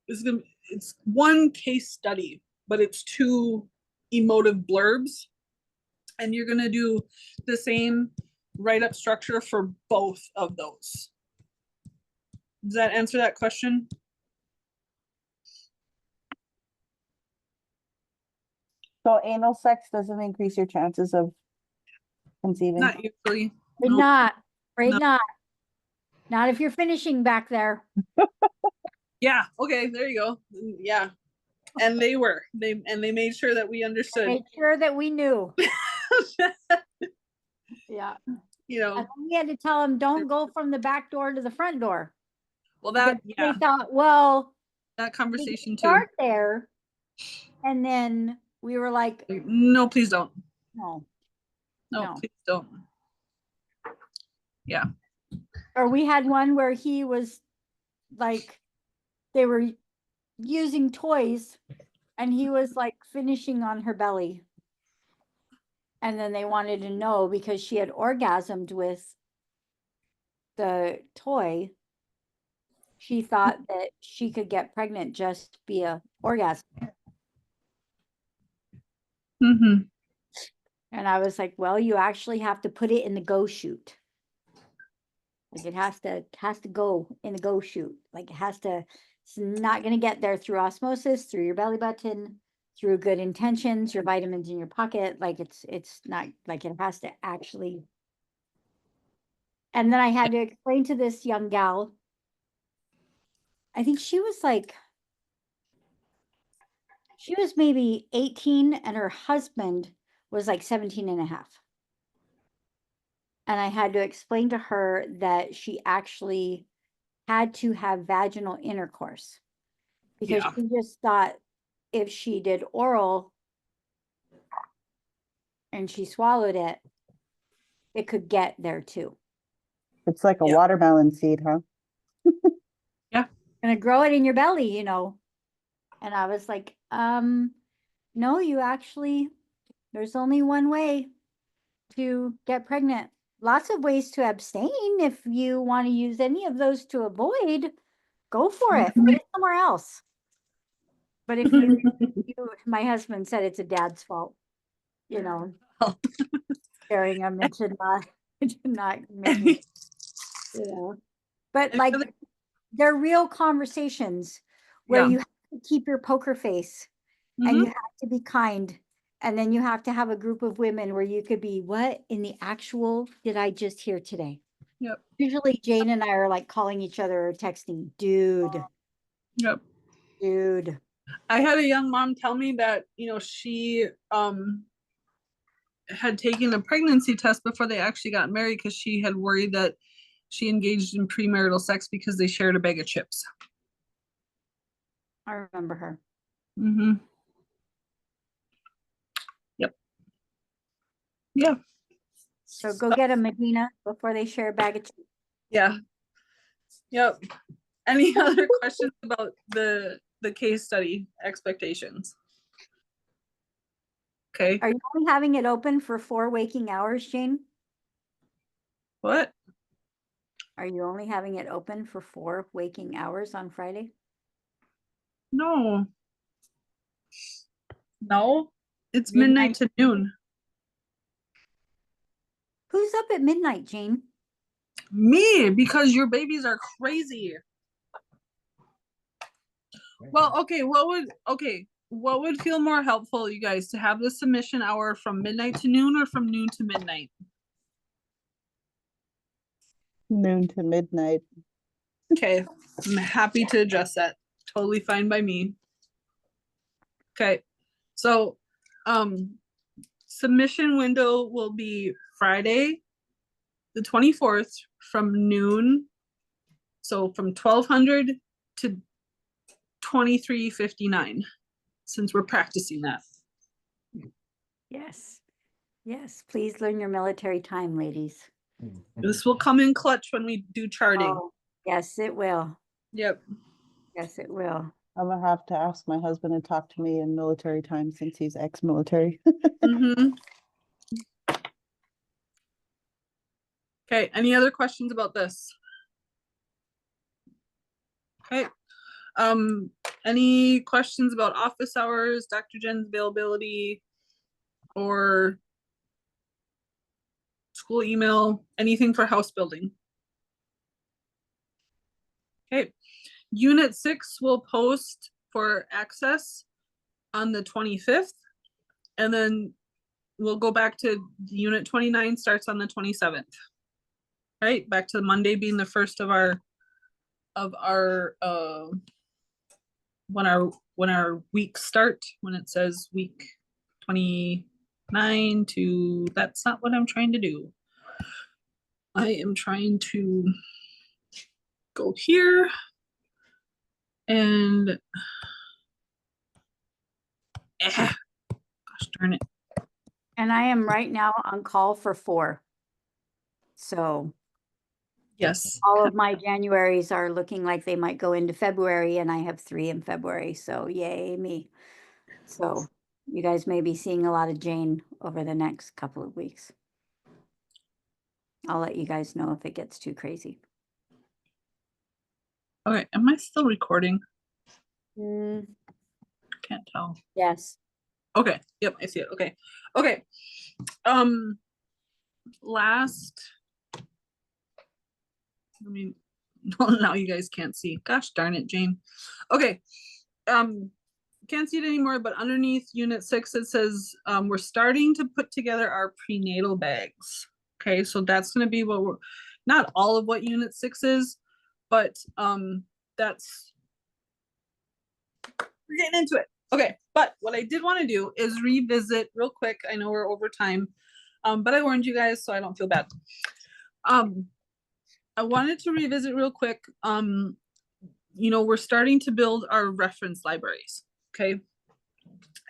It's one case study, but it's two emotive blurbs, and you're going to do the same write-up structure for both of those. Does that answer that question? So anal sex doesn't increase your chances of conceiving? Not usually. Afraid Nope. not. Afraid No. not. Not if you're finishing back there. Yeah, okay, there you go. Yeah. And they made sure that we understood. Make sure that we knew. Yeah. You know, And then we had to tell them, don't go from the back door to the front door. well, that, Because yeah, they thought, well, that we conversation can too. start there. And then we were like, No, please don't. no. No, No. please don't. Yeah. Or we had one where he was like, they were using toys and he was like finishing on her belly. And then they wanted to know because she had orgasmed with the toy. She thought that she could get pregnant just via orgasm. Mm-hmm. And I was like, well, you actually have to put it in the go chute. Like it has to go in the go chute. Like it's not going to get there through osmosis, through your belly button, through good intentions, your vitamins in your pocket. Like it's not like it has to actually. And then I had to explain to this young gal, I think she was maybe 18 and her husband was like 17 and a half. And I had to explain to her that she actually had to have vaginal intercourse because Yeah. she just thought if she did oral and she swallowed it, it could get there too. It's like a Yeah. watermelon seed, huh? Gonna grow it in your belly, you know. And I was like, no, you actually, there's only one way to get pregnant. Lots of ways to abstain. If you want to use any of those to avoid, go for it. Put it somewhere else. But if my husband said it's a dad's fault, you know, sharing them into not making, you know. But like they're real conversations where Yeah. you have to keep your poker face and you have to be kind. And then you have to have a group of women where you could be, what in the actual did I just hear today? Yep. Usually Jane and I are like calling each other or texting, dude. Yep. Dude. I had a young mom tell me that, you know, she had taken a pregnancy test before they actually got married because she had worried that she engaged in premarital sex because they shared a bag of chips. I remember her. Mm-hmm. Yep. Yeah. So go get a Medina before they share a bag of chips. Yeah. Yep. Any other questions about the case study expectations? Okay. Are you only having it open for 4 waking hours, Jane? What? Are you only having it open for 4 waking hours on Friday? No. No. It's Midnight. midnight to noon. Who's up at midnight, Jane? Me, because your babies are crazy. Well, okay, what would feel more helpful, you guys, to have the submission hour from midnight to noon or from noon to midnight? Noon to midnight. Okay, I'm happy to adjust that. Totally fine by me. Okay, so submission window will be Friday, the 24th from noon. So from 1200 to 23:59 since we're practicing that. Yes. Yes, please learn your military time, ladies. This will come in clutch when we do charting. Oh, yes, it will. Yep. Yes, it will. I'm gonna have to ask my husband to talk to me in military time since he's ex-military. Mm-hmm. Okay, any other questions about this? Okay. Any questions about office hours, Dr. Jen's availability, or school email, anything for house building? Okay, Unit 6 will post for access on the 25th, and then we'll go back to Unit 29 starts on the 27th. Right, back to Monday being the first of our when our weeks start, when it says week 29 to, that's not what I'm trying to do. I am trying to go here and gosh darn it. And I am right now on call for 4. So Yes. all of my Januaries are looking like they might go into February, and I have 3 in February. So yay me. So you guys may be seeing a lot of Jane over the next couple of weeks. I'll let you guys know if it gets too crazy. Okay, am I still recording? Mm, Can't tell. yes. Okay, yep, I see it. Okay. Okay. Last, I mean, well, now you guys can't see. Gosh darn it, Jane. Okay. Can't see it anymore, but underneath Unit 6 it says we're starting to put together our prenatal bags. Okay, so that's going to be what we're, not all of what Unit 6 is, but that's, we're getting into it. Okay, but what I did want to do is revisit real quick. I know we're over time, but I warned you guys, so I don't feel bad. I wanted to revisit real quick. You know, we're starting to build our reference libraries, okay?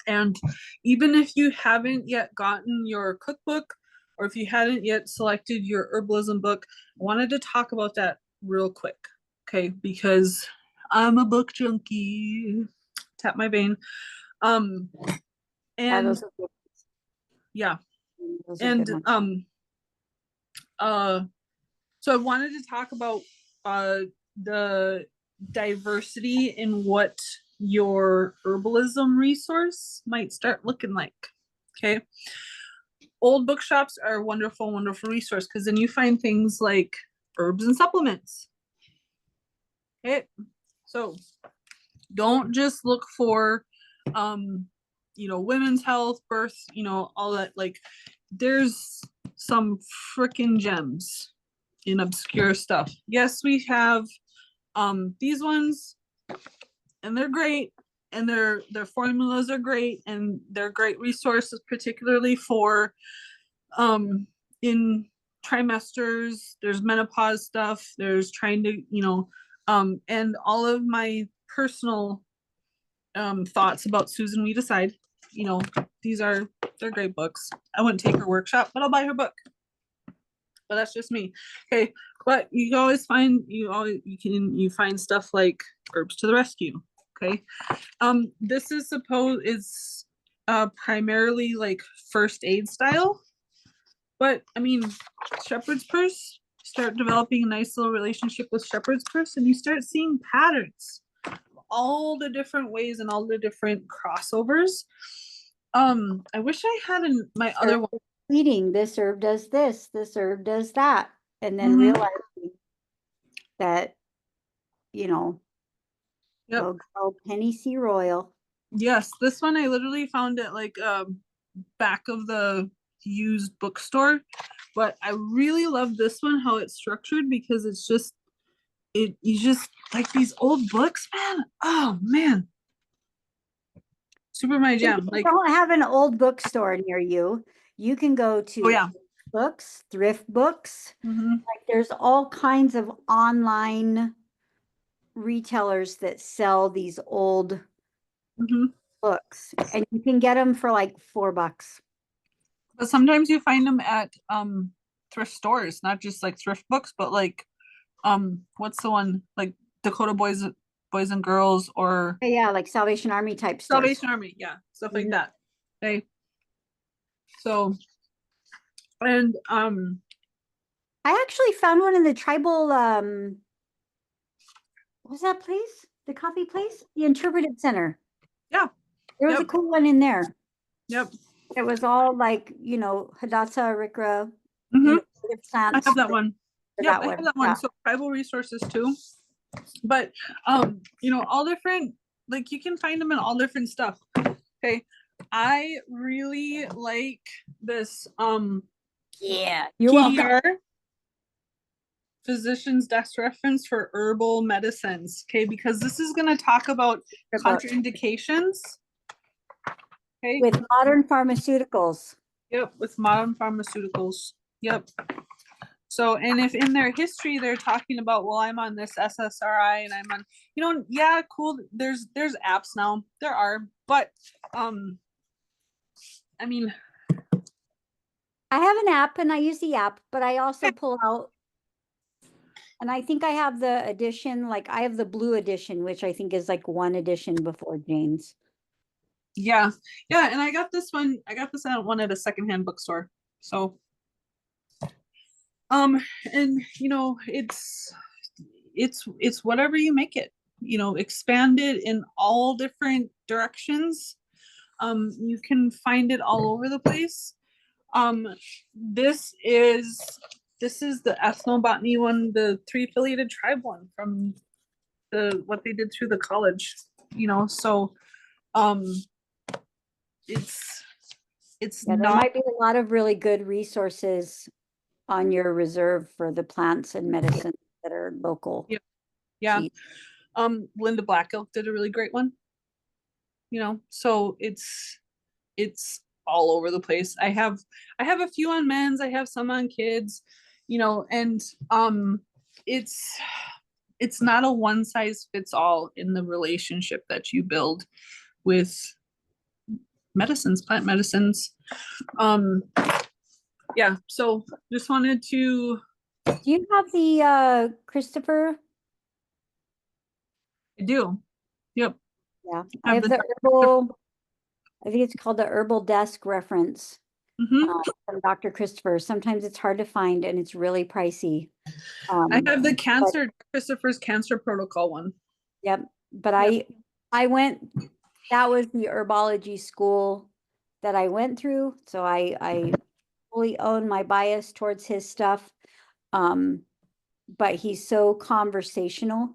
And even if you haven't yet gotten your cookbook, or if you hadn't yet selected your herbalism book, I wanted to talk about that real quick, okay? Because I'm a book junkie. Tap my vein. And those are good. yeah, Those are good and ones. so I wanted to talk about the diversity in what your herbalism resource might start looking like. Okay, old bookshops are a wonderful, wonderful resource because then you find things like herbs and supplements. Okay, so don't just look for you know, women's health, birth, you know, all that. Like there's some freaking gems in obscure stuff. Yes, we have these ones, and they're great, and their formulas are great, and they're great resources, particularly for in trimesters. There's menopause stuff, there's trying to, you know, and all of my personal thoughts about Susan We Decide, you know, they're great books. I wouldn't take her workshop, but I'll buy her book. But that's just me. Okay, but you always find, you find stuff like Herbs to the Rescue. Okay, this is primarily like first aid style, but I mean, shepherd's purse, start developing a nice little relationship with shepherd's purse, and you start seeing patterns, all the different ways and all the different crossovers. I wish I had my other one. Eating, this herb does this herb does that, and then Mhm. realizing that, you know, Yep. go girl, Penny C. Royal. Yes, this one I literally found it like back of the used bookstore, but I really love this one, how it's structured, because it's just you just like these old books, man. Oh man, super my If jam. you Like, don't have an old bookstore near you, you can go to oh yeah. books, thrift books. Mhm. Like there's all kinds of online retailers that sell these old Mhm. books, and you can get them for like $4. But sometimes you find them at thrift stores, not just like thrift books, but like what's the one like Dakota Boys and Girls or Yeah, like Salvation Army type stores. Salvation Army, yeah, stuff like Mhm. that. Okay. So and I actually found one in the tribal what was that place? The coffee place? The Interpretive Center. yeah, There was a Yep. cool one in there. yep. It was all like, Hidatsa, Rikra, Mhm. native I plants have that for one. for Yep, that I one. have that one. Yeah. So tribal resources too. But all different, like you can find them in all different stuff. Okay. I really like this Yeah. You're welcome. PR physician's desk reference for herbal medicines. Okay, because this is going to talk about Your book. contraindications. Okay. With modern pharmaceuticals. Yep, with modern pharmaceuticals. Yep. So, and if in their history they're talking about, well, I'm on this SSRI and I'm on, yeah, cool. There's apps now. There are, but I mean, I have an app and I use the app, but I also pull out, and I think I have the edition, like I have the blue edition, which I think is like one edition before Jane's. yeah, and I got this one. I got this one at a secondhand bookstore. So, and it's whatever you make it. Expand it in all different directions. You can find it all over the place. This is the ethnobotany one, the 3 affiliated tribe one from what they did through the college. So it's Yeah, there not might be a lot of really good resources on your reserve for the plants and medicines that are local. Yep. Yeah. to- Linda Black Elk did a really great one. So it's all over the place. I have a few on men's, I have some on kids, and it's not a one size fits all in the relationship that you build with plant medicines. Yeah, so just wanted to. Do you have the Christopher? I do. Yep. Yeah, I have the the herbal, I think it's called the herbal desk reference Mhm. from Dr. Christopher. Sometimes it's hard to find and it's really pricey. I have the Christopher's cancer protocol one. Yep, but Yep. I went, that was the herbology school that I went through, so I fully own my bias towards his stuff. But he's so conversational,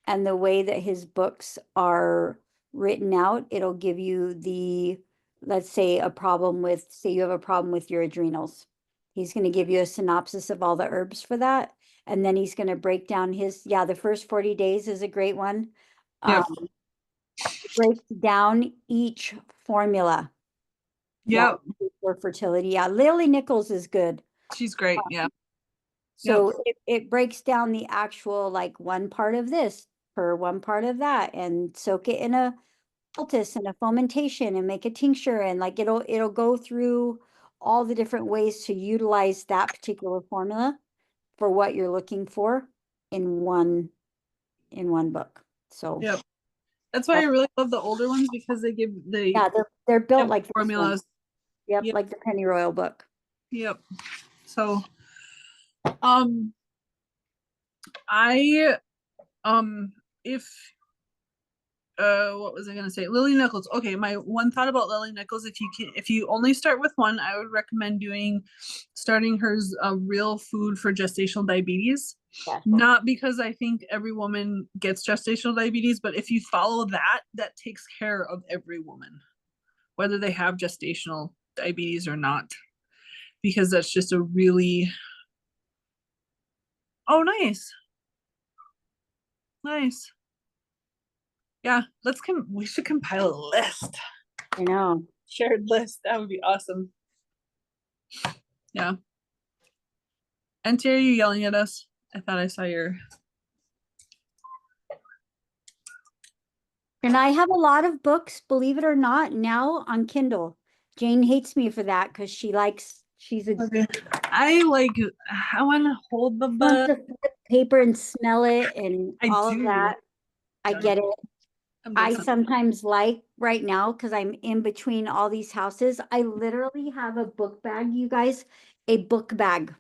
and the way that his books are written out, it'll give you let's say say you have a problem with your adrenals. He's going to give you a synopsis of all the herbs for that. And then he's going to break down the first 40 days is a great one. Yep. Breaks down each formula. Yep. For fertility. Yeah, Lily Nichols is good. She's great. Yeah. So it breaks down the actual, like, one part of this per one part of that, and soak it in a poultice and a fomentation and make a tincture, and like it'll go through all the different ways to utilize that particular formula for what you're looking for in one book. So Yep. That's why I really love the older ones, because they give they're built like this one. formulas. Yep, Yep. like the pennyroyal book. Yep. So, I, if, what was I gonna say? Lily Nichols. Okay, my one thought about Lily Nichols, if you only start with one, I would recommend starting hers real food for gestational diabetes. Yeah. Not because I think every woman gets gestational diabetes, but if you follow that takes care of every woman, whether they have gestational diabetes or not, because that's just a really, oh, nice. Yeah, we should compile a list. I know. Shared list. That would be awesome. Yeah. Auntie, are you yelling at us? I thought I saw your. And I have a lot of books, believe it or not, now on Kindle. Jane hates me for that because she's a Okay. I want to hold the wants book. to flip paper and smell it and I all of do. that. I get it. I'm I just- sometimes like right now because I'm in between all these houses. I literally have a book bag, you guys, a book bag